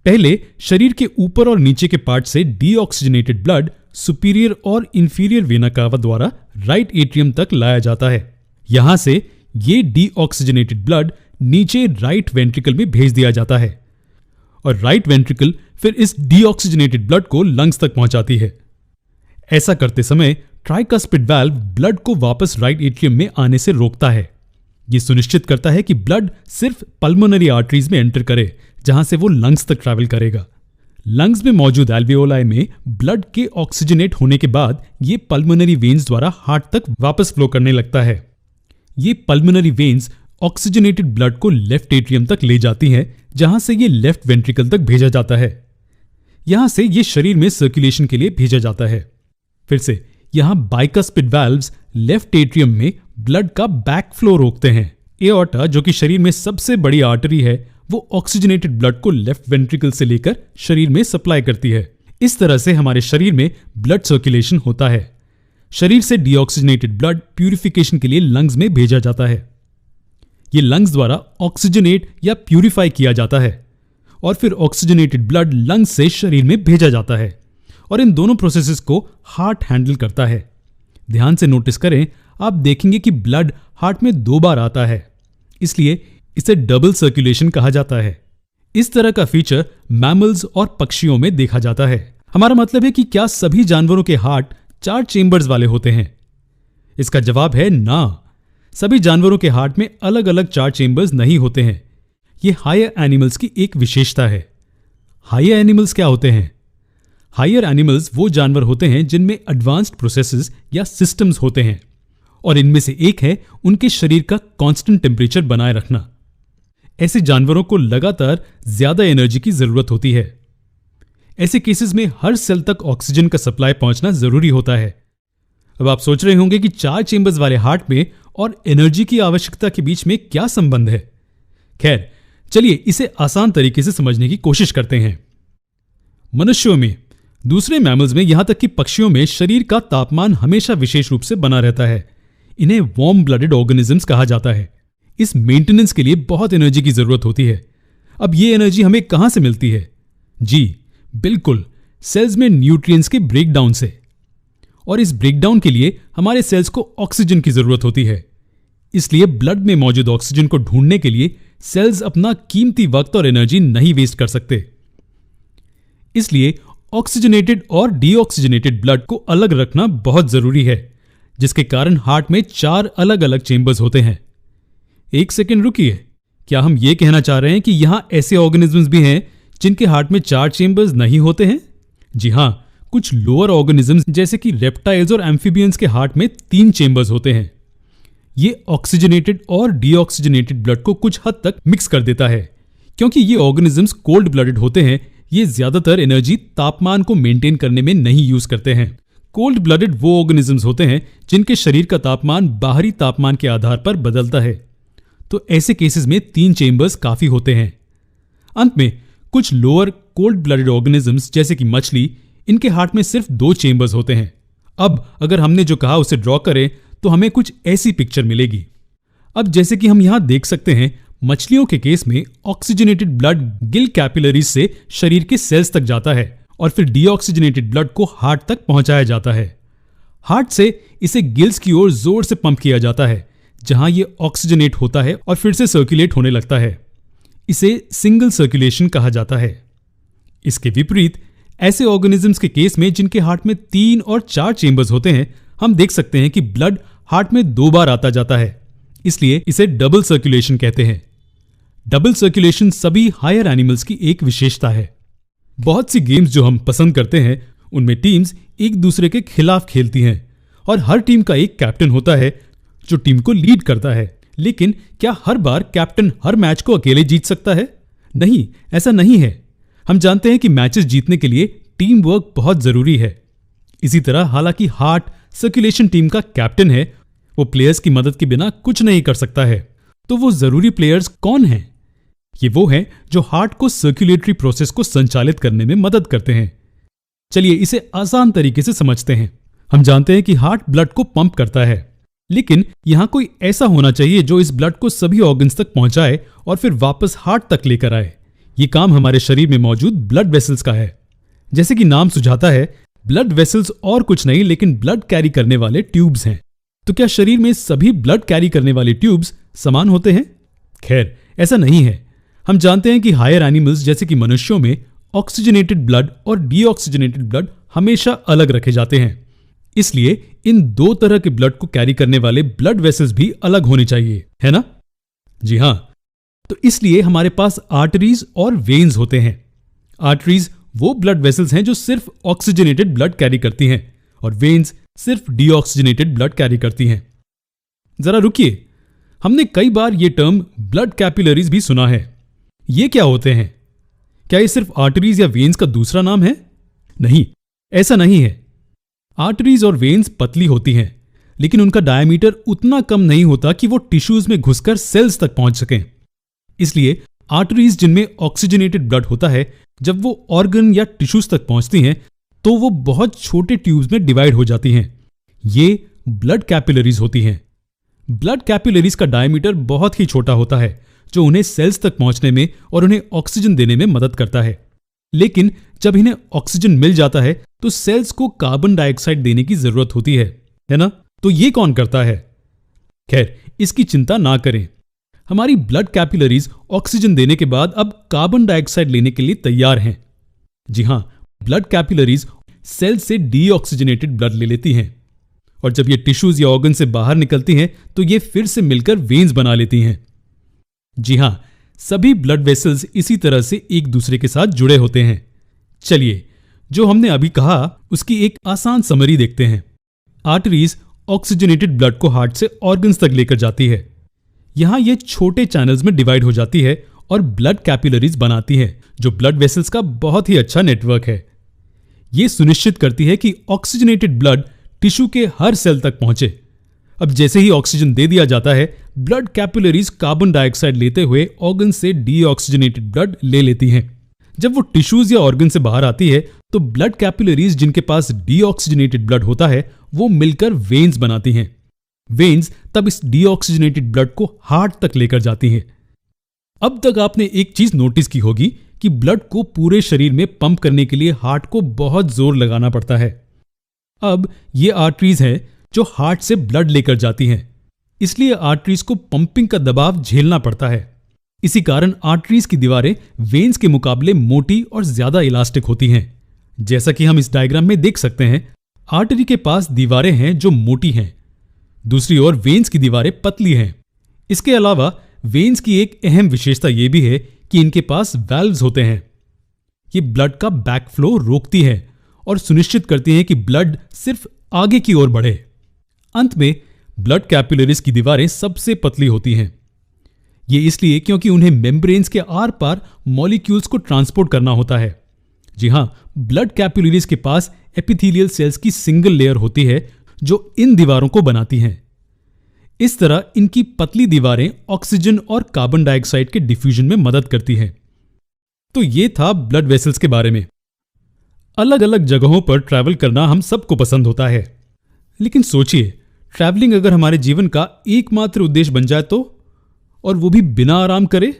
Speaker 1: पहले शरीर के ऊपर और नीचे के पार्ट से डीऑक्सीजनेटेड ब्लड सुपीरियर और इंफीरियर वेना कावा द्वारा राइट एट्रियम तक लाया जाता है। यहां से ये डीऑक्सीजनेटेड ब्लड नीचे राइट वेंट्रिकल में भेज दिया जाता है और राइट वेंट्रिकल फिर इस डीऑक्सीजनेटेड ब्लड को लंग्स तक पहुंचाती है। ऐसा करते समय ट्राइकस्पिड वाल्व ब्लड को वापस राइट एट्रियम में आने से रोकता है। ये सुनिश्चित करता है कि ब्लड सिर्फ पल्मोनरी आर्टरीज में एंटर करे, जहां से वो लंग्स तक ट्रैवल करेगा। लंग्स में मौजूद एल्वियोलाई में ब्लड के ऑक्सीजनेट होने के बाद ये पल्मोनरी वेन्स द्वारा हार्ट तक वापस फ्लो करने लगता है। ये पल्मोनरी वेन्स ऑक्सीजनेटेड ब्लड को लेफ्ट एट्रियम तक ले जाती हैं, जहां से ये लेफ्ट वेंट्रिकल तक भेजा जाता है। यहां से ये शरीर में सर्कुलेशन के लिए भेजा जाता है। फिर से यहां बाइकस्पिड वाल्व्स लेफ्ट एट्रियम में ब्लड का बैक फ्लो रोकते हैं। एओर्टा, जो कि शरीर में सबसे बड़ी आर्टरी है, वो ऑक्सीजनेटेड ब्लड को लेफ्ट वेंट्रिकल से लेकर शरीर में सप्लाई करती है। इस तरह से हमारे शरीर में ब्लड सर्कुलेशन होता है। शरीर से डीऑक्सीजनेटेड ब्लड प्यूरिफिकेशन के लिए लंग्स में भेजा जाता है। ये लंग्स द्वारा ऑक्सीजनेट या प्यूरिफाई किया जाता है और फिर ऑक्सीजनेटेड ब्लड लंग्स से शरीर में भेजा जाता है, और इन दोनों प्रोसेसेस को हार्ट हैंडल करता है। ध्यान से नोटिस करें, आप देखेंगे कि ब्लड हार्ट में 2 बार आता है, इसलिए इसे डबल सर्कुलेशन कहा जाता है। इस तरह का फीचर मैमल्स और पक्षियों में देखा जाता है। हमारा मतलब है कि क्या सभी जानवरों के हार्ट 4 चेंबर्स वाले होते हैं? इसका जवाब है ना। सभी जानवरों के हार्ट में अलग अलग 4 चेंबर्स नहीं होते हैं। यह हायर एनिमल्स की एक विशेषता है। हायर एनिमल्स क्या होते हैं? हायर एनिमल्स वो जानवर होते हैं जिनमें एडवांस्ड प्रोसेसेस या सिस्टम्स होते हैं, और इनमें से एक है उनके शरीर का कांस्टेंट टेम्परेचर बनाए रखना। ऐसे जानवरों को लगातार ज्यादा एनर्जी की जरूरत होती है। ऐसे केसेस में हर सेल तक ऑक्सीजन का सप्लाई पहुंचना जरूरी होता है। अब आप सोच रहे होंगे कि 4 चेंबर्स वाले हार्ट में और एनर्जी की आवश्यकता के बीच में क्या संबंध है। खैर, चलिए इसे आसान तरीके से समझने की कोशिश करते हैं। मनुष्यों में, दूसरे मैमल्स में, यहां तक कि पक्षियों में शरीर का तापमान हमेशा विशेष रूप से बना रहता है। इन्हें वार्म ब्लडेड ऑर्गेनिजम्स कहा जाता है। इस मेंटेनेंस के लिए बहुत एनर्जी की जरूरत होती है। अब ये एनर्जी हमें कहां से मिलती है? जी बिल्कुल, सेल्स में न्यूट्रिएंट्स के ब्रेकडाउन से। और इस ब्रेकडाउन के लिए हमारे सेल्स को ऑक्सीजन की जरूरत होती है। इसलिए ब्लड में मौजूद ऑक्सीजन को ढूंढने के लिए सेल्स अपना कीमती वक्त और एनर्जी नहीं वेस्ट कर सकते। इसलिए ऑक्सीजनेटेड और डीऑक्सीजनेटेड ब्लड को अलग रखना बहुत जरूरी है, जिसके कारण हार्ट में 4 अलग अलग चेंबर्स होते हैं। एक सेकंड रुकिए, क्या हम ये कहना चाह रहे हैं कि यहां ऐसे ऑर्गेनिजम्स भी हैं जिनके हार्ट में 4 चेंबर्स नहीं होते हैं? जी हां, कुछ लोअर ऑर्गेनिजम्स जैसे कि रेप्टाइल्स और एम्फीबियंस के हार्ट में 3 चेंबर्स होते हैं। ये ऑक्सीजनेटेड और डीऑक्सीजनेटेड ब्लड को कुछ हद तक मिक्स कर देता है। क्योंकि ये ऑर्गेनिजम्स कोल्ड ब्लडेड होते हैं, ये ज्यादातर एनर्जी तापमान को मेंटेन करने में नहीं यूज करते हैं। कोल्ड ब्लडेड वो ऑर्गेनिजम्स होते हैं जिनके शरीर का तापमान बाहरी तापमान के आधार पर बदलता है। तो ऐसे केसेस में 3 चेंबर्स काफी होते हैं। अंत में कुछ लोअर कोल्ड ब्लडेड ऑर्गेनिजम्स जैसे कि मछली, इनके हार्ट में सिर्फ 2 चेंबर्स होते हैं। अब अगर हमने जो कहा उसे ड्रॉ करें तो हमें कुछ ऐसी पिक्चर मिलेगी। अब जैसे कि हम यहां देख सकते हैं, मछलियों के केस में ऑक्सीजनेटेड ब्लड गिल कैपिलरीज से शरीर के सेल्स तक जाता है और फिर डीऑक्सीजनेटेड ब्लड को हार्ट तक पहुंचाया जाता है। हार्ट से इसे गिल्स की ओर जोर से पंप किया जाता है, जहां यह ऑक्सीजनेट होता है और फिर से सर्कुलेट होने लगता है। इसे सिंगल सर्कुलेशन कहा जाता है। इसके विपरीत ऐसे ऑर्गेनिजम्स के केस में जिनके हार्ट में 3 और 4 चेंबर्स होते हैं, हम देख सकते हैं कि ब्लड हार्ट में 2 बार आता जाता है। इसलिए इसे डबल सर्कुलेशन कहते हैं। डबल सर्कुलेशन सभी हायर एनिमल्स की एक विशेषता है। बहुत सी गेम्स जो हम पसंद करते हैं, उनमें टीम्स एक दूसरे के खिलाफ खेलती हैं और हर टीम का एक कैप्टन होता है जो टीम को लीड करता है। लेकिन क्या हर बार कैप्टन हर मैच को अकेले जीत सकता है? नहीं, ऐसा नहीं है। हम जानते हैं कि मैचेस जीतने के लिए टीम वर्क बहुत जरूरी है। इसी तरह हालांकि हार्ट सर्कुलेशन टीम का कैप्टन है, वो प्लेयर्स की मदद के बिना कुछ नहीं कर सकता है। तो वो जरूरी प्लेयर्स कौन हैं? ये वो हैं जो हार्ट को सर्कुलेटरी प्रोसेस को संचालित करने में मदद करते हैं। चलिए इसे आसान तरीके से समझते हैं। हम जानते हैं कि हार्ट ब्लड को पंप करता है, लेकिन यहां कोई ऐसा होना चाहिए जो इस ब्लड को सभी ऑर्गन्स तक पहुंचाए और फिर वापस हार्ट तक लेकर आए। ये काम हमारे शरीर में मौजूद ब्लड वेसल्स का है। जैसे कि नाम सुझाता है, ब्लड वेसल्स और कुछ नहीं लेकिन ब्लड कैरी करने वाले ट्यूब्स हैं। तो क्या शरीर में सभी ब्लड कैरी करने वाले ट्यूब्स समान होते हैं? खैर, ऐसा नहीं है। हम जानते हैं कि हायर एनिमल्स जैसे कि मनुष्यों में ऑक्सीजनेटेड ब्लड और डीऑक्सीजनेटेड ब्लड हमेशा अलग रखे जाते हैं। इसलिए इन 2 तरह के ब्लड को कैरी करने वाले ब्लड वेसल्स भी अलग होने चाहिए, है ना? जी हां, तो इसलिए हमारे पास आर्टरीज और वेन्स होते हैं। आर्टरीज वो ब्लड वेसल्स हैं जो सिर्फ ऑक्सीजनेटेड ब्लड कैरी करती हैं और वेन्स सिर्फ डीऑक्सीजनेटेड ब्लड कैरी करती हैं। जरा रुकिए, हमने कई बार ये टर्म ब्लड कैपिलरीज भी सुना है। ये क्या होते हैं? क्या ये सिर्फ आर्टरीज या वेन्स का दूसरा नाम है? नहीं, ऐसा नहीं है। आर्टरीज और वेन्स पतली होती हैं, लेकिन उनका डायमीटर उतना कम नहीं होता कि वो टिश्यूज में घुसकर सेल्स तक पहुंच सकें। इसलिए आर्टरीज जिनमें ऑक्सीजनेटेड ब्लड होता है, जब वो ऑर्गन या टिश्यूज तक पहुंचती हैं तो वो बहुत छोटे ट्यूब्स में डिवाइड हो जाती हैं। ये ब्लड कैपिलरीज होती हैं। ब्लड कैपिलरीज का डायमीटर बहुत ही छोटा होता है, जो उन्हें सेल्स तक पहुंचने में और उन्हें ऑक्सीजन देने में मदद करता है। लेकिन जब इन्हें ऑक्सीजन मिल जाता है तो सेल्स को कार्बन डाइऑक्साइड देने की जरूरत होती है ना? तो ये कौन करता है? खैर, इसकी चिंता ना करें। हमारी ब्लड कैपिलरीज ऑक्सीजन देने के बाद अब कार्बन डाइऑक्साइड लेने के लिए तैयार हैं। जी हां, ब्लड कैपिलरीज सेल से डीऑक्सीजनेटेड ब्लड ले लेती हैं और जब ये टिश्यूज या ऑर्गन से बाहर निकलती हैं तो ये फिर से मिलकर वेन्स बना लेती हैं। जी हां, सभी ब्लड वेसल्स इसी तरह से एक दूसरे के साथ जुड़े होते हैं। चलिए, जो हमने अभी कहा उसकी एक आसान समरी देखते हैं। आर्टरीज ऑक्सीजनेटेड ब्लड को हार्ट से ऑर्गन्स तक लेकर जाती है। यहां ये छोटे चैनल्स में डिवाइड हो जाती है और ब्लड कैपिलरीज बनाती है, जो ब्लड वेसल्स का बहुत ही अच्छा नेटवर्क है। ये सुनिश्चित करती है कि ऑक्सीजनेटेड ब्लड टिश्यू के हर सेल तक पहुंचे। अब जैसे ही ऑक्सीजन दे दिया जाता है, ब्लड कैपिलरीज कार्बन डाइऑक्साइड लेते हुए ऑर्गन से डीऑक्सीजनेटेड ब्लड ले लेती हैं। जब वो टिश्यूज या ऑर्गन से बाहर आती है तो ब्लड कैपिलरीज जिनके पास डीऑक्सीजनेटेड ब्लड होता है वो मिलकर वेन्स बनाती हैं। वेन्स तब इस डीऑक्सीजनेटेड ब्लड को हार्ट तक लेकर जाती हैं। अब तक आपने एक चीज नोटिस की होगी कि ब्लड को पूरे शरीर में पंप करने के लिए हार्ट को बहुत जोर लगाना पड़ता है। अब ये आर्टरीज हैं जो हार्ट से ब्लड लेकर जाती हैं, इसलिए आर्टरीज को पंपिंग का दबाव झेलना पड़ता है। इसी कारण आर्टरीज की दीवारें वेन्स के मुकाबले मोटी और ज्यादा इलास्टिक होती हैं। जैसा कि हम इस डायग्राम में देख सकते हैं, आर्टरी के पास दीवारें हैं जो मोटी हैं, दूसरी ओर वेन्स की दीवारें पतली हैं। इसके अलावा वेन्स की एक अहम विशेषता यह भी है कि इनके पास वाल्व्स होते हैं। ये ब्लड का बैकफ्लो रोकती है और सुनिश्चित करती हैं कि ब्लड सिर्फ आगे की ओर बढ़े। अंत में ब्लड कैपिलरीज की दीवारें सबसे पतली होती हैं। ये इसलिए क्योंकि उन्हें मेम्ब्रेन्स के आर पार मॉलिक्यूल्स को ट्रांसपोर्ट करना होता है। जी हां, ब्लड कैपिलरीज के पास एपिथेलियल सेल्स की सिंगल लेयर होती है जो इन दीवारों को बनाती हैं। इस तरह इनकी पतली दीवारें ऑक्सीजन और कार्बन डाइऑक्साइड के डिफ्यूजन में मदद करती हैं। तो ये था ब्लड वेसल्स के बारे में। अलग अलग जगहों पर ट्रैवल करना हम सबको पसंद होता है, लेकिन सोचिए, ट्रैवलिंग अगर हमारे जीवन का एकमात्र उद्देश्य बन जाए तो, और वो भी बिना आराम करे।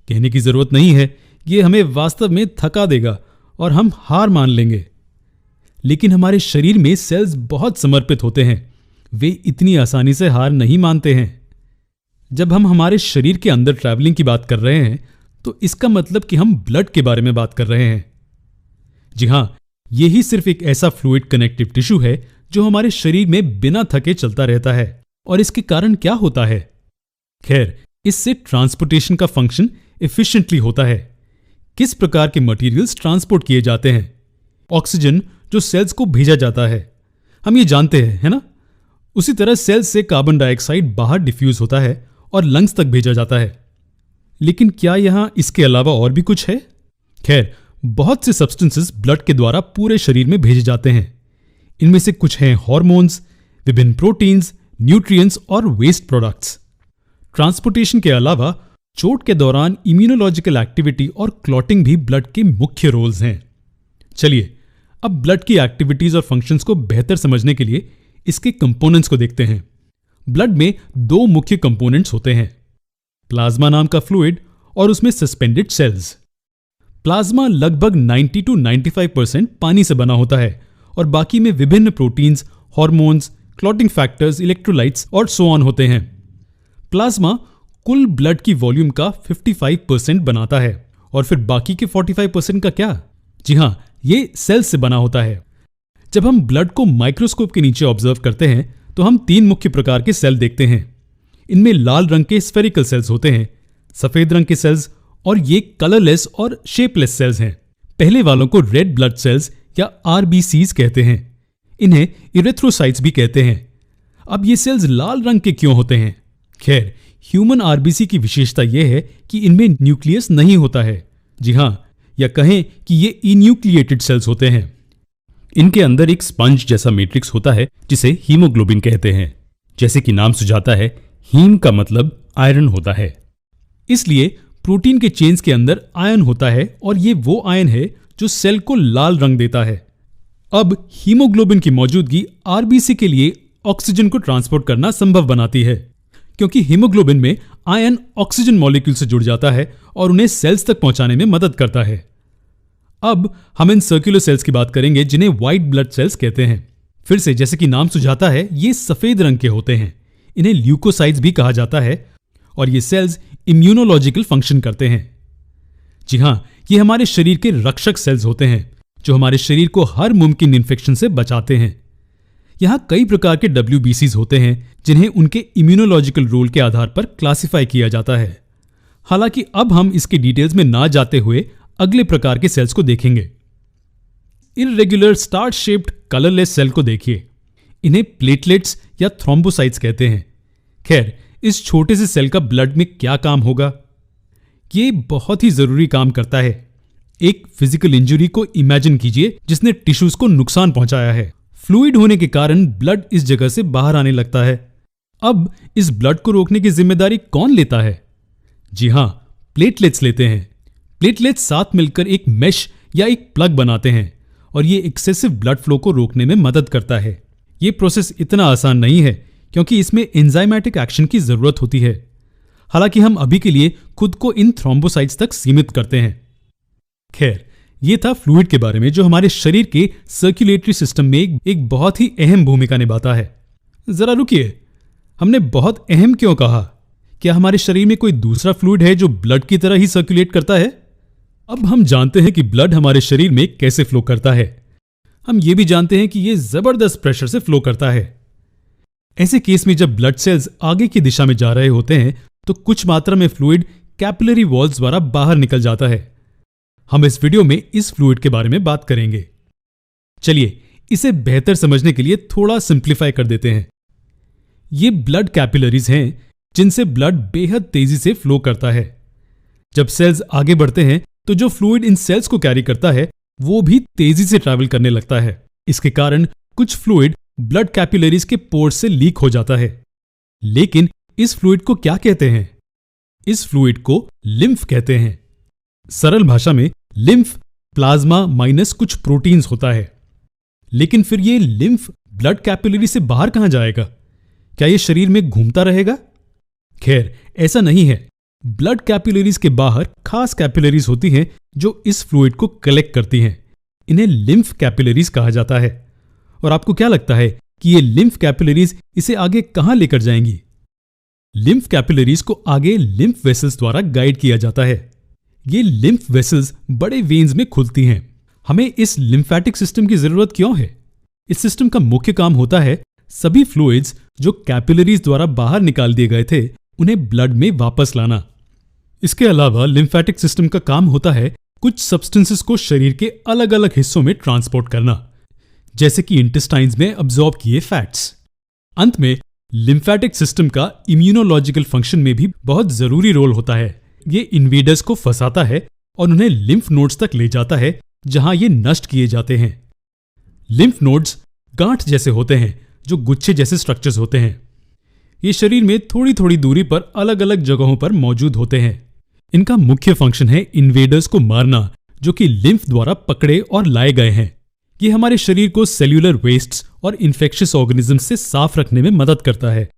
Speaker 1: कहने की जरूरत नहीं है, ये हमें वास्तव में थका देगा और हम हार मान लेंगे। लेकिन हमारे शरीर में सेल्स बहुत समर्पित होते हैं, वे इतनी आसानी से हार नहीं मानते हैं। जब हम हमारे शरीर के अंदर ट्रैवलिंग की बात कर रहे हैं तो इसका मतलब कि हम ब्लड के बारे में बात कर रहे हैं। जी हां, यही सिर्फ एक ऐसा फ्लूइड कनेक्टिव टिश्यू है जो हमारे शरीर में बिना थके चलता रहता है। और इसके कारण क्या होता है? खैर, इससे ट्रांसपोर्टेशन का फंक्शन एफिशिएंटली होता है। किस प्रकार के मटेरियल्स ट्रांसपोर्ट किए जाते हैं? ऑक्सीजन जो सेल्स को भेजा जाता है, हम ये जानते हैं, है ना? उसी तरह सेल्स से कार्बन डाइऑक्साइड बाहर डिफ्यूज होता है और लंग्स तक भेजा जाता है। लेकिन क्या यहां इसके अलावा और भी कुछ है? खैर, बहुत से सब्सटेंसेस ब्लड के द्वारा पूरे शरीर में भेजे जाते हैं। इनमें से कुछ हैं हार्मोन्स, विभिन्न प्रोटीन्स, न्यूट्रिएंट्स और वेस्ट प्रोडक्ट्स। ट्रांसपोर्टेशन के अलावा चोट के दौरान इम्यूनोलॉजिकल एक्टिविटी और क्लॉटिंग भी ब्लड के मुख्य रोल्स हैं। चलिए, अब ब्लड की एक्टिविटीज और फंक्शंस को बेहतर समझने के लिए इसके कंपोनेंट्स को देखते हैं। ब्लड में दो मुख्य कंपोनेंट्स होते हैं, प्लाज्मा नाम का फ्लूइड और उसमें सस्पेंडेड सेल्स। प्लाज्मा लगभग 90 to 95% पानी से बना होता है और बाकी में विभिन्न proteins, hormones, clotting factors, electrolytes और सो ऑन होते हैं। प्लाज्मा कुल ब्लड की वॉल्यूम का 55% बनाता है और फिर बाकी के 45% का क्या? जी हां, ये सेल्स से बना होता है। जब हम ब्लड को माइक्रोस्कोप के नीचे ऑब्जर्व करते हैं तो हम तीन मुख्य प्रकार के सेल देखते हैं। इनमें लाल रंग के स्फेरिकल सेल्स होते हैं, सफेद रंग के सेल्स, और ये कलरलेस और शेपलेस सेल्स हैं। पहले वालों को रेड ब्लड सेल्स या आरबीसीज कहते हैं। इन्हें इरेथ्रोसाइट्स भी कहते हैं। अब ये सेल्स लाल रंग के क्यों होते हैं? खैर, ह्यूमन आरबीसी की विशेषता यह है कि इनमें न्यूक्लियस नहीं होता है। जी हां, या कहें कि ये इन्यूक्लिएटेड सेल्स होते हैं। इनके अंदर एक स्पंज जैसा मैट्रिक्स होता है जिसे हीमोग्लोबिन कहते हैं। जैसे कि नाम सुझाता है, हीम का मतलब आयरन होता है, इसलिए प्रोटीन के चेन्स के अंदर आयन होता है और ये वो आयन है जो सेल को लाल रंग देता है। अब हीमोग्लोबिन की मौजूदगी आरबीसी के लिए ऑक्सीजन को ट्रांसपोर्ट करना संभव बनाती है, क्योंकि हीमोग्लोबिन में आयन ऑक्सीजन मॉलिक्यूल से जुड़ जाता है और उन्हें सेल्स तक पहुंचाने में मदद करता है। अब हम इन सर्कुलर सेल्स की बात करेंगे जिन्हें व्हाइट ब्लड सेल्स कहते हैं। फिर से, जैसे कि नाम सुझाता है, ये सफेद रंग के होते हैं। इन्हें ल्यूकोसाइट्स भी कहा जाता है और ये सेल्स इम्यूनोलॉजिकल फंक्शन करते हैं। जी हां, ये हमारे शरीर के रक्षक सेल्स होते हैं जो हमारे शरीर को हर मुमकिन इन्फेक्शन से बचाते हैं। यहां कई प्रकार के WBCs होते हैं जिन्हें उनके इम्यूनोलॉजिकल रोल के आधार पर क्लासिफाई किया जाता है। हालांकि अब हम इसके डिटेल्स में ना जाते हुए अगले प्रकार के सेल्स को देखेंगे। Irregular star shaped colourless cell को देखिए। इन्हें प्लेटलेट्स या थ्रोम्बोसाइट्स कहते हैं। खैर, इस छोटे से सेल का ब्लड में क्या काम होगा? ये बहुत ही जरूरी काम करता है। एक फिजिकल इंजरी को इमेजिन कीजिए जिसने टिश्यूज को नुकसान पहुंचाया है। फ्लूइड होने के कारण ब्लड इस जगह से बाहर आने लगता है। अब इस ब्लड को रोकने की जिम्मेदारी कौन लेता है? जी हां, प्लेटलेट्स लेते हैं। प्लेटलेट्स साथ मिलकर एक मेश या एक प्लग बनाते हैं और ये एक्सेसिव ब्लड फ्लो को रोकने में मदद करता है। ये प्रोसेस इतना आसान नहीं है क्योंकि इसमें एंजाइमेटिक एक्शन की जरूरत होती है। हालांकि हम अभी के लिए खुद को इन थ्रोम्बोसाइट्स तक सीमित करते हैं। खैर, ये था फ्लूइड के बारे में जो हमारे शरीर के सर्कुलेटरी सिस्टम में एक बहुत ही अहम भूमिका निभाता है। जरा रुकिए, हमने बहुत अहम क्यों कहा? क्या हमारे शरीर में कोई दूसरा फ्लूइड है जो ब्लड की तरह ही सर्कुलेट करता है? अब हम जानते हैं कि ब्लड हमारे शरीर में कैसे फ्लो करता है। हम ये भी जानते हैं कि यह जबरदस्त प्रेशर से फ्लो करता है। ऐसे केस में जब ब्लड सेल्स आगे की दिशा में जा रहे होते हैं तो कुछ मात्रा में फ्लूइड कैपिलरी वॉल्स द्वारा बाहर निकल जाता है। हम इस वीडियो में इस फ्लूइड के बारे में बात करेंगे। चलिए, इसे बेहतर समझने के लिए थोड़ा सिंप्लीफाई कर देते हैं। ये ब्लड कैपिलरीज हैं जिनसे ब्लड बेहद तेजी से फ्लो करता है। जब सेल्स आगे बढ़ते हैं तो जो फ्लूइड इन सेल्स को कैरी करता है वो भी तेजी से ट्रैवल करने लगता है। इसके कारण कुछ फ्लूइड ब्लड कैपिलरीज के पोर्स से लीक हो जाता है। लेकिन इस फ्लूइड को क्या कहते हैं? इस फ्लूइड को लिम्फ कहते हैं। सरल भाषा में लिम्फ प्लाज्मा माइनस कुछ प्रोटीन्स होता है। लेकिन फिर ये लिम्फ ब्लड कैपिलरी से बाहर कहां जाएगा? क्या ये शरीर में घूमता रहेगा? खैर, ऐसा नहीं है। ब्लड कैपिलरीज के बाहर खास कैपिलरीज होती हैं जो इस फ्लूइड को कलेक्ट करती हैं। इन्हें लिम्फ कैपिलरीज कहा जाता है। और आपको क्या लगता है कि ये लिम्फ कैपिलरीज इसे आगे कहां लेकर जाएंगी? लिम्फ कैपिलरीज को आगे लिम्फ वेसल्स द्वारा गाइड किया जाता है। ये लिम्फ वेसल्स बड़े वेन्स में खुलती हैं। हमें इस लिम्फेटिक सिस्टम की जरूरत क्यों है? इस सिस्टम का मुख्य काम होता है सभी फ्लूइड्स जो कैपिलरीज द्वारा बाहर निकाल दिए गए थे उन्हें ब्लड में वापस लाना। इसके अलावा लिम्फेटिक सिस्टम का काम होता है कुछ सब्सटेंसेस को शरीर के अलग अलग हिस्सों में ट्रांसपोर्ट करना, जैसे कि इंटेस्टाइन्स में अब्सॉर्ब किए फैट्स। अंत में लिम्फेटिक सिस्टम का इम्यूनोलॉजिकल फंक्शन में भी बहुत जरूरी रोल होता है। ये इन्वेडर्स को फंसाता है और उन्हें लिम्फ नोड्स तक ले जाता है जहां ये नष्ट किए जाते हैं। लिम्फ नोड्स गांठ जैसे होते हैं जो गुच्छे जैसे स्ट्रक्चर्स होते हैं। ये शरीर में थोड़ी थोड़ी दूरी पर अलग अलग जगहों पर मौजूद होते हैं। इनका मुख्य फंक्शन है इन्वेडर्स को मारना जो कि लिम्फ द्वारा पकड़े और लाए गए हैं। ये हमारे शरीर को सेल्यूलर वेस्ट्स और इन्फेक्शियस ऑर्गेनिजम्स से साफ रखने में मदद करता है।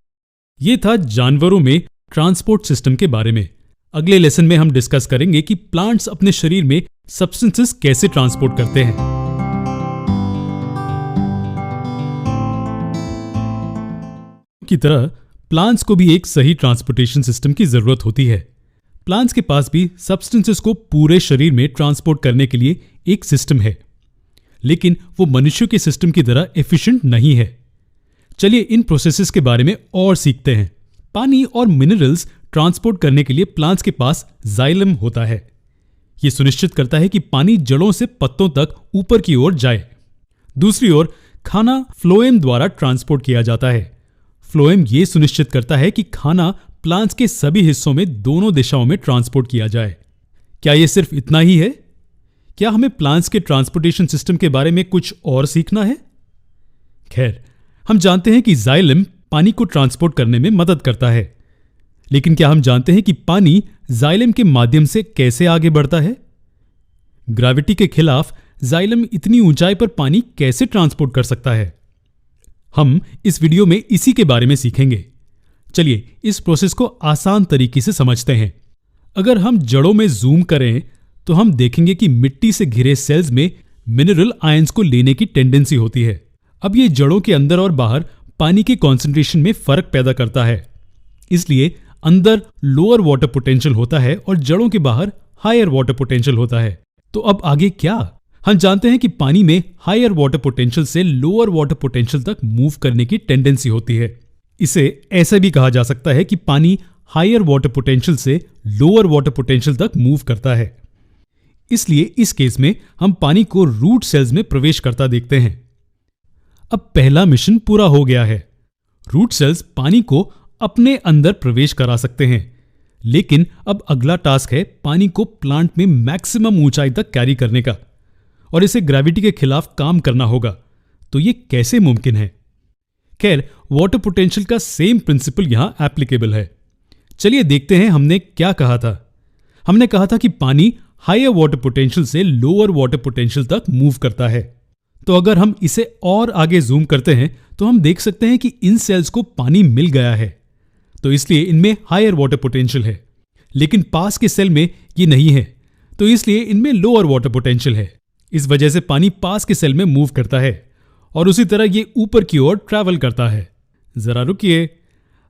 Speaker 1: ये था जानवरों में ट्रांसपोर्ट सिस्टम के बारे में। अगले लेसन में हम डिस्कस करेंगे कि प्लांट्स अपने शरीर में सब्सटेंसेस कैसे ट्रांसपोर्ट करते हैं। की तरह प्लांट्स को भी एक सही ट्रांसपोर्टेशन सिस्टम की जरूरत होती है। प्लांट्स के पास भी सब्सटेंसेस को पूरे शरीर में ट्रांसपोर्ट करने के लिए एक सिस्टम है, लेकिन वो मनुष्यों के सिस्टम की तरह एफिशिएंट नहीं है। चलिए इन प्रोसेसेस के बारे में और सीखते हैं। पानी और मिनरल्स ट्रांसपोर्ट करने के लिए प्लांट्स के पास जाइलम होता है। यह सुनिश्चित करता है कि पानी जड़ों से पत्तों तक ऊपर की ओर जाए। दूसरी ओर खाना फ्लोएम द्वारा ट्रांसपोर्ट किया जाता है। फ्लोएम यह सुनिश्चित करता है कि खाना प्लांट्स के सभी हिस्सों में दोनों दिशाओं में ट्रांसपोर्ट किया जाए। क्या यह सिर्फ इतना ही है? क्या हमें प्लांट्स के ट्रांसपोर्टेशन सिस्टम के बारे में कुछ और सीखना है? खैर, हम जानते हैं कि जाइलम पानी को ट्रांसपोर्ट करने में मदद करता है, लेकिन क्या हम जानते हैं कि पानी जाइलम के माध्यम से कैसे आगे बढ़ता है? ग्रेविटी के खिलाफ जाइलम इतनी ऊंचाई पर पानी कैसे ट्रांसपोर्ट कर सकता है? हम इस वीडियो में इसी के बारे में सीखेंगे। चलिए इस प्रोसेस को आसान तरीके से समझते हैं। अगर हम जड़ों में जूम करें तो हम देखेंगे कि मिट्टी से घिरे सेल्स में मिनरल आयंस को लेने की टेंडेंसी होती है। अब ये जड़ों के अंदर और बाहर पानी के कॉन्सेंट्रेशन में फर्क पैदा करता है। इसलिए अंदर लोअर वाटर पोटेंशियल होता है और जड़ों के बाहर हायर वाटर पोटेंशियल होता है। तो अब आगे क्या? हम जानते हैं कि पानी में हायर वाटर पोटेंशियल से लोअर वाटर पोटेंशियल तक मूव करने की टेंडेंसी होती है। इसे ऐसा भी कहा जा सकता है कि पानी हायर वाटर पोटेंशियल से लोअर वाटर पोटेंशियल तक मूव करता है। इसलिए इस केस में हम पानी को रूट सेल्स में प्रवेश करता देखते हैं। अब पहला मिशन पूरा हो गया है। रूट सेल्स पानी को अपने अंदर प्रवेश करा सकते हैं, लेकिन अब अगला टास्क है पानी को प्लांट में मैक्सिमम ऊंचाई तक कैरी करने का, और इसे ग्रेविटी के खिलाफ काम करना होगा। तो ये कैसे मुमकिन है? खैर, वाटर पोटेंशियल का सेम प्रिंसिपल यहां एप्लीकेबल है। चलिए देखते हैं हमने क्या कहा था। हमने कहा था कि पानी हायर वाटर पोटेंशियल से लोअर वाटर पोटेंशियल तक मूव करता है। तो अगर हम इसे और आगे जूम करते हैं तो हम देख सकते हैं कि इन सेल्स को पानी मिल गया है, तो इसलिए इनमें हायर वाटर पोटेंशियल है। लेकिन पास के सेल में ये नहीं है, तो इसलिए इनमें लोअर वाटर पोटेंशियल है। इस वजह से पानी पास के सेल में मूव करता है और उसी तरह ये ऊपर की ओर ट्रैवल करता है। जरा रुकिए,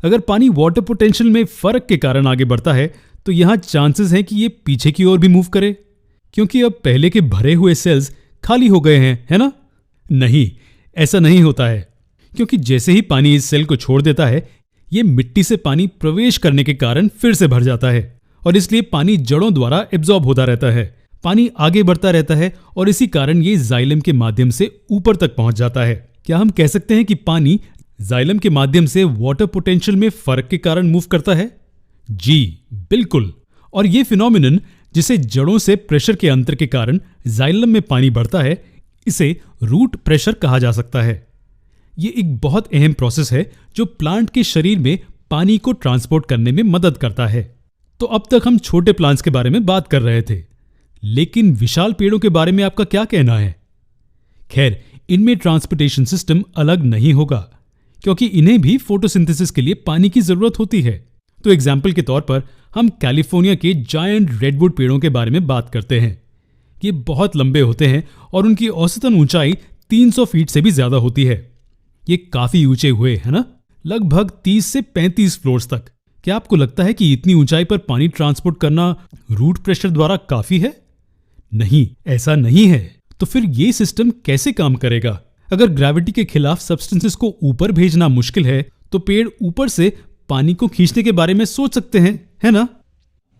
Speaker 1: अगर पानी वाटर पोटेंशियल में फर्क के कारण आगे बढ़ता है तो यहां चांसेस हैं कि ये पीछे की ओर भी मूव करे, क्योंकि अब पहले के भरे हुए सेल्स खाली हो गए हैं, है ना? नहीं, ऐसा नहीं होता है, क्योंकि जैसे ही पानी इस सेल को छोड़ देता है, ये मिट्टी से पानी प्रवेश करने के कारण फिर से भर जाता है और इसलिए पानी जड़ों द्वारा एब्जॉर्ब होता रहता है। पानी आगे बढ़ता रहता है और इसी कारण ये जाइलम के माध्यम से ऊपर तक पहुंच जाता है। क्या हम कह सकते हैं कि पानी जाइलम के माध्यम से वाटर पोटेंशियल में फर्क के कारण मूव करता है? जी बिल्कुल। और ये फिनोमिनन जिसे जड़ों से प्रेशर के अंतर के कारण जाइलम में पानी बढ़ता है, इसे रूट प्रेशर कहा जा सकता है। ये एक बहुत अहम प्रोसेस है जो प्लांट के शरीर में पानी को ट्रांसपोर्ट करने में मदद करता है। तो अब तक हम छोटे प्लांट्स के बारे में बात कर रहे थे, लेकिन विशाल पेड़ों के बारे में आपका क्या कहना है? खैर, इनमें ट्रांसपोर्टेशन सिस्टम अलग नहीं होगा, क्योंकि इन्हें भी फोटोसिंथेसिस के लिए पानी की जरूरत होती है। तो एग्जाम्पल के तौर पर हम कैलिफोर्निया के जायंट रेडवुड पेड़ों के बारे में बात करते हैं। ये बहुत लंबे होते हैं और उनकी औसतन ऊंचाई 300 फीट से भी ज्यादा होती है। ये काफी ऊंचे हुए है ना, लगभग 30 से 35 फ्लोर्स तक। क्या आपको लगता है कि इतनी ऊंचाई पर पानी ट्रांसपोर्ट करना रूट प्रेशर द्वारा काफी है? नहीं, ऐसा नहीं है। तो फिर ये सिस्टम कैसे काम करेगा? अगर ग्रेविटी के खिलाफ सब्सटेंसेस को ऊपर भेजना मुश्किल है, तो पेड़ ऊपर से पानी को खींचने के बारे में सोच सकते हैं, है ना?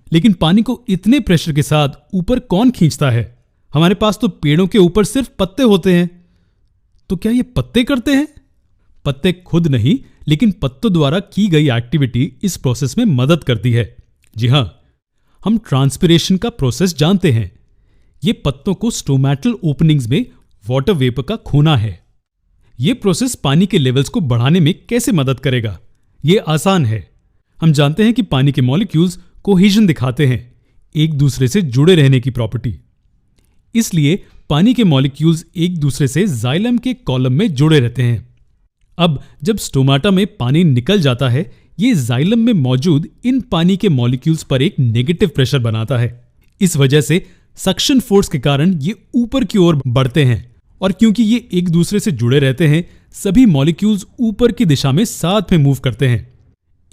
Speaker 1: लेकिन पानी को इतने प्रेशर के साथ ऊपर कौन खींचता है? हमारे पास तो पेड़ों के ऊपर सिर्फ पत्ते होते हैं। तो क्या ये पत्ते करते हैं? पत्ते खुद नहीं, लेकिन पत्तों द्वारा की गई एक्टिविटी इस प्रोसेस में मदद करती है। जी हां, हम ट्रांसपिरेशन का प्रोसेस जानते हैं। ये पत्तों को स्टोमेटल ओपनिंग्स में वाटर वेपर का खोना है। यह प्रोसेस पानी के लेवल्स को बढ़ाने में कैसे मदद करेगा? यह आसान है। हम जानते हैं कि पानी के मॉलिक्यूल्स कोहेजन दिखाते हैं, एक दूसरे से जुड़े रहने की प्रॉपर्टी। इसलिए पानी के मॉलिक्यूल्स एक दूसरे से जाइलम के कॉलम में जुड़े रहते हैं। अब जब स्टोमाटा में पानी निकल जाता है, ये जाइलम में मौजूद इन पानी के मॉलिक्यूल्स पर एक नेगेटिव प्रेशर बनाता है। इस वजह से सक्शन फोर्स के कारण ये ऊपर की ओर बढ़ते हैं, और क्योंकि ये एक दूसरे से जुड़े रहते हैं, सभी मॉलिक्यूल्स ऊपर की दिशा में साथ में मूव करते हैं।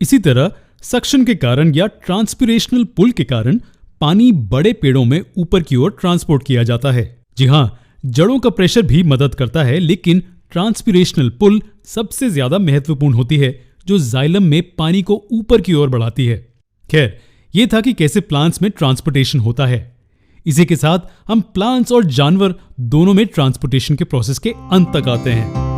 Speaker 1: इसी तरह सक्शन के कारण या ट्रांसपिरेशनल पुल के कारण पानी बड़े पेड़ों में ऊपर की ओर ट्रांसपोर्ट किया जाता है। जी हां, जड़ों का प्रेशर भी मदद करता है, लेकिन ट्रांसपिरेशनल पुल सबसे ज्यादा महत्वपूर्ण होती है, जो जाइलम में पानी को ऊपर की ओर बढ़ाती है। खैर, यह था कि कैसे प्लांट्स में ट्रांसपोर्टेशन होता है। इसी के साथ हम प्लांट्स और जानवर दोनों में ट्रांसपोर्टेशन के प्रोसेस के अंत तक आते हैं।